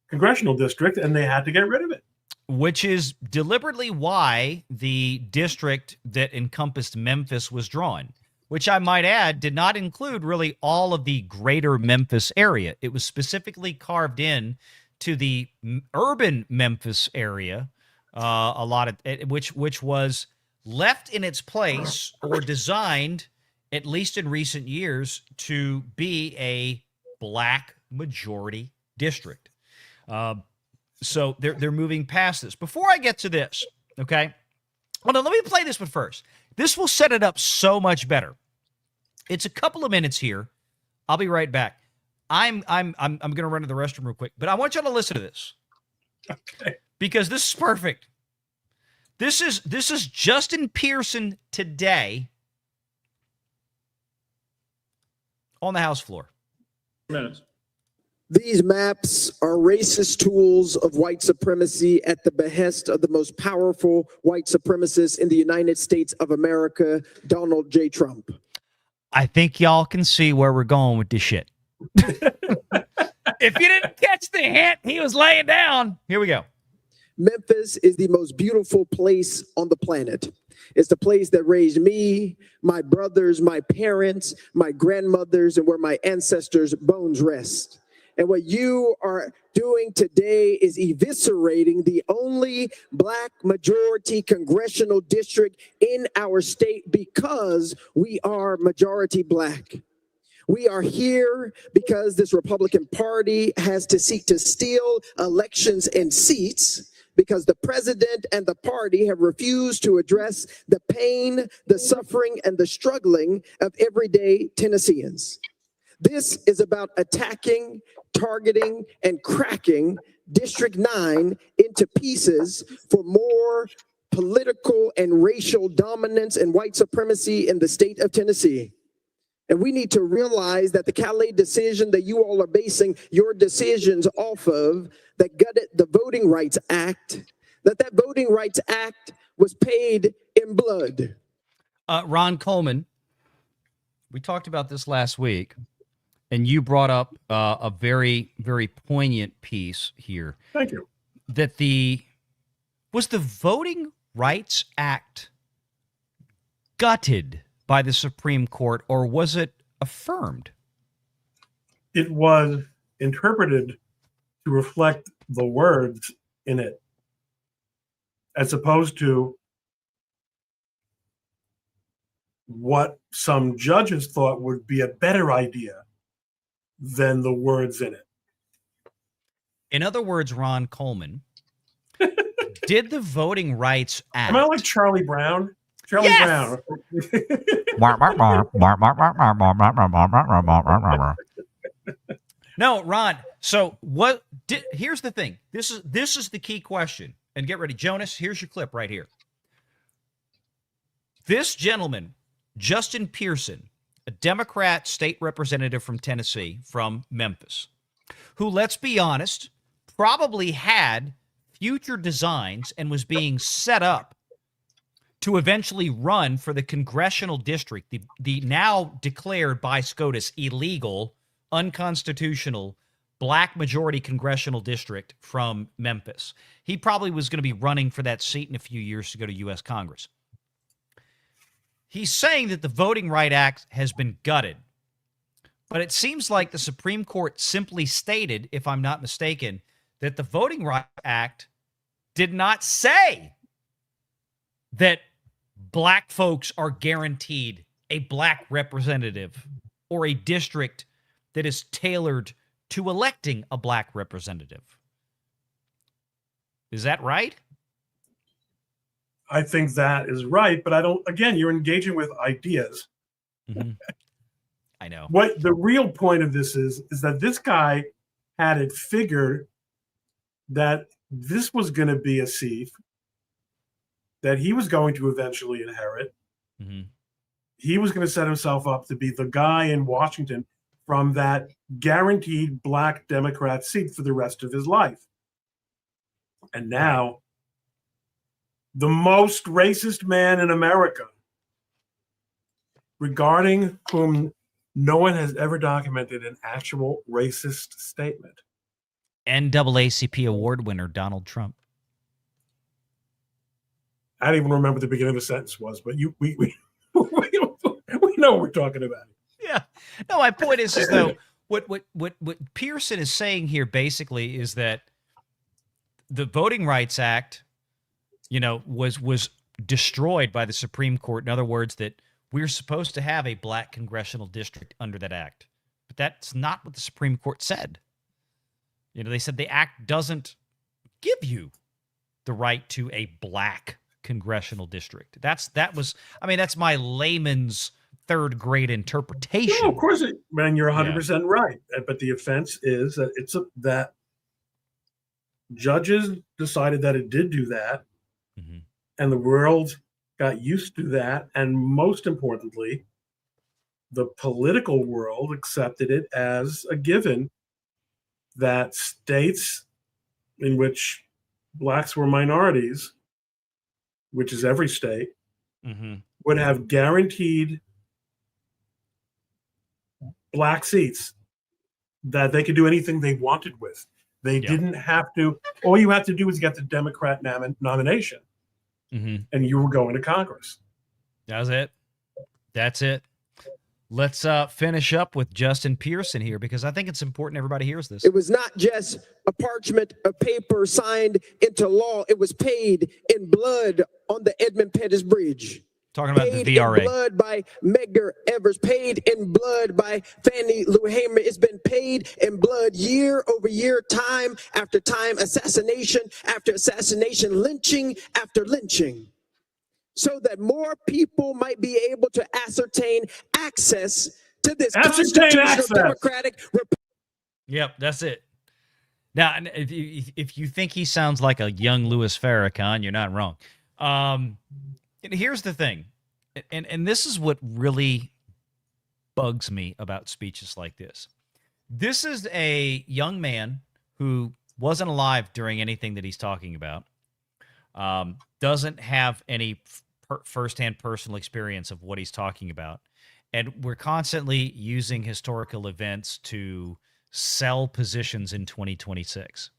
congressional district, and they had to get rid of it. Which is deliberately why the district that encompassed Memphis was drawn, which I might add did not include really all of the greater Memphis area. It was specifically carved in to the urban Memphis area, a lot of which was left in its place or designed, at least in recent years, to be a black majority district. So they're moving past this. Before I get to this, okay? Hold on, let me play this one first. This will set it up so much better. It's a couple of minutes here. I'll be right back. I'm going to run to the restroom real quick, but I want y'all to listen to this. Okay. Because this is perfect. This is Justin Pearson today on the House floor. Minutes. These maps are racist tools of white supremacy at the behest of the most powerful white supremacist in the United States of America, Donald J. Trump. I think y'all can see where we're going with this shit. If you didn't catch the hint, he was laying down. Here we go. Memphis is the most beautiful place on the planet. It's the place that raised me, my brothers, my parents, my grandmothers, and where my ancestors' bones rest. And what you are doing today is eviscerating the only Black majority congressional district in our state because we are majority Black. We are here because this Republican Party has to seek to steal elections and seats because the president and the party have refused to address the pain, the suffering, and the struggling of everyday Tennesseans. This is about attacking, targeting, and cracking District 9 into pieces for more political and racial dominance and white supremacy in the state of Tennessee. And we need to realize that the Calais decision that you all are basing your decisions off of, that gutted the Voting Rights Act, that Voting Rights Act was paid in blood. Ron Coleman, we talked about this last week, and you brought up a very, very poignant piece here. Thank you. That was the Voting Rights Act gutted by the Supreme Court, or was it affirmed? It was interpreted to reflect the words in it, as opposed to what some judges thought would be a better idea than the words in it. In other words, Ron Coleman, did the Voting Rights Act... Am I like Charlie Brown? Charlie Brown. No, Ron. So here's the thing. This is the key question. And get ready, Jonas. Here's your clip right here. This gentleman, Justin Pearson, a Democrat state representative from Tennessee, from Memphis, who, let's be honest, probably had future designs and was being set up to eventually run for the congressional district, the now declared by SCOTUS illegal, unconstitutional, Black majority congressional district from Memphis. He probably was going to be running for that seat in a few years to go to U.S. Congress. He's saying that the Voting Rights Act has been gutted. But it seems like the Supreme Court simply stated, if I'm not mistaken, that the Voting Rights Act did not say that Black folks are guaranteed a Black representative or a district that is tailored to electing a Black representative. Is that right? I think that is right, but I don't, again, you're engaging with ideas. Mm-hmm. I know. What the real point of this is that this guy had it figured that this was going to be a seat that he was going to eventually inherit. Mm-hmm. He was going to set himself up to be the guy in Washington from that guaranteed Black Democrat seat for the rest of his life. And now, the most racist man in America, regarding whom no one has ever documented an actual racist statement. NAACP award winner Donald Trump. I don't even remember what the beginning of the sentence was, but we know what we're talking about. Yeah. No, my point is though, what Pearson is saying here basically is that the Voting Rights Act, was destroyed by the Supreme Court. In other words, that we're supposed to have a Black congressional district under that act. But that's not what the Supreme Court said. They said the act doesn't give you the right to a black congressional district. That's my layman's third grade interpretation. No, of course, man, you're 100% right. But the offense is that that judges decided that it did do that, and the world got used to that, and most importantly, the political world accepted it as a given that states in which blacks were minorities, which is every state, would have guaranteed black seats that they could do anything they wanted with. They didn't have to. All you have to do is get the Democrat nomination, and you were going to Congress. That's it. That's it. Let's finish up with Justin Pearson here, because I think it's important everybody hears this. It was not just a parchment of paper signed into law. It was paid in blood on the Edmund Pettus Bridge. Talking about paid the VRA. In blood by Medgar Evers, paid in blood by Fannie Lou Hamer. It's been paid in blood year over year, time after time, assassination after assassination, lynching after lynching, so that more people might be able to ascertain access to this constitutional democratic republic. Yep, that's it. Now, if you think he sounds like a young Louis Farrakhan, you're not wrong. And here's the thing, and this is what really bugs me about speeches like this. This is a young man who wasn't alive during anything that he's talking about, doesn't have any firsthand personal experience of what he's talking about, and we're constantly using historical events to sell positions in 2026.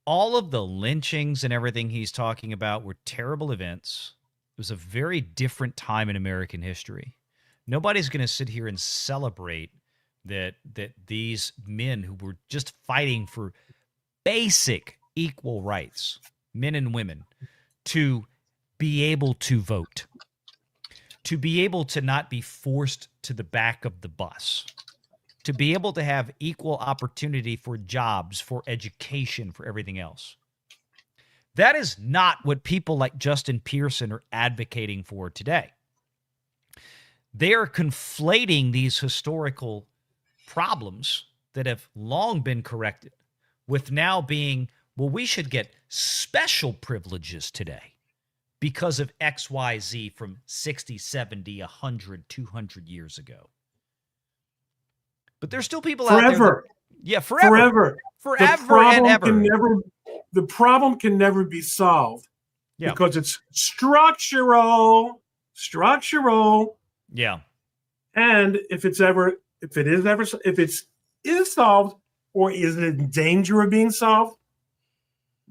All of the lynchings and everything he's talking about were terrible events. It was a very different time in American history. Nobody's going to sit here and celebrate that these men who were just fighting for basic equal rights, men and women, to be able to vote, to be able to not be forced to the back of the bus, to be able to have equal opportunity for jobs, for education, for everything else. That is not what people like Justin Pearson are advocating for today. They are conflating these historical problems that have long been corrected with now being, well, we should get special privileges today because of XYZ from 60, 70, 100, 200 years ago. But there's still people out there. Forever and ever. The problem can never be solved because it's structural. Yeah. And if it is solved or is in danger of being solved,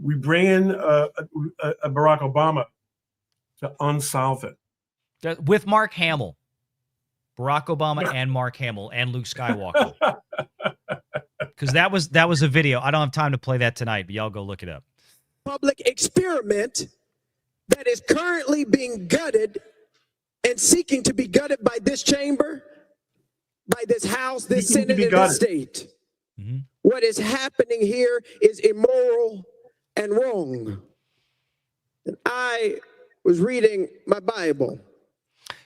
we bring in a Barack Obama to unsolve it. With Mark Hamill. Barack Obama and Mark Hamill and Luke Skywalker. Because that was a video. I don't have time to play that tonight, but y'all go look it up. Public experiment that is currently being gutted and seeking to be gutted by this chamber, by this House, this Senate, and this state. What is happening here is immoral and wrong. And I was reading my Bible.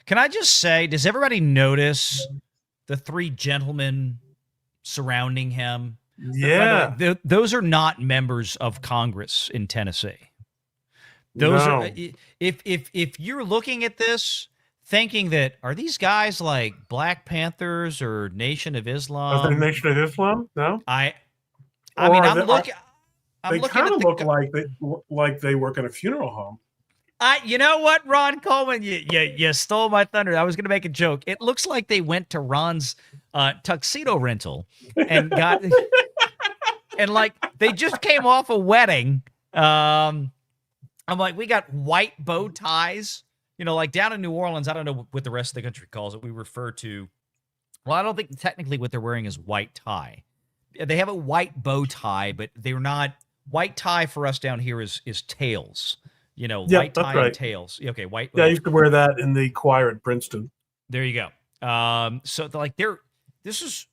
Can I just say, does everybody notice the three gentlemen surrounding him? Yeah. Those are not members of Congress in Tennessee. Those are, if you're looking at this thinking that, are these guys like Black Panthers or Nation of Islam? Are they Nation of Islam? No. I mean, I'm looking. They kind of look like they work in a funeral home. You know what, Ron Coleman, you stole my thunder. I was going to make a joke. It looks like they went to Ron's tuxedo rental and got, and like they just came off a wedding. I'm like, we got white bow ties, like down in New Orleans. I don't know what the rest of the country calls it. We refer to, well, I don't think technically what they're wearing is white tie. They have a white bow tie, but they're not. White tie for us down here is tails. White tie and tails. Okay, white. Yeah, I used to wear that in the choir at Princeton. There you go. So this is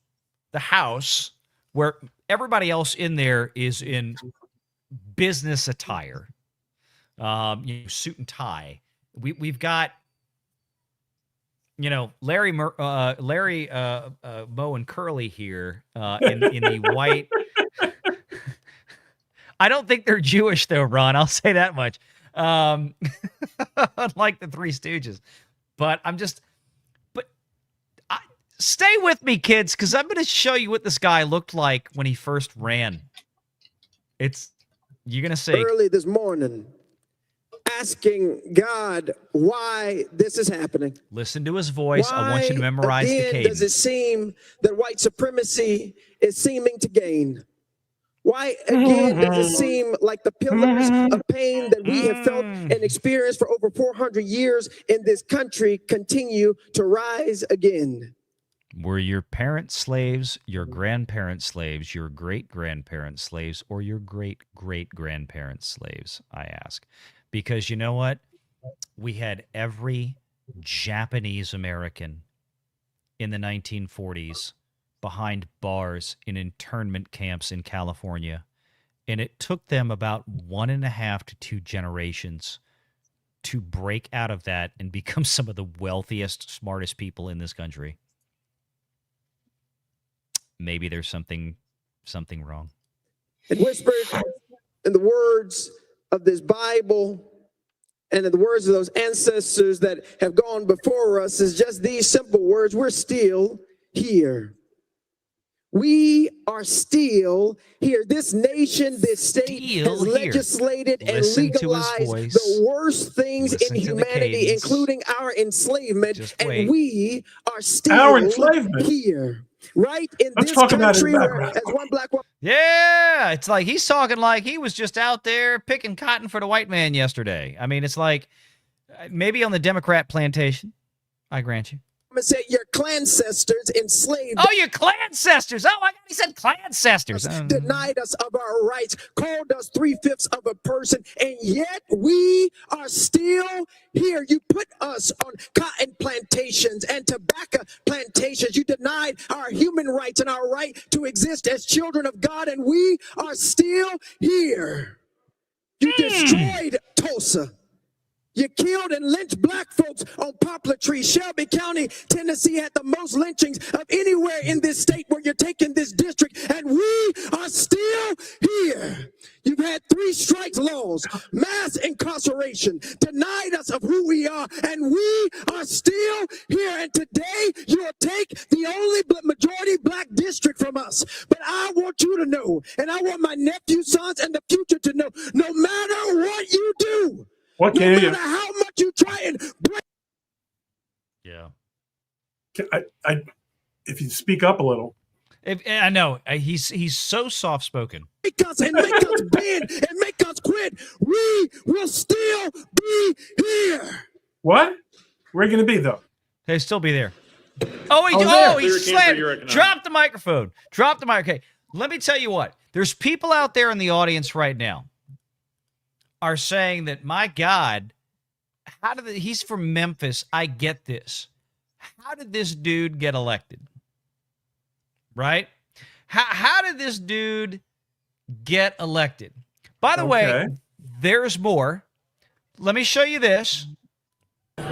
the house where everybody else in there is in business attire, suit and tie. We've got, Larry, Moe, and Curly here in the white. I don't think they're Jewish though, Ron. I'll say that much. Unlike the Three Stooges, but stay with me, kids, because I'm going to show you what this guy looked like when he first ran. You're going to see. Early this morning, asking God why this is happening. Listen to his voice. Why, I want you to memorize the again, cadence. does it seem that white supremacy is seeming to gain? Why, again, does it seem like the pillars of pain that we have felt and experienced for over 400 years in this country continue to rise again? Were your parents slaves, your grandparents slaves, your great-grandparents slaves, or your great-great-grandparents slaves, I ask? Because you know what? We had every Japanese American in the 1940s behind bars in internment camps in California. And it took them about 1.5 to 2 generations to break out of that and become some of the wealthiest, smartest people in this country. Maybe there's something wrong. And whispered in the words of this Bible and in the words of those ancestors that have gone before us is just these simple words: we're still here. We are still here. This nation, this state has legislated and legalized the worst things in humanity, including our enslavement, and we are still here. Right in this country, where as one black woman. Yeah, it's like he's talking like he was just out there picking cotton for the white man yesterday. I mean, it's like maybe on the Democrat plantation. I grant you. Say your clancestors enslaved. Oh, your clancestors. Oh, my God, he said clancestors. Denied us of our rights, called us 3/5 of a person, and yet we are still here. You put us on cotton plantations and tobacco plantations. You denied our human rights and our right to exist as children of God, and we are still here. You destroyed Tulsa. You killed and lynched black folks on Poplar Tree. Shelby County, Tennessee had the most lynchings of anywhere in this state where you're taking this district, and we are still here. You've had 3 strikes laws, mass incarceration, denied us of who we are, and we are still here. And today you'll take the only majority black district from us. But I want you to know, and I want my nephew, sons, and the future to know, no matter what you do, no matter how much you try and break. Yeah. If you speak up a little. I know he's so soft spoken. Make us and make us bend and make us quit. We will still be here. What? Where are you going to be though? They still be there. Oh, he slammed. Drop the microphone. Drop the mic. Okay, let me tell you what. There's people out there in the audience right now are saying that, my God, he's from Memphis. I get this. How did this dude get elected? Right? How did this dude get elected? By the way, there's more. Let me show you this. Boy!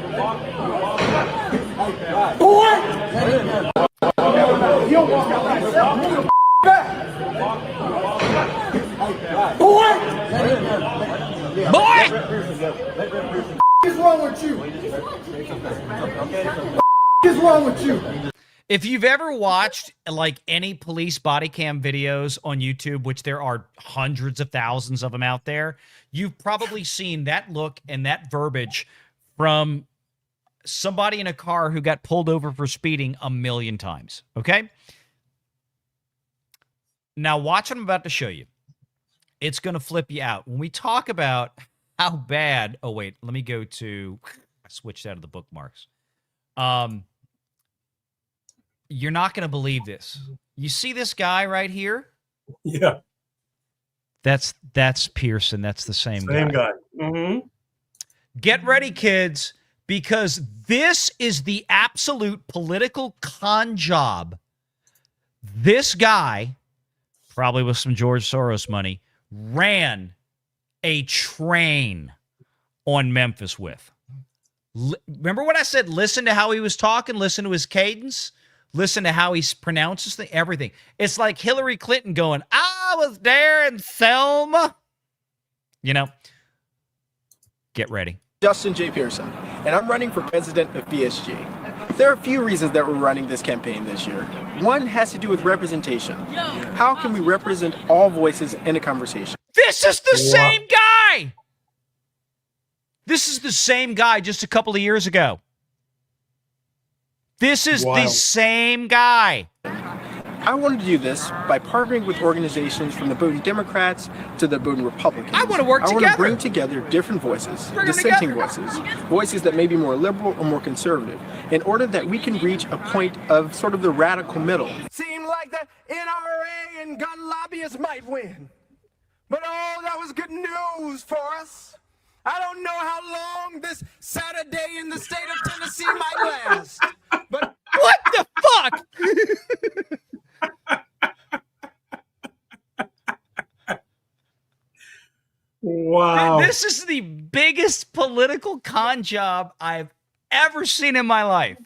What is wrong with you? What is wrong with you? If you've ever watched like any police body cam videos on YouTube, which there are hundreds of thousands of them out there, you've probably seen that look and that verbiage from somebody in a car who got pulled over for speeding 1,000,000 times. Okay? Now watch what I'm about to show you. It's going to flip you out. When we talk about how bad... Oh, wait. Let me go to... I switched out of the bookmarks. You're not going to believe this. You see this guy right here? Yeah. That's Pearson. That's the same guy. Same guy. Mm-hmm. Get ready, kids, because this is the absolute political con job. This guy, probably with some George Soros money, ran a train on Memphis with. Remember what I said? Listen to how he was talking. Listen to his cadence. Listen to how he pronounces everything. It's like Hillary Clinton going, I was there in Selma. You know, get ready. Justin J. Pearson, and I'm running for president of PSG. There are a few reasons that we're running this campaign this year. One has to do with representation. How can we represent all voices in a conversation? This is the same guy. This is the same guy just a couple of years ago. This is the same guy. I wanted to do this by partnering with organizations from the Bowdoin Democrats to the Bowdoin Republicans. I want to work together. I want to bring together different voices, dissenting voices, voices that may be more liberal or more conservative, in order that we can reach a point of sort of the radical middle. Seemed like the NRA and gun lobbyists might win. But oh, that was good news for us. I don't know how long this Saturday in the state of Tennessee might last. But what the fuck? Wow. This is the biggest political con job I've ever seen in my life.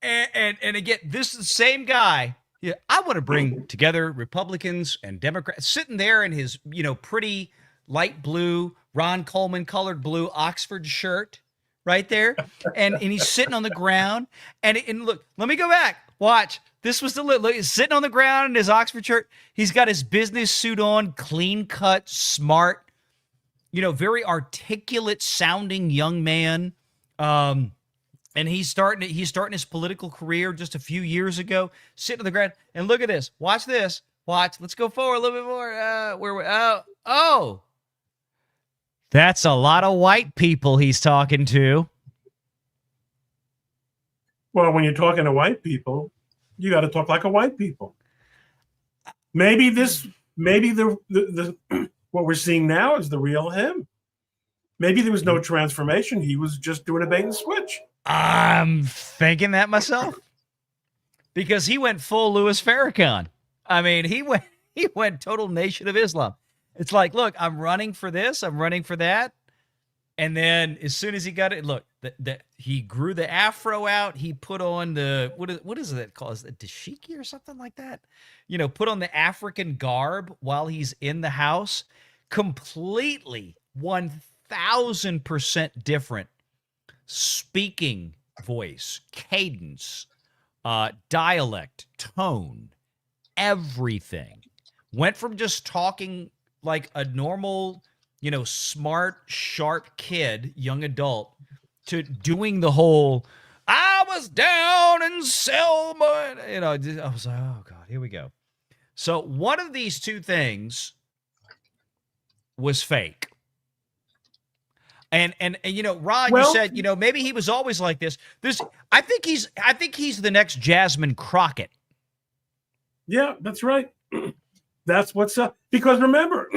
And again, this is the same guy. Yeah, I want to bring together Republicans and Democrats, sitting there in his, pretty light blue, Ron Coleman colored blue Oxford shirt right there. And he's sitting on the ground. And look, let me go back. Watch. This was look, he's sitting on the ground in his Oxford shirt. He's got his business suit on, clean cut, smart, very articulate sounding young man. And he's starting his political career just a few years ago, sitting on the ground. And look at this. Watch this. Watch. Let's go forward a little bit more. Oh. That's a lot of white people he's talking to. Well, when you're talking to white people, you got to talk like a white people. Maybe the what we're seeing now is the real him. Maybe there was no transformation. He was just doing a bait and switch. I'm thinking that myself, because he went full Louis Farrakhan. I mean, he went total Nation of Islam. It's like, look, I'm running for this, I'm running for that. And then as soon as he got it, look, he grew the afro out. He put on the, what is it called? Is it dashiki or something like that? Put on the African garb while he's in the house. Completely 1,000% different speaking voice, cadence, dialect, tone, everything. Went from just talking like a normal, smart, sharp kid, young adult, to doing the whole, I was down in Selma. I was like, oh God, here we go. So one of these two things was fake. And Ron, you said, maybe he was always like this. I think he's the next Jasmine Crockett. Yeah, that's right. That's what's up. Because remember,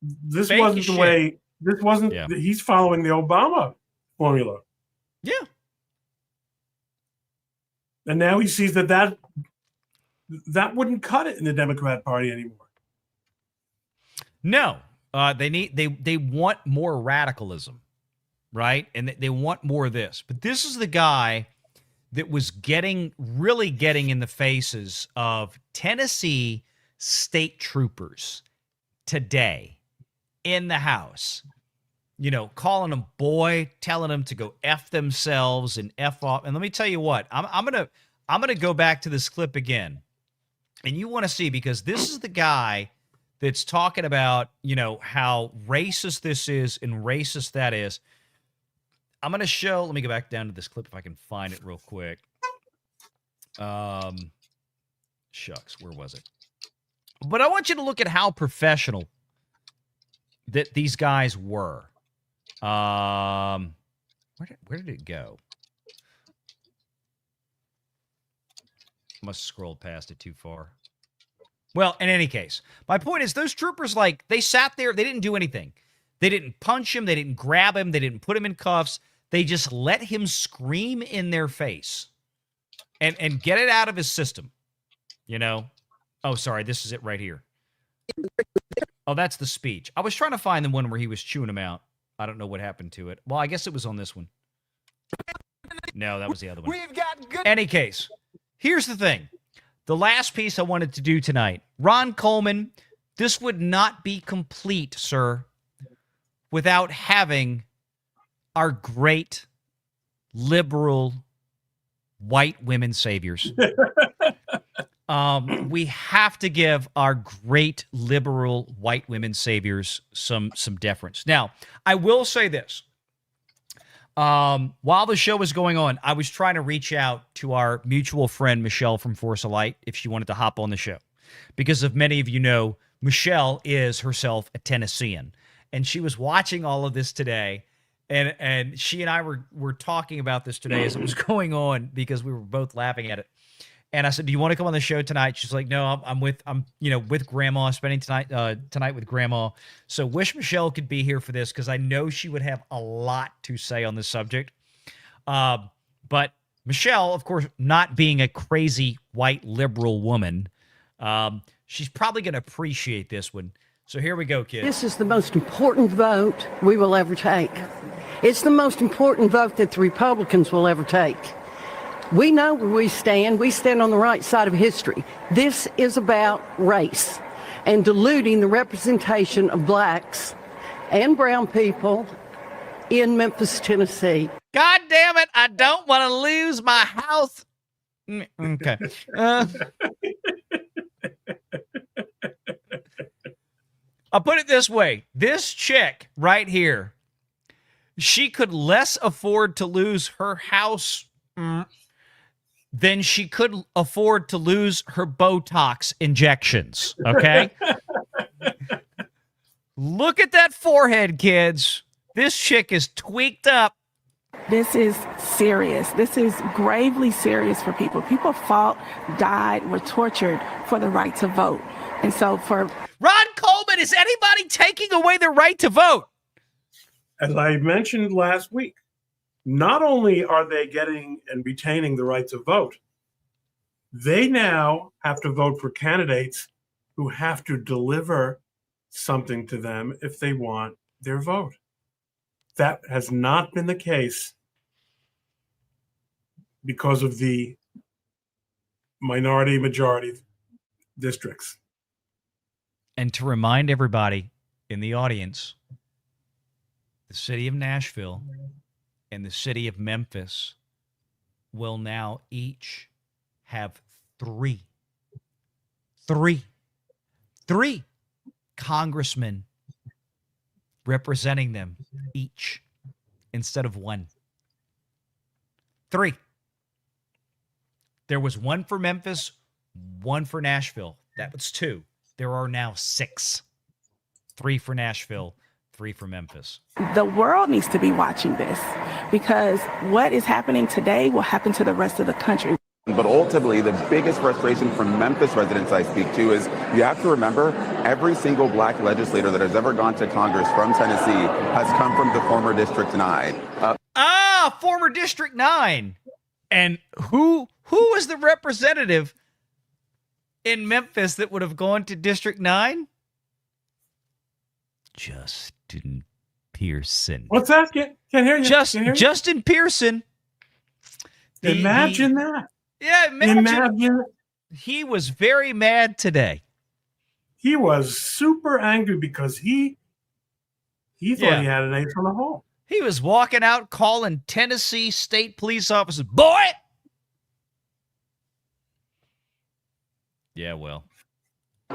this Fake wasn't the shit. way. This wasn't. Yeah. He's following the Obama formula. Yeah. And now he sees that wouldn't cut it in the Democrat Party anymore. No, they want more radicalism, right? And they want more of this. But this is the guy that was really getting in the faces of Tennessee state troopers today in the House, calling them boy, telling them to go F themselves and F off. And let me tell you what, I'm gonna go back to this clip again, and you want to see, because this is the guy that's talking about, how racist this is and racist that is. I'm going to show, let me go back down to this clip if I can find it real quick. Shucks, where was it? But I want you to look at how professional that these guys were. Where did it go? Must have scrolled past it too far. Well, in any case, my point is those troopers, they sat there, they didn't do anything. They didn't punch him, they didn't grab him, they didn't put him in cuffs. They just let him scream in their face and get it out of his system, Oh, sorry. This is it right here. Oh, that's the speech. I was trying to find the one where he was chewing them out. I don't know what happened to it. Well, I guess it was on this one. No, that was the other one. We've got good. Any case, here's the thing. The last piece I wanted to do tonight. Ron Coleman, this would not be complete, sir, without having our great liberal white women saviors. We have to give our great liberal white women saviors some deference. Now, I will say this. While the show was going on, I was trying to reach out to our mutual friend, Michelle from Force of Light, if she wanted to hop on the show. Because if many of you know, Michelle is herself a Tennessean. And she was watching all of this today. And she and I were talking about this today as it was going on because we were both laughing at it. And I said, "Do you want to come on the show tonight?" She's like, "No, I'm with Grandma, spending tonight with Grandma." So wish Michelle could be here for this because I know she would have a lot to say on this subject. But Michelle, of course, not being a crazy white liberal woman, she's probably going to appreciate this one. So here we go, kids. This is the most important vote we will ever take. It's the most important vote that the Republicans will ever take. We know where we stand. We stand on the right side of history. This is about race and diluting the representation of blacks and brown people in Memphis, Tennessee. God damn it, I don't want to lose my house. Okay. I'll put it this way. This chick right here, she could less afford to lose her house than she could afford to lose her Botox injections, okay? Look at that forehead, kids. This chick is tweaked up. This is serious. This is gravely serious for people. People fought, died, were tortured for the right to vote. And so for Ron Coleman, is anybody taking away the right to vote? As I mentioned last week, not only are they getting and retaining the right to vote, they now have to vote for candidates who have to deliver something to them if they want their vote. That has not been the case because of the minority-majority districts. And to remind everybody in the audience, the city of Nashville and the city of Memphis will now each have three congressmen representing them each instead of one. 3. There was 1 for Memphis, 1 for Nashville. That was 2. There are now 6. 3 for Nashville, 3 for Memphis. the world needs to be watching this, because what is happening today will happen to the rest of the country. But ultimately, the biggest frustration from Memphis residents I speak to is you have to remember every single black legislator that has ever gone to Congress from Tennessee has come from the former District 9. Former District 9. And who was the representative in Memphis that would have gone to District 9? Justin Pearson. What's that? Can't hear you. Justin Pearson. Imagine that. Yeah, imagine. He was very mad today. He was super angry because he thought he had an ace on the hole. He was walking out calling Tennessee state police officers, boy! Yeah, well.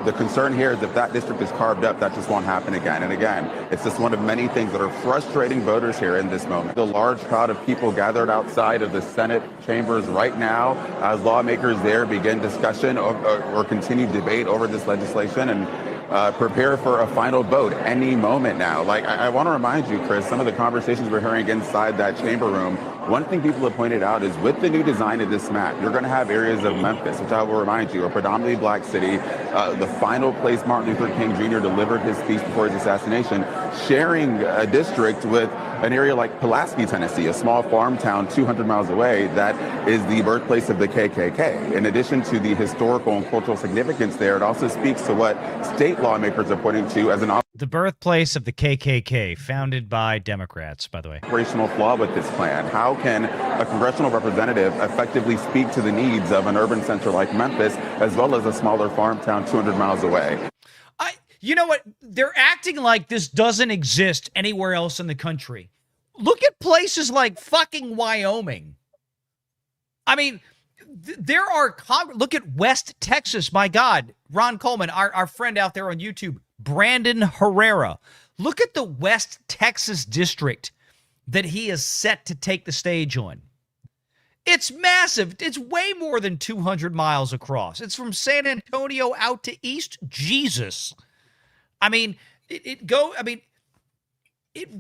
The concern here is if that district is carved up, that just won't happen again. And again, it's just one of many things that are frustrating voters here in this moment. The large crowd of people gathered outside of the Senate chambers right now as lawmakers there begin discussion or continue debate over this legislation and prepare for a final vote any moment now. Like, I want to remind you, Chris, some of the conversations we're hearing inside that chamber room, one thing people have pointed out is with the new design of this map, you're going to have areas of Memphis, which I will remind you, a predominantly black city, the final place Martin Luther King Jr. delivered his speech before his assassination, sharing a district with an area like Pulaski, Tennessee, a small farm town 200 miles away that is the birthplace of the KKK. In addition to the historical and cultural significance there, it also speaks to what state lawmakers are pointing to as an the birthplace of the KKK, founded by Democrats, by the way. Operational flaw with this plan. How can a congressional representative effectively speak to the needs of an urban center like Memphis, as well as a smaller farm town 200 miles away? You know what? They're acting like this doesn't exist anywhere else in the country. Look at places like fucking Wyoming. I mean, there are, look at West Texas. My God, Ron Coleman, our friend out there on YouTube, Brandon Herrera. Look at the West Texas district that he is set to take the stage on. It's massive. It's way more than 200 miles across. It's from San Antonio out to East Jesus. I mean, it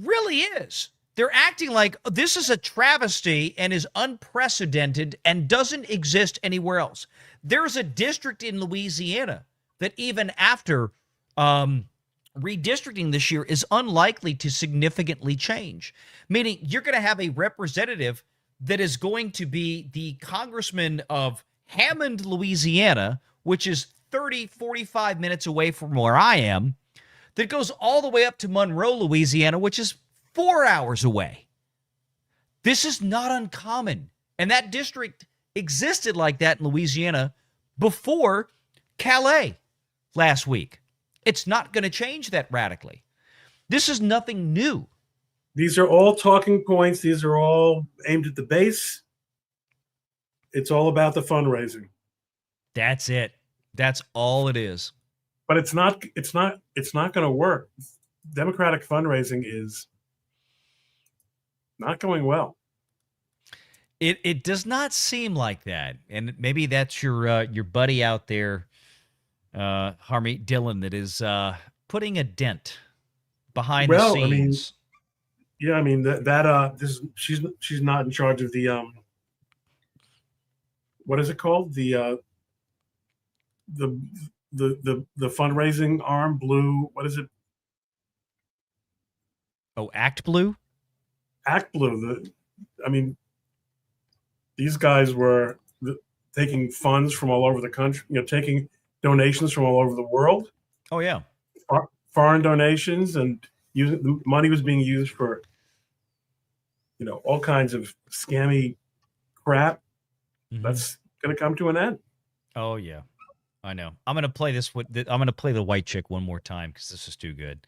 really is. They're acting like this is a travesty and is unprecedented and doesn't exist anywhere else. There's a district in Louisiana that even after redistricting this year is unlikely to significantly change, meaning you're going to have a representative that is going to be the congressman of Hammond, Louisiana, which is 45 minutes away from where I am, that goes all the way up to Monroe, Louisiana, which is 4 hours away. This is not uncommon. And that district existed like that in Louisiana before Calais last week. It's not going to change that radically. This is nothing new. These are all talking points. These are all aimed at the base. It's all about the fundraising. That's it. That's all it is. But it's not going to work. Democratic fundraising is not going well. It does not seem like that. And maybe that's your buddy out there, Harmeet Dillon, that is putting a dent behind the scenes. She's not in charge of the what is it called? The fundraising arm, Blue. What is it? Oh, Act Blue. Act Blue. These guys were taking funds from all over the country. Taking donations from all over the world. Oh yeah, foreign donations, and the money was being used for all kinds of scammy crap. Mm-hmm. That's going to come to an end. Oh yeah. I know. I'm going to play this. I'm going to play the white chick one more time because this is too good.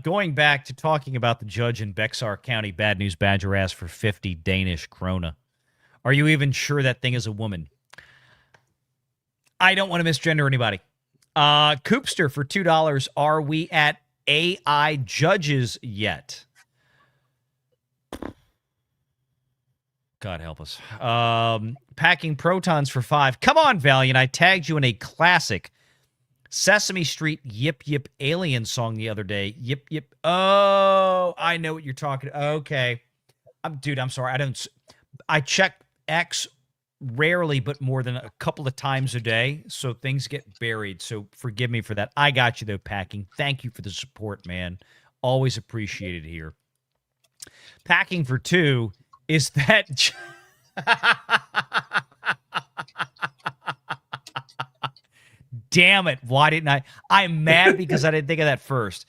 Going back to talking about the judge in Bexar County, Bad News Badger asked for 50 Danish krona. Are you even sure that thing is a woman? I don't want to misgender anybody. Coopster for $2. Are we at AI judges yet? God help us. Packing protons for $5. Come on, Valiant. I tagged you in a classic Sesame Street Yip Yip Alien song the other day. Yip Yip. Oh, I know what you're talking. Okay. I'm sorry. I check X rarely, but more than a couple of times a day. So things get buried. So forgive me for that. I got you though, Packing. Thank you for the support, man. Always appreciated here. Packing for $2 is that... Damn it. Why didn't I? I'm mad because I didn't think of that first.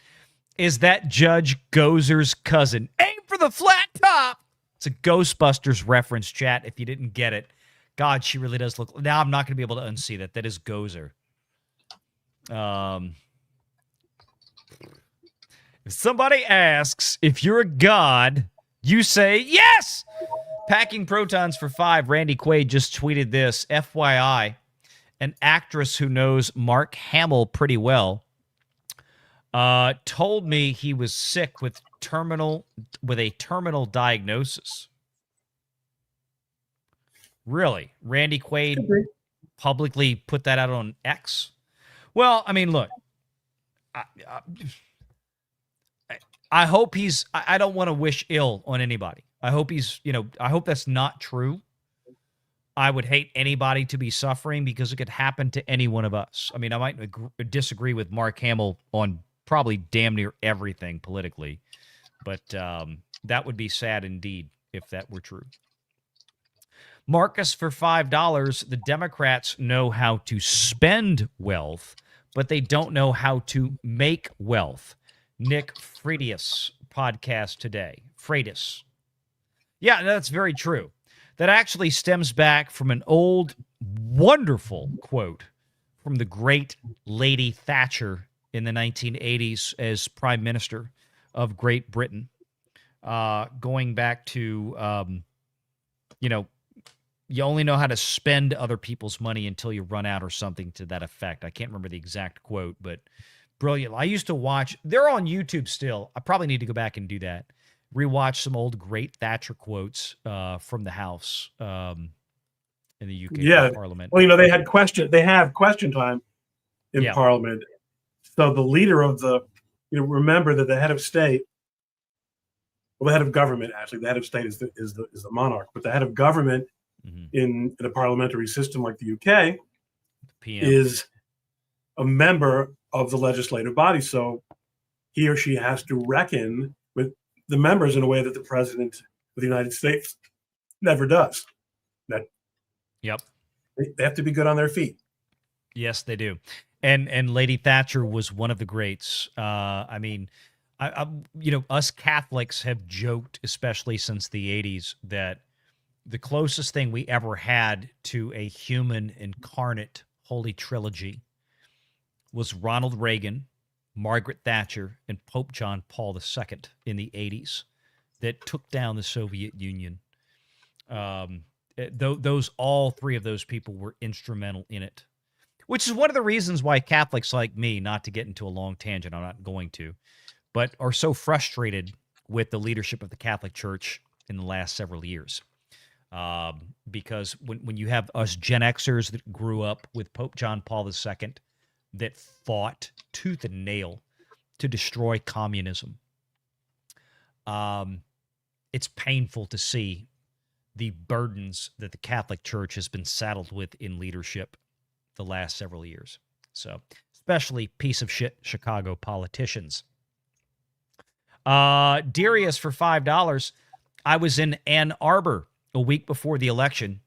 Is that Judge Gozer's cousin? Aim for the flat top. It's a Ghostbusters reference, chat, if you didn't get it. God, she really does look... Now I'm not going to be able to unsee that. That is Gozer. If somebody asks if you're a god, you say yes! Packing protons for $5. Randy Quaid just tweeted this. FYI, an actress who knows Mark Hamill pretty well told me he was sick with a terminal diagnosis. Really? Randy Quaid publicly put that out on X? Well, I mean, look. I hope he's... I don't want to wish ill on anybody. I hope he's, I hope that's not true. I would hate anybody to be suffering because it could happen to any one of us. I mean, I might disagree with Mark Hamill on probably damn near everything politically, but That would be sad indeed if that were true. Marcus for $5. The Democrats know how to spend wealth, but they don't know how to make wealth. Nick Freitas podcast today. Freitas. Yeah, that's very true. That actually stems back from an old, wonderful quote from the great Lady Thatcher in the 1980s as Prime Minister of Great Britain, going back to, you only know how to spend other people's money until you run out or something to that effect. I can't remember the exact quote, but brilliant. I used to watch, they're on YouTube still. I probably need to go back and do that. Rewatch some old great Thatcher quotes from the House in the UK Parliament. Well, they have question time in Parliament. So the leader of the, remember that the head of state, the head of government, actually, the head of state is the monarch, but the head of government in a parliamentary system like the UK is a member of the legislative body. So he or she has to reckon with the members in a way that the president of the United States never does. They have to be good on their feet. Yes, they do. And Lady Thatcher was one of the greats. Us Catholics have joked, especially since the 80s, that the closest thing we ever had to a human incarnate Holy Trilogy was Ronald Reagan, Margaret Thatcher, and Pope John Paul II in the 80s that took down the Soviet Union. All three of those people were instrumental in it, which is one of the reasons why Catholics like me, not to get into a long tangent, I'm not going to, but are so frustrated with the leadership of the Catholic Church in the last several years. Because when you have us Gen Xers that grew up with Pope John Paul II that fought tooth and nail to destroy communism, it's painful to see the burdens that the Catholic Church has been saddled with in leadership the last several years. So, especially piece of shit Chicago politicians. Darius for $5. I was in Ann Arbor a week before the election.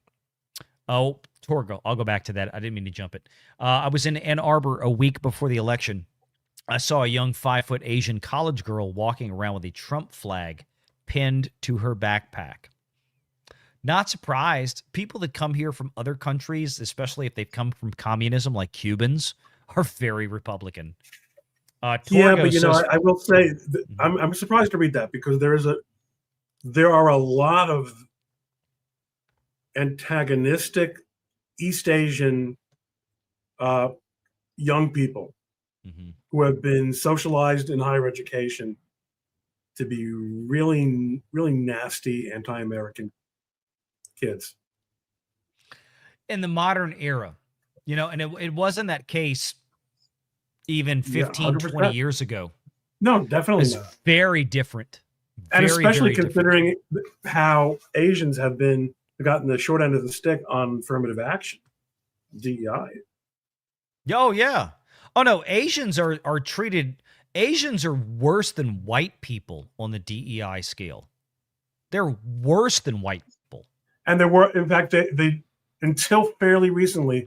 Oh, Torgo, I'll go back to that. I didn't mean to jump it. I was in Ann Arbor a week before the election. I saw a young 5-foot Asian college girl walking around with a Trump flag pinned to her backpack. Not surprised. People that come here from other countries, especially if they've come from communism like Cubans, are very Republican. But I will say I'm surprised to read that because there are a lot of antagonistic East Asian young people who have been socialized in higher education to be really, really nasty anti-American kids. In the modern era, and it wasn't that case even 15, 20 years ago. No, definitely it's not. Very different. And especially very considering how Asians have gotten the short end of the stick on affirmative action, DEI. Oh, yeah. Oh, no, Asians are worse than white people on the DEI scale. They're worse than white people. And in fact, they until fairly recently,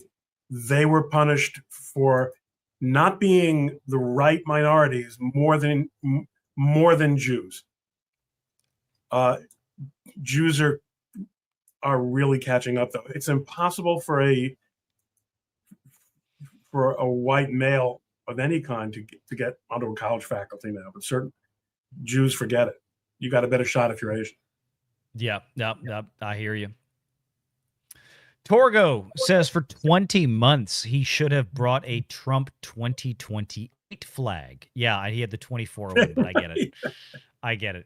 they were punished for not being the right minorities more than Jews. Jews are really catching up, though. It's impossible for a white male of any kind to get onto a college faculty now, but certain Jews, forget it. You got a better shot if you're Asian. Yeah, I hear you. Torgo says for 20 months he should have brought a Trump 2028 flag. Yeah, he had the 24 one, but I get it. I get it.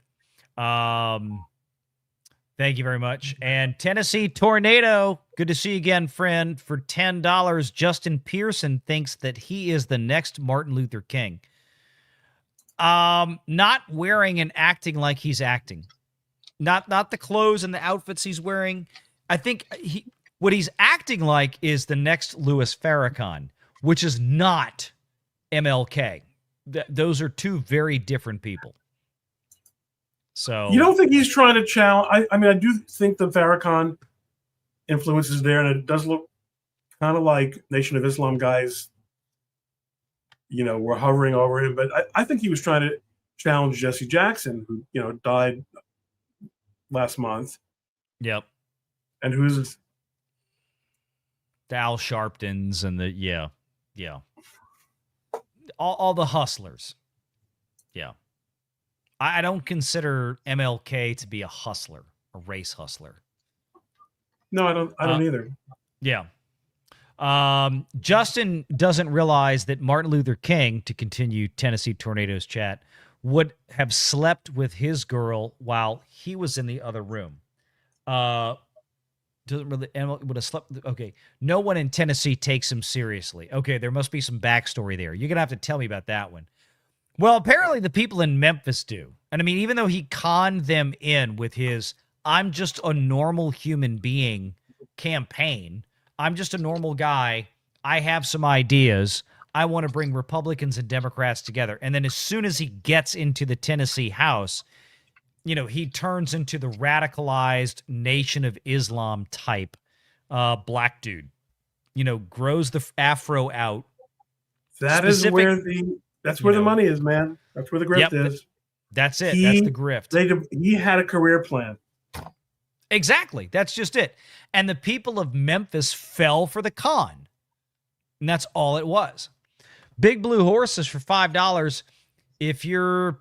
Thank you very much. And Tennessee Tornado, good to see you again, friend. For $10, Justin Pearson thinks that he is the next Martin Luther King. Not wearing and acting like he's acting. Not the clothes and the outfits he's wearing. I think what he's acting like is the next Louis Farrakhan, which is not MLK. Those are two very different people. So you don't think he's trying to challenge? I mean, I do think the Farrakhan influence is there, and it does look kind of like Nation of Islam guys, were hovering over him. But I think he was trying to challenge Jesse Jackson, who died last month. Yep. And who's Al Sharptons and all the hustlers. Yeah. I don't consider MLK to be a hustler, a race hustler. No, I don't either. Yeah. Justin doesn't realize that Martin Luther King, to continue Tennessee Tornadoes chat, would have slept with his girl while he was in the other room. Doesn't really would have slept. Okay, no one in Tennessee takes him seriously. Okay, there must be some backstory there. You're gonna have to tell me about that one. Well, apparently the people in Memphis do. And I mean, even though he conned them in with his "I'm just a normal human being" campaign, I'm just a normal guy, I have some ideas, I want to bring Republicans and Democrats together. And then as soon as he gets into the Tennessee House, he turns into the radicalized Nation of Islam type black dude. Grows the afro out. That's where the money is, man. That's where the grift is. That's it. That's the grift. He had a career plan. Exactly. That's just it. And the people of Memphis fell for the con. And that's all it was. Big Blue Horses for $5. If you're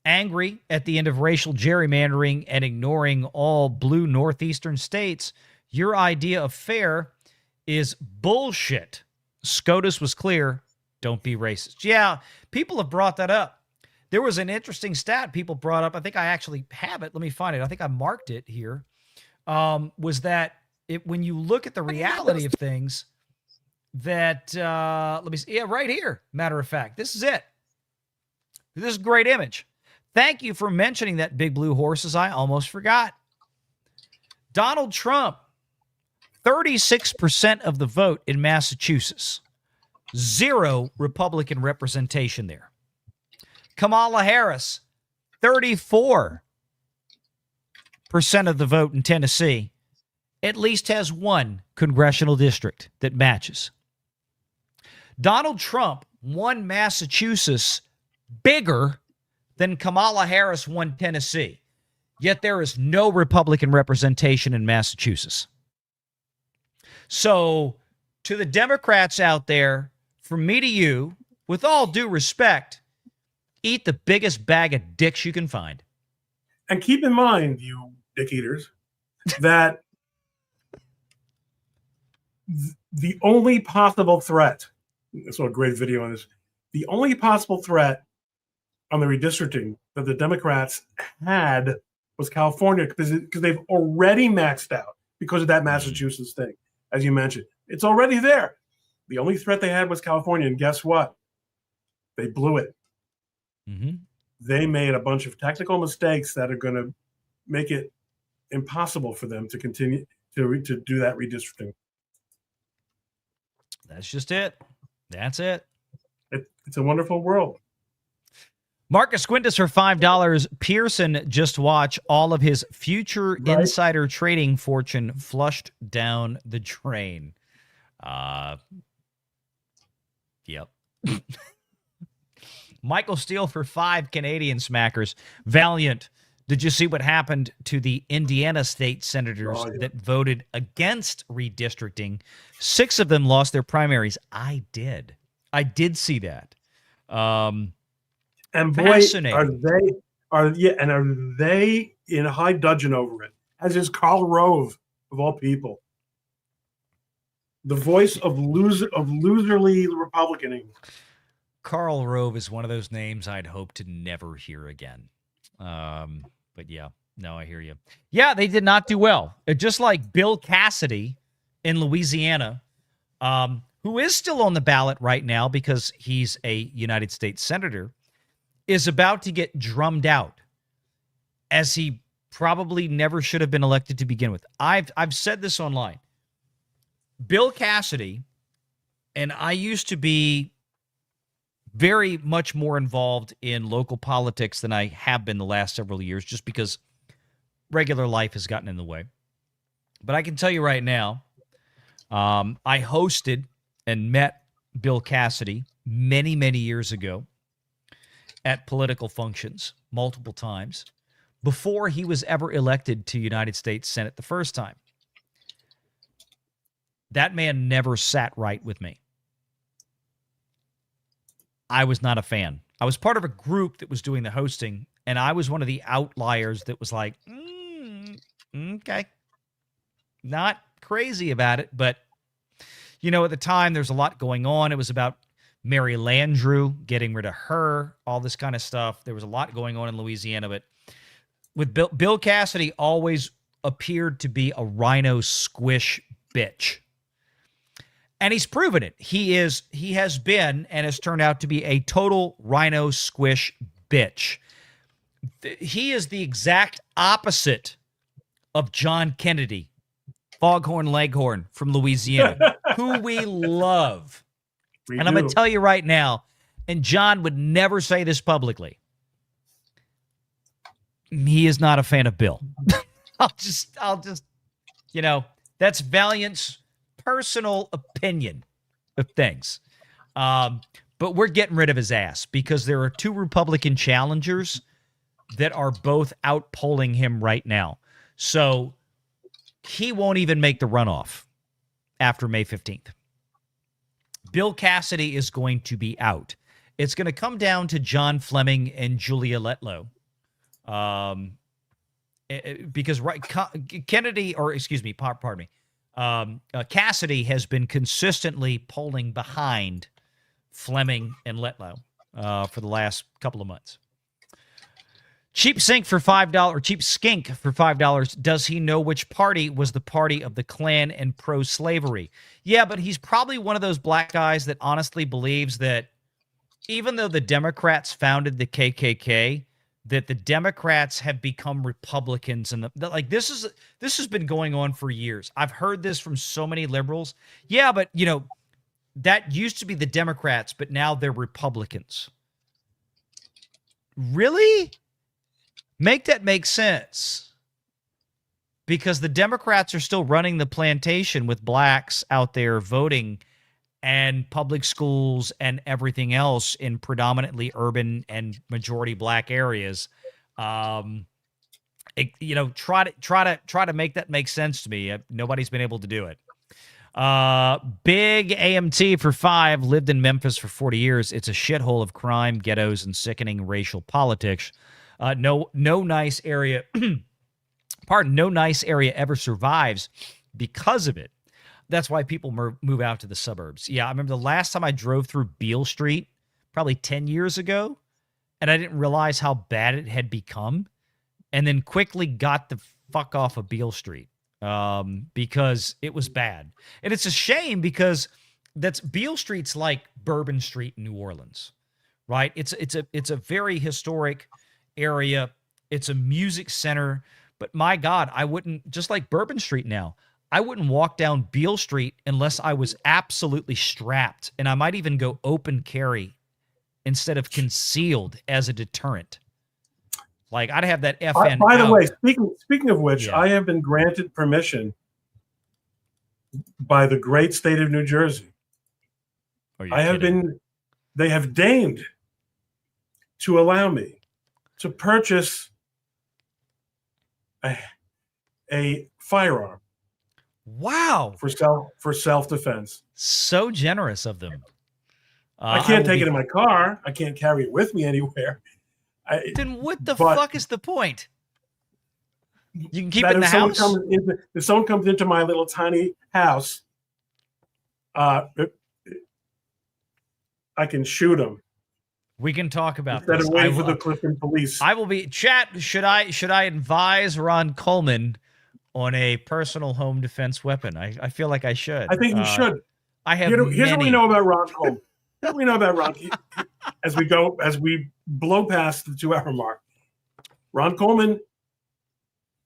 angry at the end of racial gerrymandering and ignoring all blue northeastern states, your idea of fair is bullshit. SCOTUS was clear. Don't be racist. Yeah, people have brought that up. There was an interesting stat people brought up. I think I actually have it. Let me find it. I think I marked it here. Was that when you look at the reality of things, that let me see. Yeah, right here. Matter of fact, this is it. This is a great image. Thank you for mentioning that, Big Blue Horses. I almost forgot. Donald Trump, 36% of the vote in Massachusetts. 0 Republican representation there. Kamala Harris, 34% of the vote in Tennessee. At least has 1 congressional district that matches. Donald Trump won Massachusetts bigger than Kamala Harris won Tennessee. Yet there is no Republican representation in Massachusetts. So, to the Democrats out there, from me to you, with all due respect, eat the biggest bag of dicks you can find. And keep in mind, you dick eaters, that the only possible threat, I saw a great video on this, the only possible threat on the redistricting that the Democrats had was California, because they've already maxed out because of that Massachusetts thing, as you mentioned. It's already there. The only threat they had was California, and guess what? They blew it. Mm-hmm. They made a bunch of technical mistakes that are going to make it impossible for them to continue to do that redistricting. That's just it. That's it. It's a wonderful world. Marcus Quintus for $5. Pearson just watch all of his future insider trading fortune flushed down the drain. Yep. Michael Steele for 5 Canadian smackers. Valiant. Did you see what happened to the Indiana state senators that voted against redistricting? 6 of them lost their primaries. I did see that. And boy, are they in high dudgeon over it? As is Karl Rove, of all people, the voice of loserly Republicaning. Karl Rove is one of those names I'd hope to never hear again. But yeah, no, I hear you. Yeah, they did not do well. Just like Bill Cassidy in Louisiana, who is still on the ballot right now because he's a United States senator, is about to get drummed out, as he probably never should have been elected to begin with. I've said this online. Bill Cassidy, and I used to be very much more involved in local politics than I have been the last several years, just because regular life has gotten in the way. But I can tell you right now, I hosted and met Bill Cassidy many, many years ago at political functions multiple times before he was ever elected to United States Senate the first time. That man never sat right with me. I was not a fan. I was part of a group that was doing the hosting, and I was one of the outliers that was like, okay, not crazy about it, but you know, at the time there's a lot going on. It was about Mary Landrieu, getting rid of her, all this kind of stuff. There was a lot going on in Louisiana, but with Bill Cassidy always appeared to be a rhino squish bitch. And he's proven it. He has been and has turned out to be a total rhino squish bitch. He is the exact opposite of John Kennedy, Foghorn Leghorn from Louisiana, who we love. And I'm going to tell you right now, and John would never say this publicly, he is not a fan of Bill. I'll just, you know, that's Valiant's personal opinion of things. But we're getting rid of his ass because there are two Republican challengers that are both outpolling him right now. So he won't even make the runoff after May 15th. Bill Cassidy is going to be out. It's going to come down to John Fleming and Julia Letlow. Because Kennedy, or excuse me, pardon me, Cassidy has been consistently polling behind Fleming and Letlow for the last couple of months. Cheap Sink for $5, or Cheap Skink for $5. Does he know which party was the party of the Klan and pro-slavery? Yeah, but he's probably one of those black guys that honestly believes that even though the Democrats founded the KKK, that the Democrats have become Republicans, and like this has been going on for years. I've heard this from so many liberals. Yeah, but you know, that used to be the Democrats, but now they're Republicans. Really? Make that make sense. Because the Democrats are still running the plantation with blacks out there voting, and public schools and everything else in predominantly urban and majority black areas. You know, try to make that make sense to me. Nobody's been able to do it. Big AMT for $5, lived in Memphis for 40 years. It's a shithole of crime, ghettos, and sickening racial politics. No nice area, no nice area ever survives because of it. That's why people move out to the suburbs. Yeah, I remember the last time I drove through Beale Street, probably 10 years ago, and I didn't realize how bad it had become, and then quickly got the fuck off of Beale Street because it was bad. And it's a shame because Beale Street's like Bourbon Street in New Orleans, right? It's a very historic area. It's a music center, but my God, I wouldn't, just like Bourbon Street now, I wouldn't walk down Beale Street unless I was absolutely strapped, and I might even go open carry instead of concealed as a deterrent. Like, I'd have that FN. By the way, speaking of which, yeah. I have been granted permission by the great state of New Jersey. They have deigned to allow me to purchase a firearm. Wow. For self-defense. So generous of them. I can't take it in my car. I can't carry it with me anywhere. Then what the fuck is the point? You can keep it in the house? If someone comes into my little tiny house, I can shoot them. We can talk about instead this. Of waiting for the Clifton police. I will be chat. Should I advise Ron Coleman on a personal home defense weapon? I feel like I should. I think you should. I have. Here's what we know about Ron Coleman. Here's what we know about Ron. As we blow past the 2-hour mark, Ron Coleman,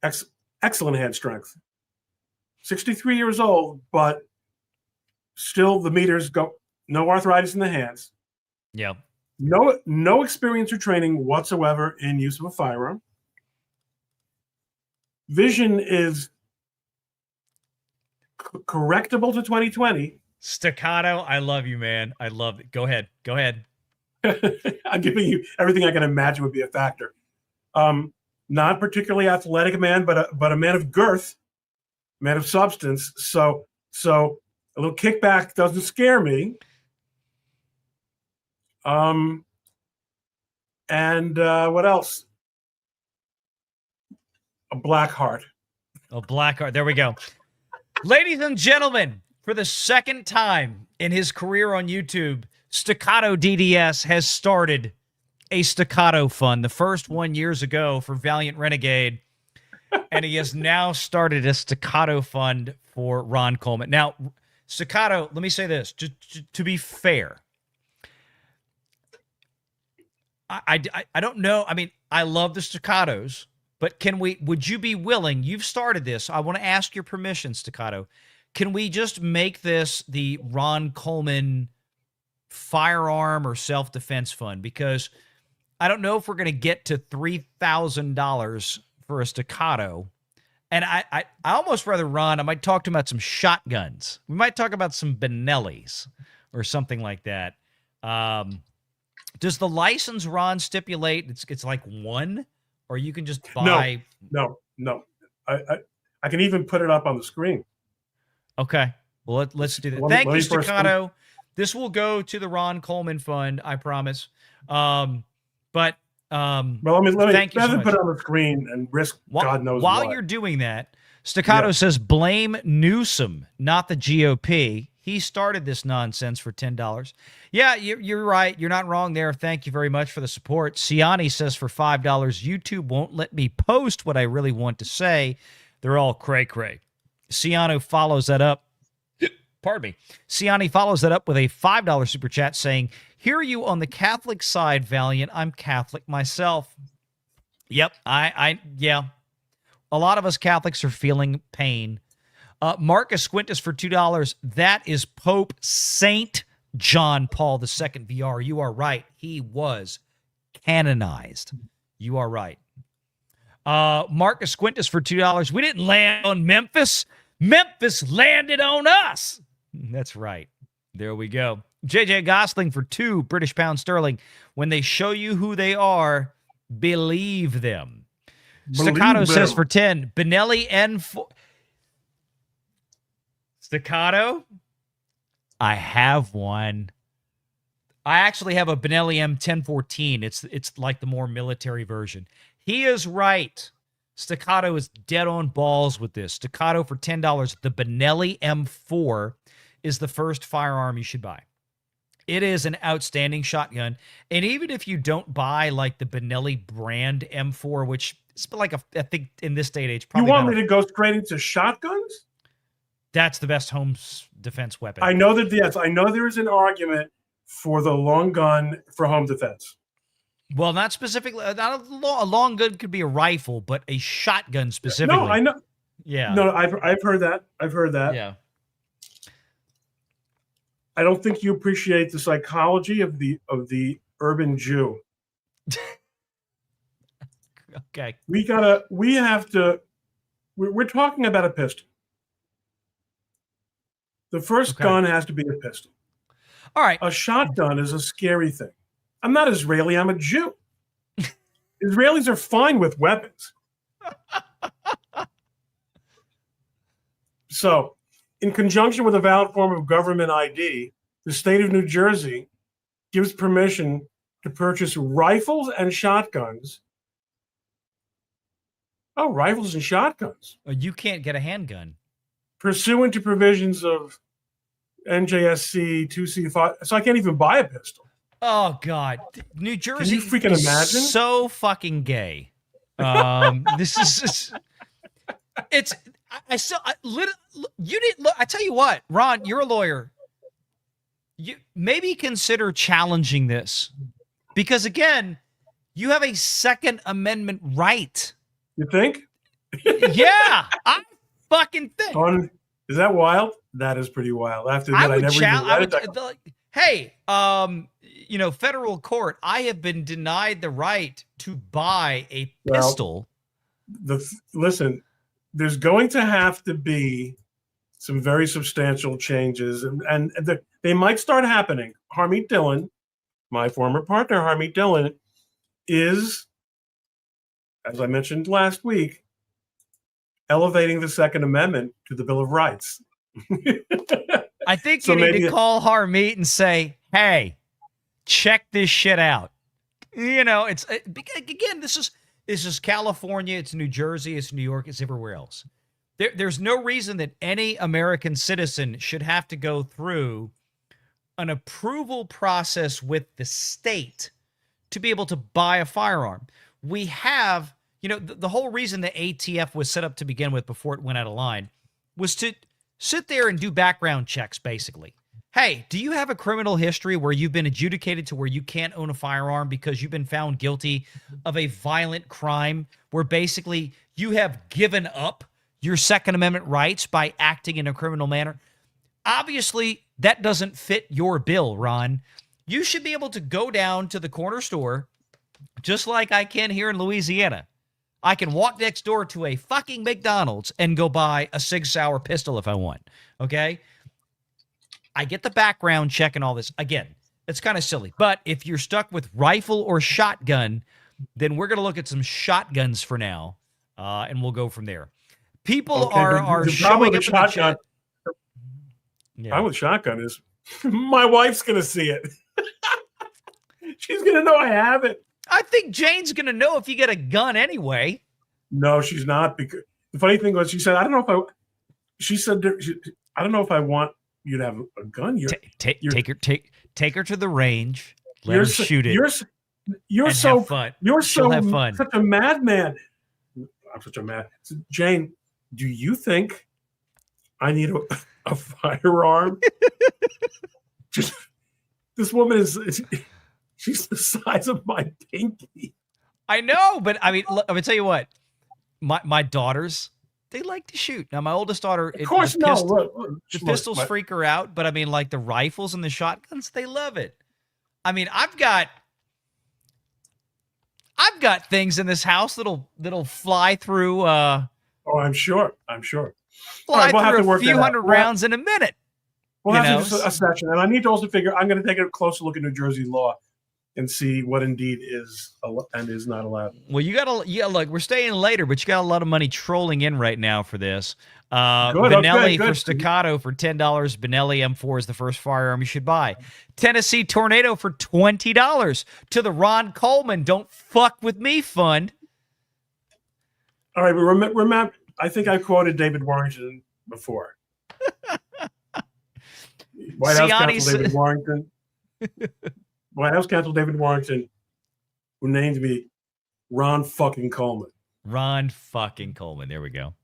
excellent hand strength. 63 years old, but still the meters go. No arthritis in the hands. Yeah. No experience or training whatsoever in use of a firearm. Vision is correctable to 2020. Staccato, I love you, man. I love it. Go ahead. I'm giving you everything I can imagine would be a factor. Not particularly athletic man, but a man of girth, man of substance. So a little kickback doesn't scare me. And what else? A black heart. A black heart. There we go. Ladies and gentlemen, for the second time in his career on YouTube, Staccato DDS has started a Staccato fund. The first one years ago for Valiant Renegade. And he has now started a Staccato fund for Ron Coleman. Now, Staccato, let me say this. To be fair, I don't know. I mean, I love the Staccatos, but would you be willing, you've started this. I want to ask your permission, Staccato. Can we just make this the Ron Coleman firearm or self-defense fund? Because I don't know if we're going to get to $3,000 for a Staccato. And I almost rather, Ron, I might talk to him about some shotguns. We might talk about some Benellis or something like that. Does the license, Ron, stipulate it's like one, or you can just buy? No. I can even put it up on the screen. Okay. Well, let's do that. Thank you, Staccato. This will go to the Ron Coleman Fund, I promise. Well, let me put it on the screen and risk God knows while what. you're doing that, Staccato says blame Newsom, not the GOP. He started this nonsense for $10. Yeah, you're right. You're not wrong there. Thank you very much for the support. Siani says for $5, YouTube won't let me post what I really want to say. They're all cray-cray. Siani follows that up. Pardon me. Siani follows that up with a $5 super chat saying, hear you on the Catholic side, Valiant. I'm Catholic myself. Yep, yeah. A lot of us Catholics are feeling pain. Marcus Quintus for $2. That is Pope Saint John Paul II VR. You are right. He was canonized. You are right. Marcus Quintus for $2. We didn't land on Memphis. Memphis landed on us. That's right. There we go. JJ Gosling for $2 British pound sterling. When they show you who they are, believe them. Staccato says for 10. Benelli N4. Staccato, I have one. I actually have a Benelli M1014. It's like the more military version. He is right. Staccato is dead on balls with this. Staccato for $10. The Benelli M4 is the first firearm you should buy. It is an outstanding shotgun. And even if you don't buy like the Benelli brand M4, which is like I think in this day and age, probably you want me to go straight into shotguns? That's the best home defense weapon. I know that, yes, I know there is an argument for the long gun for home defense. Well, not specifically. Not a long gun could be a rifle, but a shotgun specifically. No, I know. Yeah. No, I've heard that. I've heard that. Yeah. I don't think you appreciate the psychology of the urban Jew. Okay. We're talking about a pistol. The first gun has to be a pistol. All right. A shotgun is a scary thing. I'm not Israeli. I'm a Jew. Israelis are fine with weapons. So, in conjunction with a valid form of government ID, the state of New Jersey gives permission to purchase rifles and shotguns. Oh, rifles and shotguns. You can't get a handgun. Pursuant to provisions of NJSC 2C5. So I can't even buy a pistol. Oh, God. New Jersey Can you freaking is imagine? So fucking gay. This is just, it's, you didn't look, I tell you what, Ron, you're a lawyer. You maybe consider challenging this because, again, you have a Second Amendment right. You think? Yeah, I fucking think. Is that wild? That is pretty wild. I have to admit, I never even read it. hey, federal court, I have been denied the right to buy a pistol. Listen, there's going to have to be some very substantial changes, and they might start happening. Harmeet Dillon, my former partner, Harmeet Dillon, is, as I mentioned last week, elevating the Second Amendment to the Bill of Rights. I think you need to call Harmeet and say, hey, check this shit out. It's again, this is California, it's New Jersey, it's New York, it's everywhere else. There's no reason that any American citizen should have to go through an approval process with the state to be able to buy a firearm. We have, the whole reason the ATF was set up to begin with before it went out of line was to sit there and do background checks, basically. Hey, do you have a criminal history where you've been adjudicated to where you can't own a firearm because you've been found guilty of a violent crime where basically you have given up your Second Amendment rights by acting in a criminal manner? Obviously, that doesn't fit your bill, Ron. You should be able to go down to the corner store, just like I can here in Louisiana. I can walk next door to a fucking McDonald's and go buy a Sig Sauer pistol if I want, okay? I get the background check and all this. Again, it's kind of silly. But if you're stuck with rifle or shotgun, then we're going to look at some shotguns for now, and we'll go from there. People are showing up in the chat. I'm with shotgun is my wife's going to see it. She's going to know I have it. I think Jane's going to know if you get a gun anyway. No, she's not. Because the funny thing was, she said, I don't know if I want you to have a gun. Take her to the range. Let her shoot it. You're so fun. Have fun. Such a madman. I'm such a mad. Jane, do you think I need a firearm? Just this woman she's the size of my pinky. I know, but I mean, let me tell you what. My daughters, they like to shoot. Now, my oldest daughter, of course, the pistols freak her out, but I mean, like the rifles and the shotguns, they love it. I mean, I've got things in this house that'll fly through. I'm sure. Fly through a few hundred rounds in a minute. We'll have to do a session, and I need to also figure. I'm going to take a closer look at New Jersey law and see what indeed is and is not allowed. Well, look, we're staying later, but you got a lot of money trolling in right now for this. Good, Benelli good. for Staccato for $10. Benelli M4 is the first firearm you should buy. Tennessee Tornado for $20 to the Ron Coleman Don't Fuck With Me Fund. All right, but remember, I think I quoted David Warrington before. White House Counsel David Warrington. White House Counsel David Warrington, who named me Ron fucking Coleman. Ron fucking Coleman. There we go.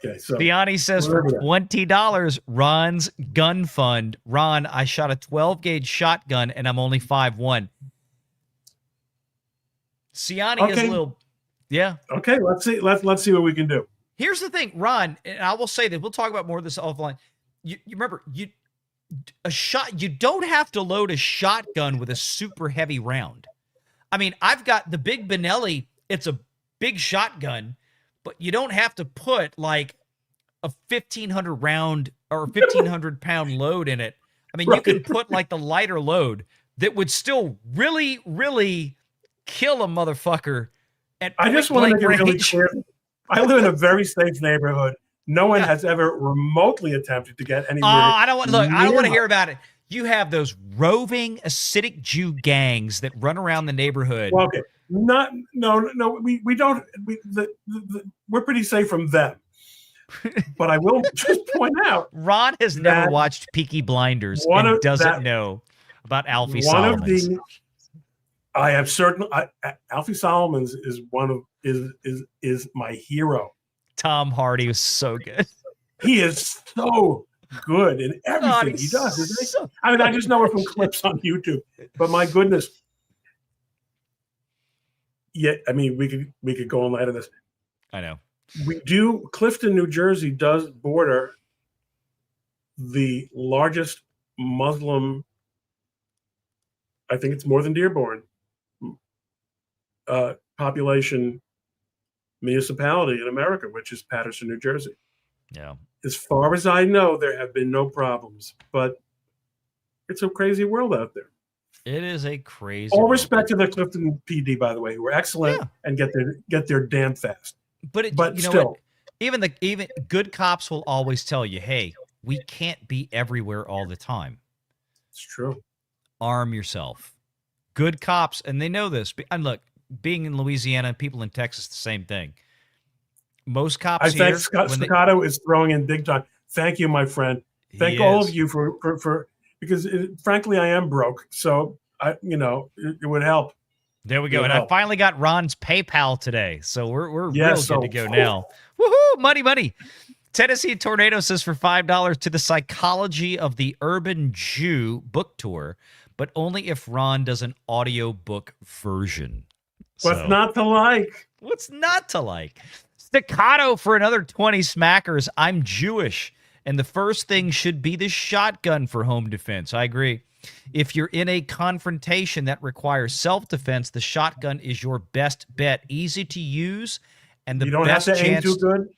Okay, so Biani says for $20, Ron's gun fund. Ron, I shot a 12-gauge shotgun and I'm only 5'1". Siani is a little, yeah. Okay, let's see. Let's see what we can do. Here's the thing, Ron, and I will say that we'll talk about more of this offline. You remember you don't have to load a shotgun with a super heavy round. I mean, I've got the big Benelli. It's a big shotgun, but you don't have to put like a 1,500 round or 1,500 pound load in it. I mean, you can put like the lighter load that would still really, really kill a motherfucker. I just want to make it really clear. I live in a very safe neighborhood. No one has ever remotely attempted to get anywhere. I don't want to hear about it. You have those roving acidic Jew gangs that run around the neighborhood. Well, okay, no. We don't. We're pretty safe from them. But I will just point out, Ron has never watched Peaky Blinders and doesn't know about Alfie Solomons. I have certain. Alfie Solomons is is my hero. Tom Hardy was so good. He is so good in everything he does, isn't he? I mean, I just know it from clips on YouTube. But my goodness. Yeah, I mean, we could go on light of this. I know. Clifton, New Jersey does border the largest Muslim I think it's more than Dearborn, population municipality in America, which is Paterson, New Jersey. Yeah. As far as I know, there have been no problems, but it's a crazy world out there. It is a crazy. All respect to the Clifton PD, by the way, who are excellent and get there damn fast. But you know still, what? Even good cops will always tell you, hey, we can't be everywhere all the time. It's true. Arm yourself. Good cops, and they know this. And look, being in Louisiana and people in Texas, the same thing. Most cops I here, think Staccato is throwing in big time. Thank you, my friend. Thank all of you for because frankly, I am broke, so it would help. There we go. And I finally got Ron's PayPal today, so we're real good to go now. Woohoo! Money. Tennessee Tornado says for $5 to the Psychology of the Urban Jew book tour, but only if Ron does an audiobook version. What's not to like? What's not to like? Staccato for another 20 smackers. I'm Jewish, and the first thing should be the shotgun for home defense. I agree. If you're in a confrontation that requires self-defense, the shotgun is your best bet. Easy to use, and the you don't best have to chance, aim too good.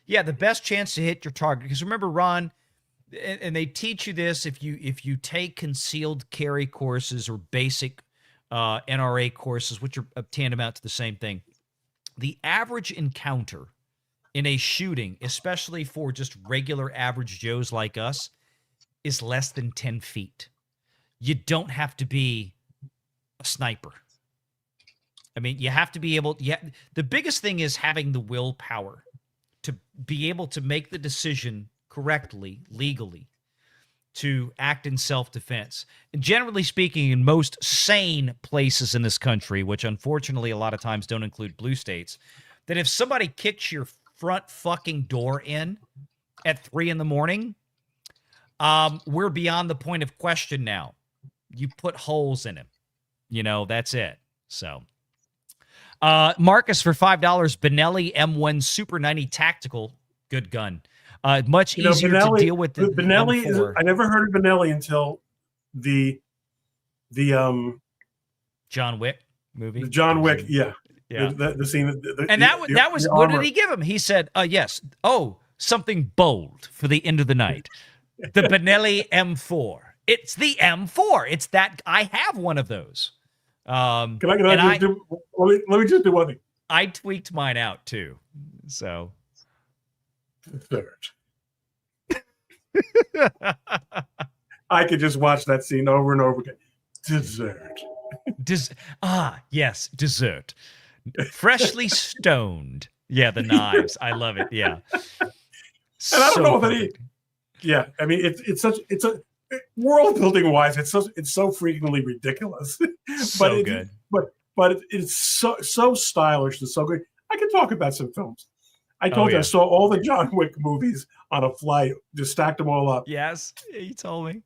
Yeah, the best chance to hit your target. Because remember, Ron, and they teach you this if you take concealed carry courses or basic NRA courses, which are tantamount to the same thing. The average encounter in a shooting, especially for just regular average Joes like us, is less than 10 feet. You don't have to be a sniper. I mean, you have to be able. The biggest thing is having the willpower to be able to make the decision correctly, legally, to act in self-defense. And generally speaking, in most sane places in this country, which unfortunately a lot of times don't include blue states, that if somebody kicks your front fucking door in at 3 a.m, we're beyond the point of question now. You put holes in him. That's it. So, Marcus for $5, Benelli M1 Super 90 Tactical. Good gun. Much easier Benelli, to deal with than Benelli. M4. I never heard of Benelli until the John Wick movie. The John Wick, yeah. The scene. That was what did he give him? He said, yes. Oh, something bold for the end of the night. The Benelli M4. It's the M4. It's that. I have one of those. Let me just do one thing. I tweaked mine out too. So. Third. I could just watch that scene over and over again. Dessert. Yes, dessert. Freshly stoned. Yeah, the knives. I love it. Yeah. And I don't know if any. Yeah, I mean it's a world building wise, it's so frequently ridiculous. So good. But it's so stylish and so good. I can talk about some films. I told you I saw all the John Wick movies on a flight, just stacked them all up. Yes, you told me.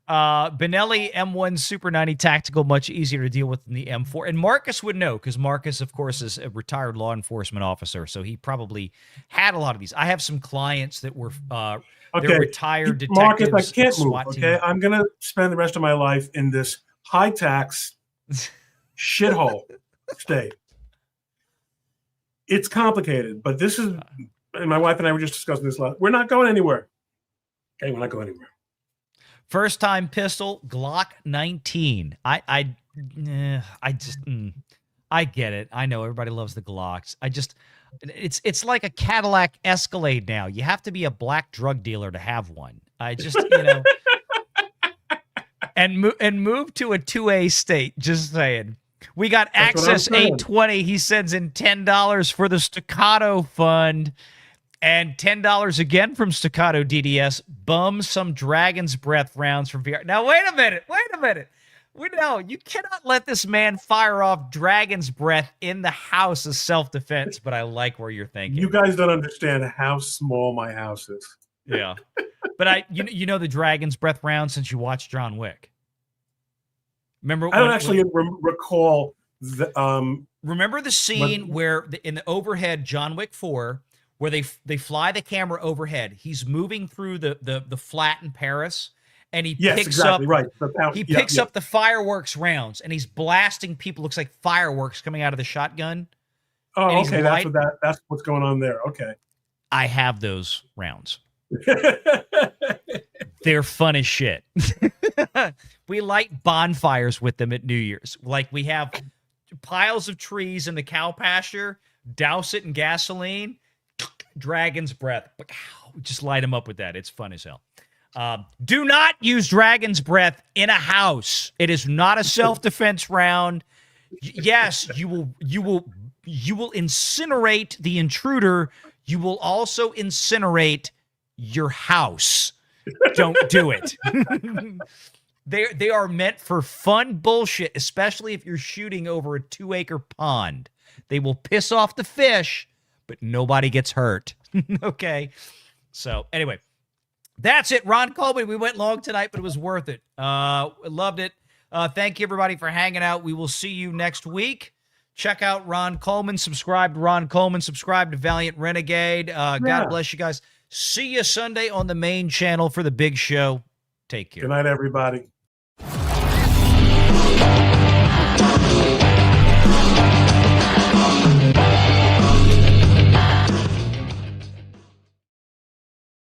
Benelli M1 Super 90 Tactical, much easier to deal with than the M4. And Marcus would know, because Marcus, of course, is a retired law enforcement officer, so he probably had a lot of these. I have some clients that were they're retired detectives. Marcus, I can't move, SWAT team. okay? I'm going to spend the rest of my life in this high-tax shithole state. It's complicated, but this is, and my wife and I were just discussing this last. We're not going anywhere. Okay, we're not going anywhere. First time pistol, Glock 19. I get it. I know everybody loves the Glocks. It's like a Cadillac Escalade now. You have to be a black drug dealer to have one. and move to a 2A state. Just saying. We got Access 820. He sends in $10 for the Staccato Fund. And $10 again from Staccato DDS. Bum some Dragon's Breath rounds from VR. Now, wait a minute. No, you cannot let this man fire off Dragon's Breath in the house as self-defense, but I like where you're thinking. You guys don't understand how small my house is. Yeah. But you know the Dragon's Breath round since you watched John Wick. Remember? I don't actually recall the. Remember the scene where in the overhead John Wick 4, where they fly the camera overhead. He's moving through the flat in Paris, and he Yes, picks exactly, up right. he picks up the fireworks rounds, and he's blasting people. Looks like fireworks coming out of the shotgun. Oh, and he's okay. That's what's going on there. Okay. I have those rounds. They're fun as shit. We light bonfires with them at New Year's. Like, we have piles of trees in the cow pasture, douse it in gasoline, dragon's breath. Just light them up with that. It's fun as hell. Do not use dragon's breath in a house. It is not a self-defense round. Yes, you will incinerate the intruder. You will also incinerate your house. Don't do it. They are meant for fun bullshit, especially if you're shooting over a 2-acre pond. They will piss off the fish, but nobody gets hurt. Okay. So anyway, that's it. Ron Coleman, we went long tonight, but it was worth it. Loved it. Thank you, everybody, for hanging out. We will see you next week. Check out Ron Coleman. Subscribe to Ron Coleman. Subscribe to Valiant Renegade. God bless you guys. See you Sunday on the main channel for the big show. Take care. Good night, everybody.